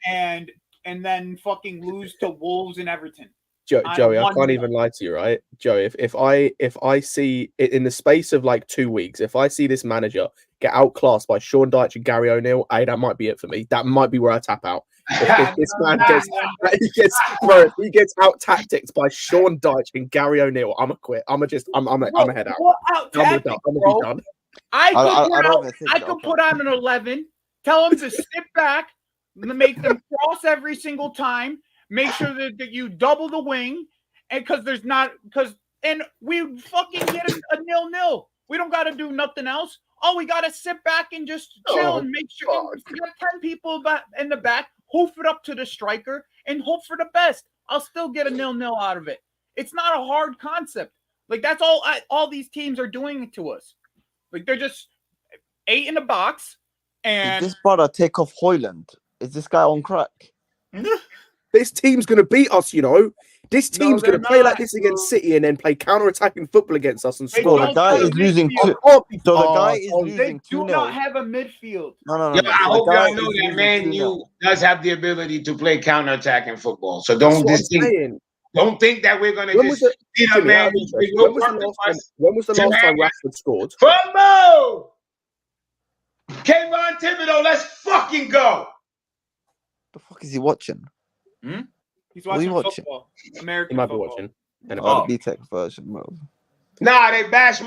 and then fucking lose to Wolves and Everton. Joey, I can't even lie to you, right? Joey, if I see it in the space of like 2 weeks, if I see this manager get outclassed by Sean Dyche and Gary O'Neill, that might be it for me. That might be where I tap out. If this man he gets out tacticked by Sean Dyche and Gary O'Neill, I'm a quit. I'm a head out. I'm gonna be done. I could put on an 11, tell them to sit back, make them cross every single time, make sure that you double the wing, and and we fucking get a 0-0. We don't got to do nothing else. We got to sit back and just chill and make sure you got 10 people in the back. Hoof it up to the striker and hope for the best. I'll still get a 0-0 out of it. It's not a hard concept. Like that's all these teams are doing to us. Like they're just 8 in the box. And this brother take off Højlund. Is this guy on crack? This team's gonna beat us, you know. This team's gonna play like this against City and then play counter-attacking football against us and score. The guy is losing 2. They do not have a midfield. No. I hope y'all know that Man U does have the ability to play counter-attacking football. So don't distinct. Don't think that we're gonna When was just it? beat a Jimmy, man. out of interest, when was the last time Rashford scored? Fumble! Kayvon Thibodeau, let's fucking go. The fuck is he watching? He's What are you watching watching? football. He American might be football. watching. Oh, the B-Tech version, bro. Nah, they bashed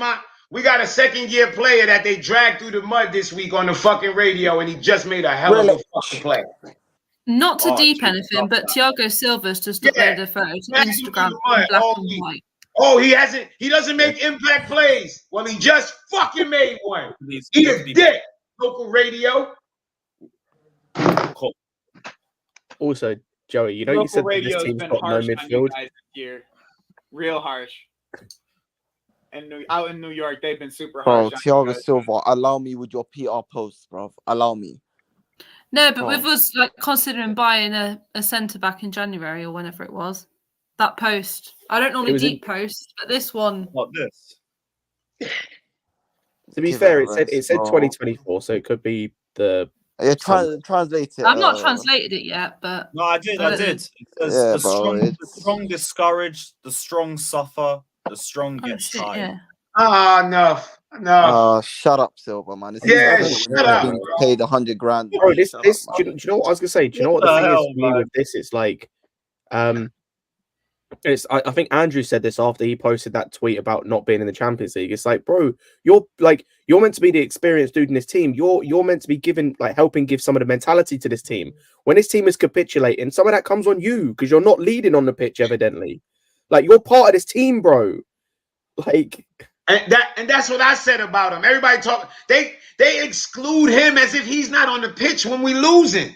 we got a second-year player that they dragged through the mud this week on the fucking radio, and he just made a hell of a fucking play. Not to Oh, deep geez, anything, but Thiago Silva's just Yeah. uploaded a photo to Dragged him through Instagram the mud in black all and week. white. Oh, he doesn't make impact plays. Well, he just fucking made one. He is dick. Local radio. Also, Joey, you know you said that this team's got no midfield. Guys this year. Real harsh. And out in New York, they've been super Bro, harsh. on you Thiago guys. Silva, allow me with your PR posts, bro. Allow me. No, but with us like considering buying a centre back in January or whenever it was, that post. I don't normally deep post, but this one. What this? To be fair, it said 2024, so it could be the. Yeah, translate it. I've not translated it yet, but No, I did. It says Yeah, the strong discourage, the strong suffer, the strong get tired. Yeah. Ah, enough. Shut up, Silva, man. Shut up. Being paid $100 grand. Bro, do you know what I was gonna say? Do you know what the thing is for me with this? It's like, I think Andrew said this after he posted that tweet about not being in the Champions League. It's like, bro, you're meant to be the experienced dude in this team. You're meant to be helping give some of the mentality to this team. When this team is capitulating, some of that comes on you because you're not leading on the pitch, evidently. Like, you're part of this team, bro. Like, and that's what I said about him. Everybody talk. They exclude him as if he's not on the pitch when we losing.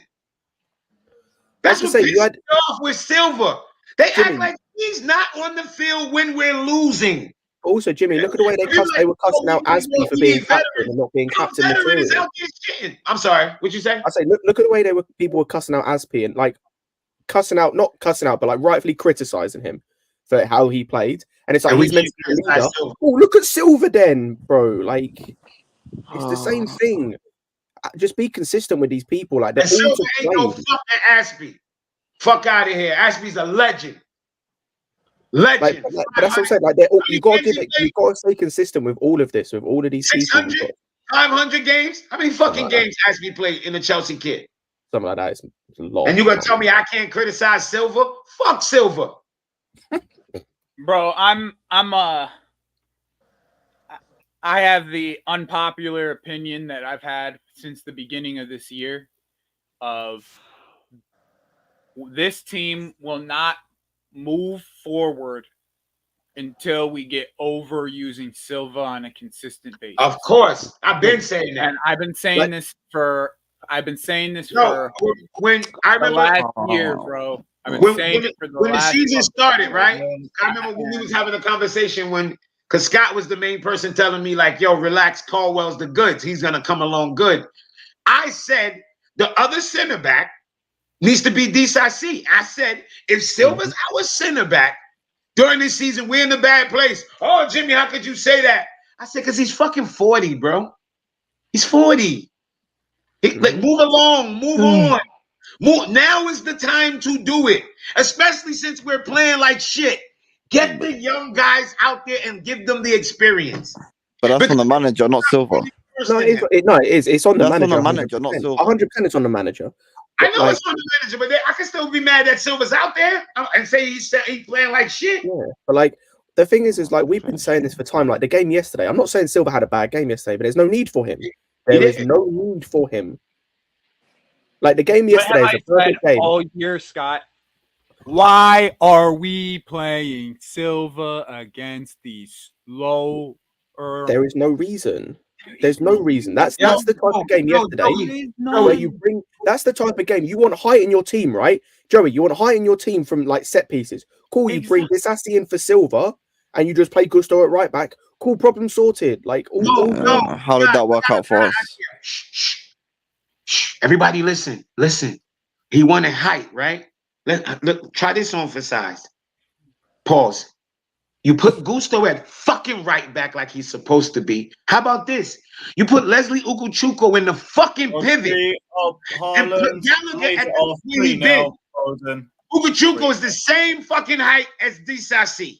That's what pisses me off with Silva. They act like he's not on the field when we're losing. Also, Jimmy, look at the way they were cussing out Aspie for being captain and not being captain material. I'm sorry, what'd you say? I say, look at the way people were cussing out Aspie and not cussing out, but like rightfully criticizing him for how he played. And it's like he's meant to be a leader. Oh, look at Silva then, bro. Like, it's the same thing. Just be consistent with these people. Like, they're Silva ain't no fucking Aspie. Fuck out of here. Aspie's a legend. Legend. But that's what I'm saying. Like, you gotta stay consistent with all of this, with all of these 600, people. 500 games? How many fucking games Aspie played in the Chelsea kit? Something like that. It's a lot. And you're gonna tell me I can't criticize Silva? Fuck Silva. Bro, I have the unpopular opinion that I've had since the beginning of this year of this team will not move forward until we get over using Silva on a consistent basis. Of course. I've been saying that. And I've been saying this for when I remember the last year, bro. I've been saying it for when the season started, right? I remember when we was having a conversation because Scott was the main person telling me, like, yo, relax, Caldwell's the goods. He's gonna come along good. I said the other center back needs to be DCC. I said, if Silva's our center back during this season, we're in a bad place. Oh, Jimmy, how could you say that? I said, because he's fucking 40, bro. He's 40. Like, move along, move on. Now is the time to do it, especially since we're playing like shit. Get the young guys out there and give them the experience. But that's on the manager, not Silva. No, it is. It's on the manager. That's on the manager, not Silva. 100% it's on the manager. I know it's on the manager, but I can still be mad that Silva's out there and say he's playing like shit. Yeah, but like the thing is like we've been saying this for time. Like the game yesterday, I'm not saying Silva had a bad game yesterday, but there's no need for him. There is no need for him. Like the game yesterday is a perfect game. All year, Scott. Why are we playing Silva against these low? There is no reason. There's no reason. That's the type of game yesterday where you bring. That's the type of game you want height in your team, right, Joey? You want height in your team from like set pieces. Cool. You bring Disassi in for Silva, and you just play Gusto at right back. Cool, problem sorted. Like how did that work out for us? Everybody, listen. He wanted height, right? Look, try this on for size. Pause. You put Gusto at fucking right back like he's supposed to be. How about this? You put Leslie Ukuchuko in the fucking pivot. And put Gallagher at the Ugachuko is the same fucking height as Disasi.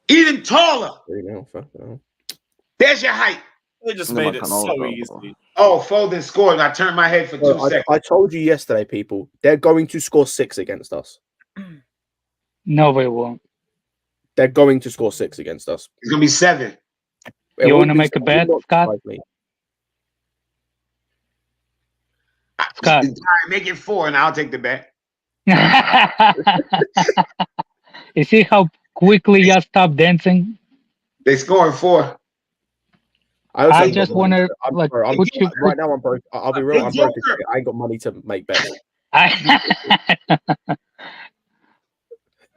Even taller. There's your height. They just made it so easy. Oh, Foden scored. I turned my head for 2 seconds. I told you yesterday, people, they're going to score 6 against us. No, they won't. They're going to score 6 against us. It's going to be 7. You want to make a bet, Scott? Scott. All right, make it 4 and I'll take the bet. You see how quickly you stop dancing? They scored 4. I just want to like right now. I'm broke. I'll be real. I'm broke. I ain't got money to make bets.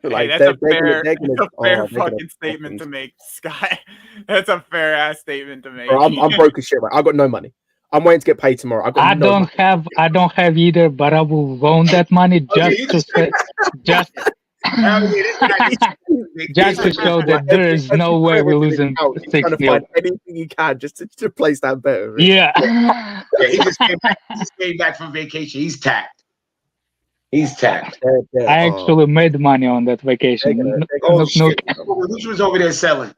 Like, that's a fair fucking statement to make, Scott. That's a fair ass statement to make. Bro, I'm broke as shit. Right? I got no money. I'm waiting to get paid tomorrow. I don't have either, but I will loan that money just to say, just to show that there is no way we're losing 6-0. Anything you can just to place that bet. Yeah. He just came back from vacation. He's tapped. I actually made money on that vacation. Shit. Which was over there selling?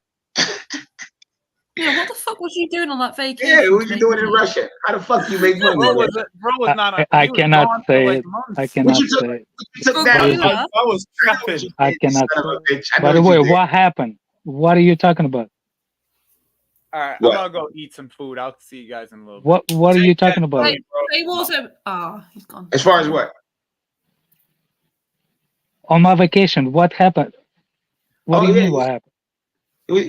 Yeah, what the fuck was you doing on that vacation? Yeah, what was you doing in Russia? How the fuck you make money? Bro was not. I cannot say it. I cannot say it. I was trapping. I cannot say it. By the way, what happened? What are you talking about? All right, I'm gonna go eat some food. I'll see you guys in a little bit. What are you talking about? He wasn't. He's gone. As far as what? On my vacation, what happened? What do you mean? What happened? What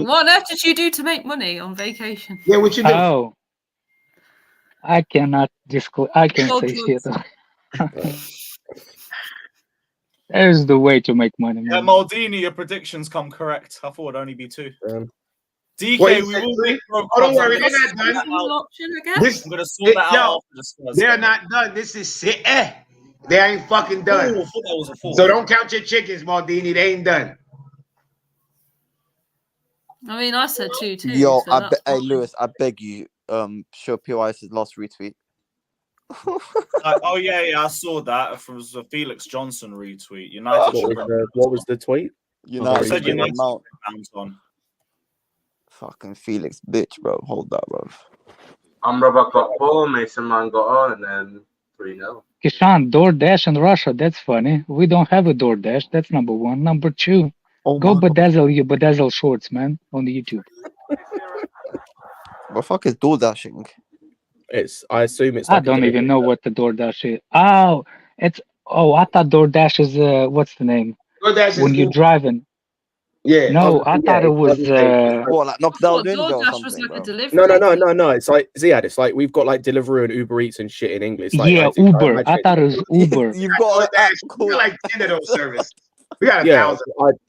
on earth did you do to make money on vacation? Yeah, what you do? Oh, I cannot disclose. I can't say shit. There's the way to make money. Yeah, Maldini, your predictions come correct. I thought it'd only be 2. DK, we will make don't worry, they're not done. I'm gonna sort that out after the Spurs. They're not done. This is it. They ain't fucking done. Ooh, I thought that was a 4. So don't count your chickens, Maldini. They ain't done. I mean, I said 2 too. Yo, So hey Lewis, I beg you, show PYS's last retweet. Oh yeah, I saw that from the Felix Johnson retweet. United. What was the tweet? United. Said United on. Fucking Felix, bitch, bro. Hold that, bro. Amrabat got 4, Mason Man got on, and then 3-0. Kishan, DoorDash in Russia. That's funny. We don't have a DoorDash. That's number 1. Number 2. Go bedazzle shorts, man, on the YouTube. What the fuck is DoorDashing? I assume it's. I don't even know what the DoorDash is. Oh, I thought DoorDash is what's the name? DoorDash when you're driving. Yeah. No, I thought it was like knocked down window or DoorDash was something, like a bro. delivery. No. It's like Ziad. It's like we've got like Deliveroo and Uber Eats and shit in English. Like, yeah, Uber. I thought it was Uber. You've got we got like 10 of those services. We got 1,000.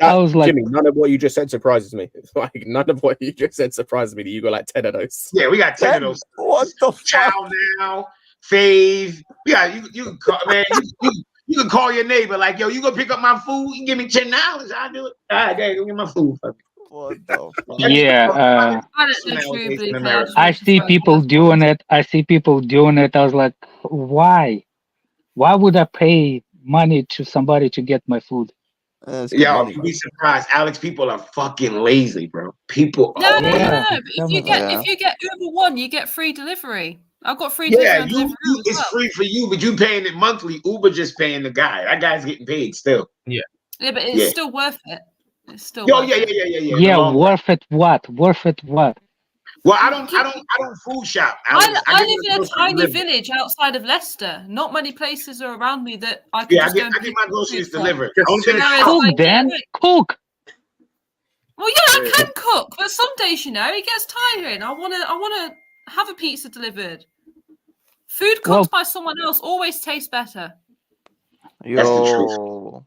I was like, Jimmy, none of what you just said surprises me. It's like none of what you just said surprises me. That you got like 10 of those. Yeah, we got 10 of those. What the Chow fuck? now, Fave. Yeah, you can call, man. You can call your neighbor like, yo, you gonna pick up my food? You give me $10. I'll do it. All right, there, go get my food. What the fuck? yeah. I see people doing it. I was like, why? Why would I pay money to somebody to get my food? Yo, you'd be surprised, Alex. People are fucking lazy, bro. People. No. But if you get Uber One, you get free delivery. I've got free delivery. Yeah, it's free for you, but you paying it monthly. Uber just paying the guy. That guy's getting paid still. Yeah, but it's still worth it. It's still. Yeah, worth it. What? Worth it? What? Well, I don't food shop. I live in a tiny village outside of Leicester. Not many places are around me that I can. I get my groceries delivered. Cook, Dan. Cook. Well, yeah, I can cook, but some days, it gets tiring. I wanna have a pizza delivered. Food cooked by someone else always tastes better. That's the truth.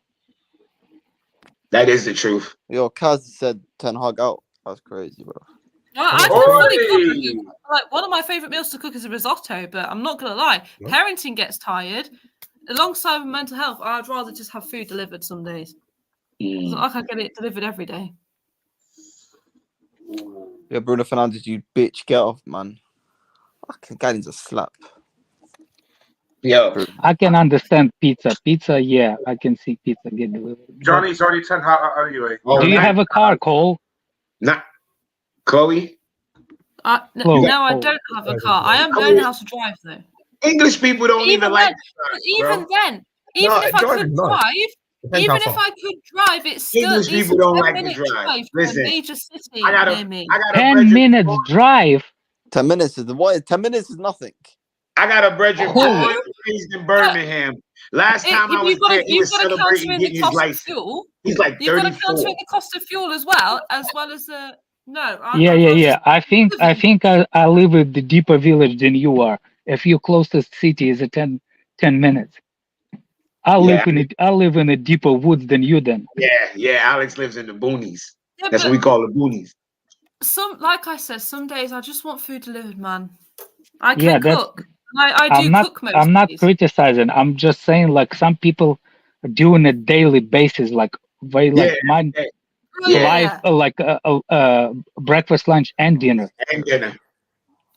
That is the truth. Yo, Kaz said Ten Hag out. That's crazy, bro. I can fully cook. Like, one of my favorite meals to cook is a risotto, but I'm not gonna lie, parenting gets tired. Alongside with mental health, I'd rather just have food delivered some days. I can get it delivered every day. Yeah, Bruno Fernandes, you bitch, get off, man. Fucking guy needs a slap. Yo, I can understand pizza. Pizza, yeah, I can see pizza get delivered. But Johnny's already 10 out anyway. oh, do you not, have a car, Cole? not Chloe. Chloe, No, I Chloe. don't have a car. I am learning how to drive though. English people don't even like Even then, No, even if I driving, could no. drive, Depends even how if far. I could drive, it's still English it's people don't a like to 10-minute drive. drive to Listen, a major city I got near me. a 10 brethren minutes born- drive. 10 minutes is what? 10 minutes is nothing. I got a brethren Cool. born and raised in Birmingham. Last time I was there, he was celebrating getting his license. Fuel. He's like You've got to 34. counter in the cost of fuel as well as the no. Yeah. I think I live in the deeper village than you are. If your closest city is a 10 minutes. I live in a deeper woods than you then. Yeah. Alex lives in the boonies. Yeah, That's what we call the boonies. Like I said, some days I just want food delivered, man. I Yeah, can cook. I do cook most I'm not days. criticizing. I'm just saying, like, some people do on a daily basis, like mine. Like breakfast, lunch, and dinner.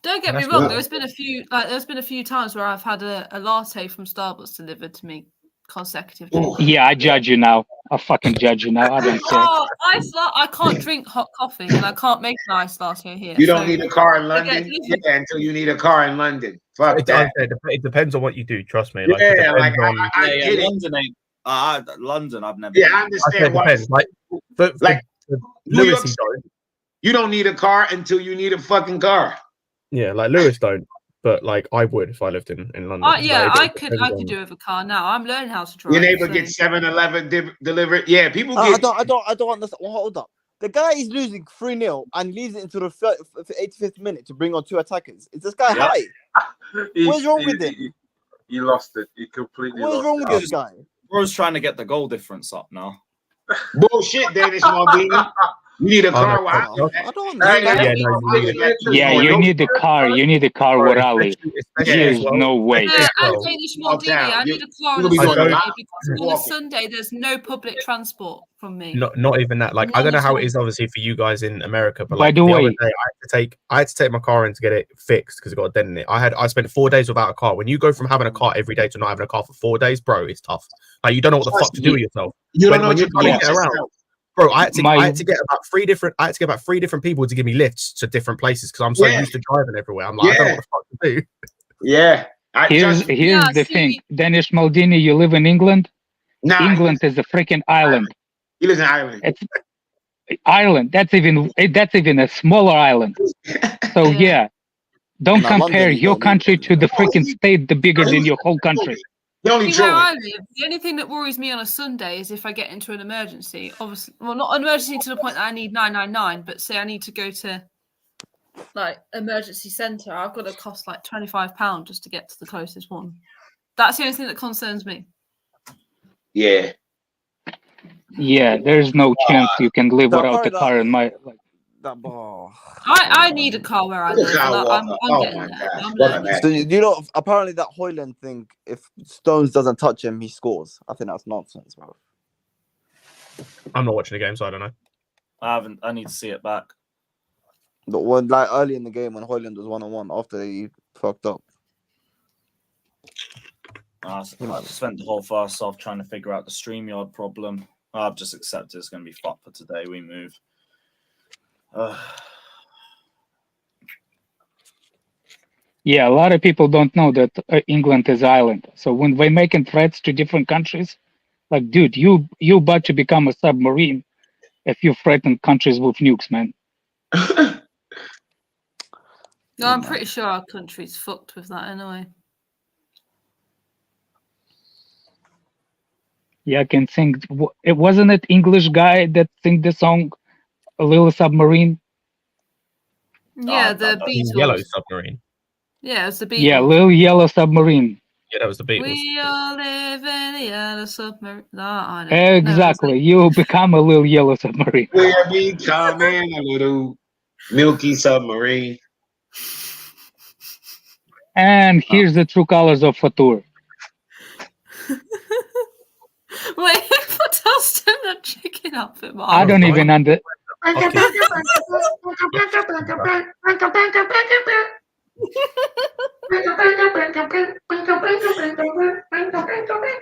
Don't get me wrong. There's been a few times where I've had a latte from Starbucks delivered to me consecutively. Yeah, I judge you now. I fucking judge you now. I don't care. Oh, I can't drink hot coffee and I can't make an iced latte here. You don't need a car in London? Yeah, until you need a car in London. Fuck that. It depends on what you do, trust me. Yeah, like, I get it. London, I've never. Yeah, I understand why. New York, you don't need a car until you need a fucking car. Yeah, like Lewis don't, but like I would if I lived in London. I could do with a car now. I'm learning how to drive. Your neighbor gets 7-Eleven delivered. Yeah, people get. I don't understand. Hold up. The guy is losing 3-0 and leaves it into the 85th minute to bring on 2 attackers. Is this guy high? What's wrong with him? He lost it. He completely lost it. What's wrong with this guy? Bro's trying to get the goal difference up now. Bullshit, Danish Maldini. You need a car. Yeah, you need a car. You need a car with Ali. There's no way. I'm Danish Maldini. I need a car on a Sunday because on a Sunday there's no public transport from me. Not even that. Like, I don't know how it is, obviously, for you guys in America, but by like the way, other day, I had to take my car in to get it fixed because it got a dent in it. I spent 4 days without a car. When you go from having a car every day to not having a car for 4 days, bro, it's tough. Like, you don't know what the fuck to do with yourself. You don't know what you're trying to get around. Bro, I had to get about three different people to give me lifts to different places because I'm so used to driving everywhere. I'm like, I don't know what the fuck to do. Yeah. Here's the thing. Danish Maldini, you live in England? Nah, England is a freaking island. He lives in Ireland. It's island. That's even a smaller island. So yeah. Don't compare your country to the freaking state the bigger than your whole country. Where I live, the only thing that worries me on a Sunday is if I get into an emergency. Obviously, well, not an emergency to the point that I need 999, but say I need to go to like emergency centre. I've got to cost like £25 just to get to the closest one. That's the only thing that concerns me. Yeah. Yeah, there's no chance you can live without the car in my like. I need a car where I live. I'm getting there. So you know, apparently that Højlund thing, if Stones doesn't touch him, he scores. I think that's nonsense, bro. I'm not watching the game, so I don't know. I need to see it back. But when like early in the game when Højlund was 1-on-1 after he fucked up. I spent the whole first half trying to figure out the StreamYard problem. I've just accepted it's going to be fucked for today. We move. Yeah, a lot of people don't know that England is island. So when they're making threats to different countries, like, dude, you about to become a submarine if you threaten countries with nukes, man. No, I'm pretty sure our country's fucked with that anyway. Yeah, I can sing. It wasn't it English guy that sang the song "A Little Submarine." Yeah, the Beatles. Yellow Submarine. Yeah, it's the Beatles. Yeah, Little Yellow Submarine. Yeah, that was the Beatles. We all live in a yellow submarine. No, I don't. Exactly. You become a little yellow submarine. We're becoming a little milky submarine. And here's the true colors of Fatur. Wait, what else did the chicken outfit? I don't even understand.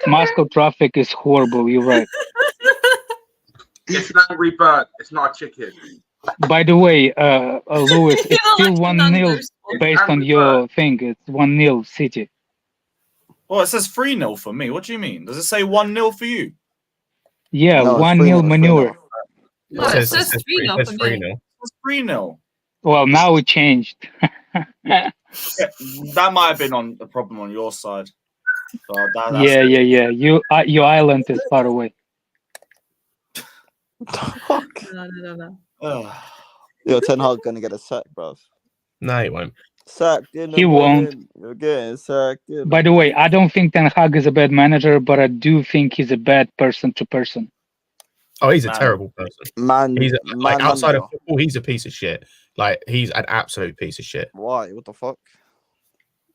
Moscow traffic is horrible. You're right. It's an angry bird. It's not a chicken. By the way, Lewis, it's You're still like 1-0 Nando's. based on your thing. It's 1-0 City. Oh, it says 3-0 for me. What do you mean? Does it say 1-0 for you? Yeah, No, it's 3-0 3-0, manure. No, it says 3-0 for me. It says 3-0. Well, now it changed. Yeah, that might have been on the problem on your side. So that's Yeah. Your island is far away. No. Ugh. Yo, Ten Hag gonna get a sack, bruv. No, he won't. Sacked in the He won't. morning. You're getting sacked in. By the way, I don't think Ten Hag is a bad manager, but I do think he's a bad person to person. Oh, he's a Man. terrible person. Man, He's like man outside manager. of football, he's a piece of shit. Like he's an absolute piece of shit. Why? What the fuck?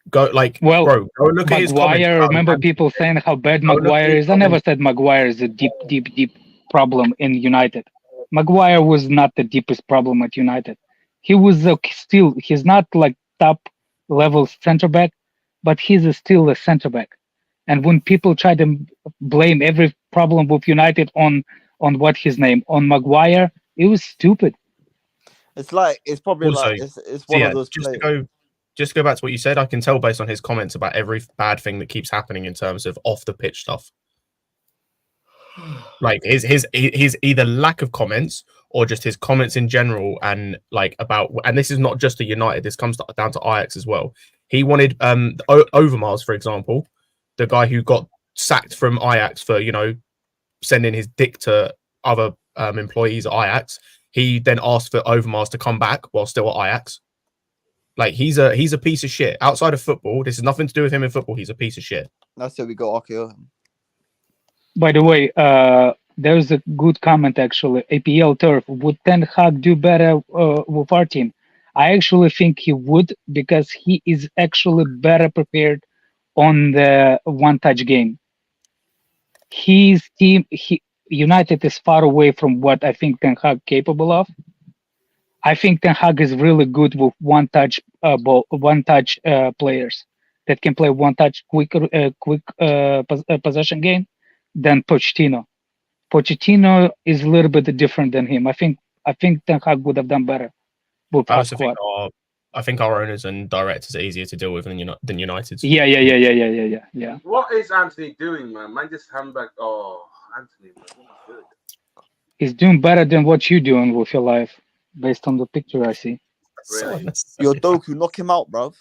Go like, Well, bro, go look at his comments. Maguire, remember people saying how bad Go look at Maguire his is? I never comments. said Maguire is a deep problem in United. Maguire was not the deepest problem at United. He was still, he's not like top level center back, but he's still a center back. And when people try to blame every problem with United on what his name, on Maguire, it was stupid. It's like it's probably Also, like it's one of those just to players. go back to what you said, I can tell based on his comments about every bad thing that keeps happening in terms of off the pitch stuff. Like his either lack of comments or just his comments in general, and like about, and this is not just a United, this comes down to Ajax as well. He wanted Overmars, for example, the guy who got sacked from Ajax for, you know, sending his dick to other employees at Ajax. He then asked for Overmars to come back while still at Ajax. Like he's a piece of shit. Outside of football, this has nothing to do with him in football. He's a piece of shit. That's how we got RKO. By the way, there's a good comment actually. APL turf, would Ten Hag do better with our team? I actually think he would, because he is actually better prepared on the one-touch game. His team, United is far away from what I think Ten Hag capable of. I think Ten Hag is really good with one-touch players that can play one-touch quick possession game than Pochettino. Pochettino is a little bit different than him. I think Ten Hag would have done better with I our also squad. think our owners and directors are easier to deal with than United's. Yeah. What is Anthony doing, man? Man, just handbag. Oh, Anthony, man, what am I doing? He's doing better than what you're doing with your life, based on the picture I see. Really? Yo, Doku, knock him out, bruv.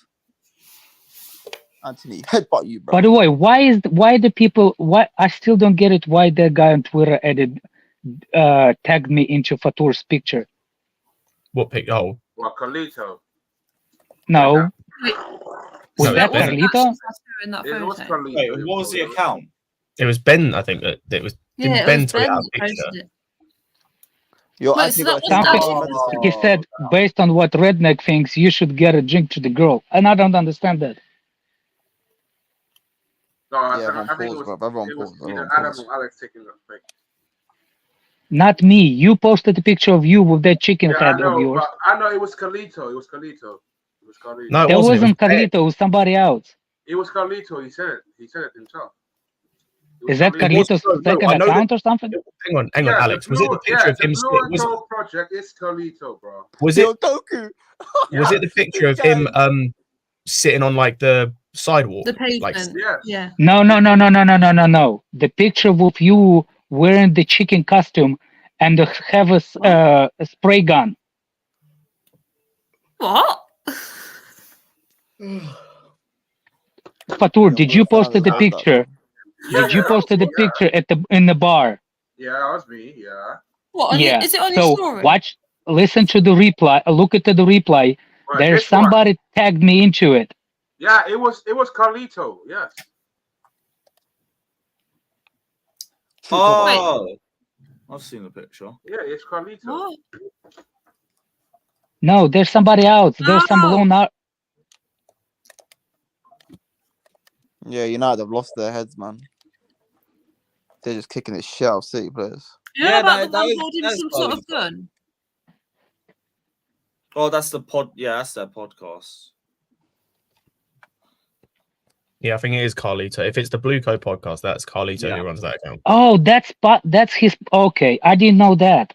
Anthony, headbutt you, bro. By the way, why I still don't get it, why that guy on Twitter tagged me into Fatur's picture. What pick? Oh, Well, Carlito. No. Was No, that Ben. Carlito? In that It was photo. Carlito. Wait, what was the account? it was Ben. I think that it was. Yeah, Didn't it Ben was tweet Ben out a that picture? posted it. Yo, Wait, Anthony so got that a wasn't tattoo actually- on medicine. He said, based on what Redneck thinks, you should get a drink to the girl. And I don't understand that. No, Yeah, everyone I think pause, it was, bruv. Everyone it was pause. either Everyone Adam pause. or Alex taking that pic. Not me. You posted a picture of you with that chicken Yeah, I head of know, yours. but I know it was Carlito. It was Carlito. It was Carlito. No, it That wasn't. wasn't It was Ben. Carlito, it was somebody else. It was Carlito. He said it. He said it himself. It was Is that Carlito. Carlito's No, second I know account or something? Hang on, Yeah, Alex. Was it the picture of him? The Blue and Was, Gold project is Carlito, bro. was Yo, it? Doku. Was it the picture of him sitting on like the sidewalk? The Like, pavement. Yes. Yeah. No. The picture with you wearing the chicken costume and have a spray gun. What? Fatur, did you post the heard that, picture? Did you post the picture in the bar? Yeah, that was me. Yeah. What? Yeah. Is it on your story? Watch, listen to the reply. Look at the reply. Right, There's this one. somebody tagged me into it. Yeah, it was Carlito. Yes. Oh, I've seen the picture. Yeah, it's Carlito. What? No, there's somebody else. There's some No. blown out. Yeah, United have lost their heads, man. They're just kicking the shit out of City players. You know Yeah, about that- the one that is- holding that's some sort fine. of gun? Oh, that's the pod. Yeah, that's their podcast. Yeah, I think it is Carlito. If it's the Blue Coat podcast, that's Carlito who runs that account. Oh, that's his. Okay, I didn't know that.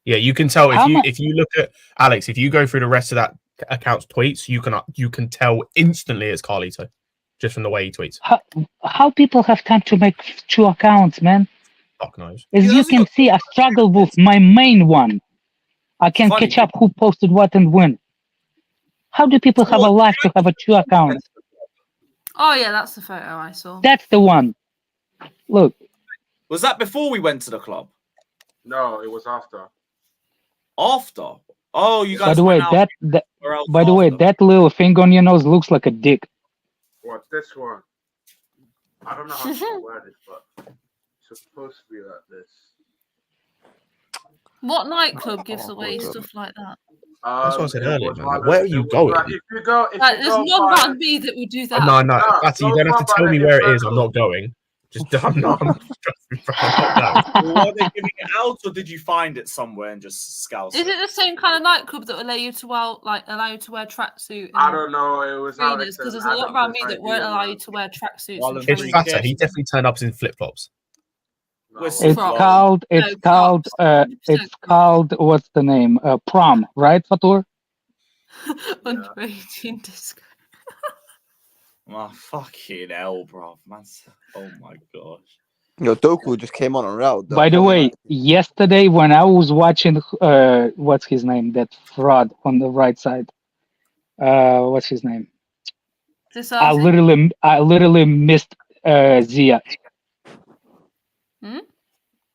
Yeah, you can tell How if you look at Alex, if you go through the rest of that account's tweets, you can tell instantly it's Carlito, just from the way he tweets. How people have time to make 2 accounts, man? Fuck knows. As you can see, I struggle with my main one. I can Funny. catch up who posted what and when. How do people have a life to have 2 accounts? Oh yeah, that's the photo I saw. That's the one. Look. Was that before we went to the club? No, it was after. After? Oh, you guys. By the way, that little thing on your nose looks like a dick. What, this one? I don't know how to word it, but it's supposed to be like this. What nightclub gives away stuff like that? That's what I said earlier, man. Where are you going? If you go, there's no around me that would do that. No, Fatty, you don't have to tell me where it is. I'm not going. I'm not going. Were they giving it out, or did you find it somewhere and just scouse Is it the same kind of nightclub that allow you to wear tracksuit? I don't know. It was because there's a lot around me that won't allow you to wear tracksuits. It's Fatter. He definitely turned up in flip flops. It's called what's the name? Prom, right, Fatur? Under 18 disco. Oh, fucking hell, bro. Oh my gosh. Yo, Doku just came on a route. By the way, yesterday when I was watching, what's his name? That fraud on the right side. What's his name? I literally missed Ziyech.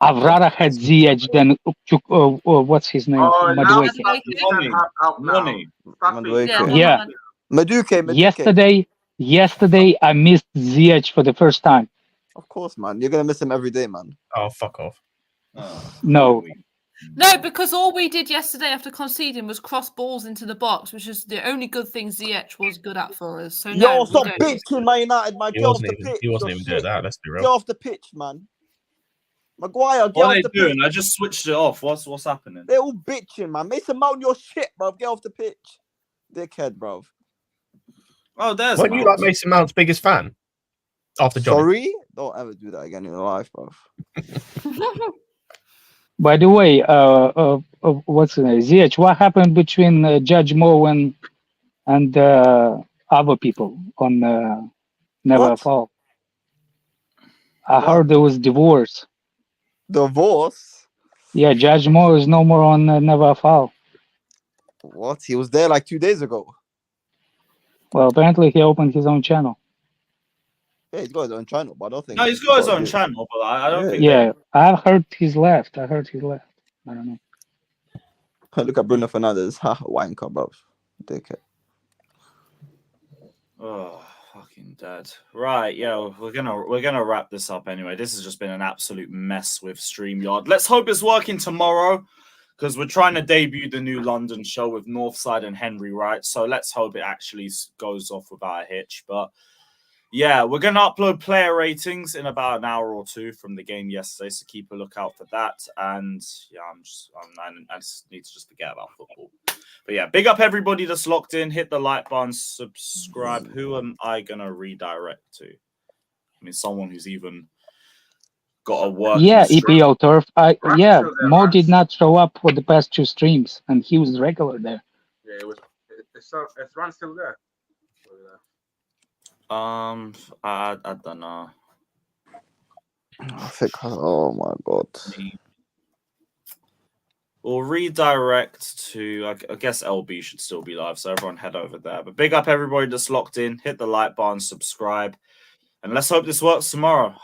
I'd rather had Ziyech than what's his name? Yeah. Madueke. Yesterday I missed Ziyech for the first time. Of course, man. You're gonna miss him every day, man. Oh, fuck off. No, because all we did yesterday after conceding was cross balls into the box, which is the only good thing Ziyech was good at for us. So yo, stop bitching, Man United, man. Get off the pitch. He wasn't even doing that. Let's be real. Get off the pitch, man. Maguire, get what off are the they doing? pitch. I just switched it off. What's happening? They're all bitching, man. Mason Mount, your shit, bro. Get off the pitch. Dickhead, bro. Oh, there's Weren't you like Mason Mount's biggest fan? After Johnny? Sorry? Don't ever do that again in your life, bro. By the way, what's the name? Ziyech, what happened between Judge Moore and other people on Never Fall? I heard there was divorce. Divorce? Yeah, Judge Moore is no more on Never Fall. What? He was there like 2 days ago. Well, apparently he opened his own channel. Yeah, he's got his own channel, but I don't think. No, he's got his own channel, but I don't think. Yeah, I heard he's left. I don't know. Look at Bruno Fernandes. Ha, wanker, bro. Dickhead. Oh, fucking dead. Right, yeah, we're gonna wrap this up anyway. This has just been an absolute mess with StreamYard. Let's hope it's working tomorrow, because we're trying to debut the new London show with Northside and Henry Wright. So let's hope it actually goes off without a hitch. But yeah, we're going to upload player ratings in about an hour or two from the game yesterday. So keep a lookout for that. And yeah, I just need to just forget about football. But yeah, big up everybody that's locked in. Hit the like button, subscribe. Who am I going to redirect to? I mean, someone who's even got a work. Yeah, EPL Turf. Mo did not show up for the past 2 streams, and he was regular there. Yeah, it's Ron still there. I don't know. I think. Oh my god. We'll redirect to. I guess LB should still be live, so everyone head over there. But big up everybody that's locked in. Hit the like button, subscribe, and let's hope this works tomorrow.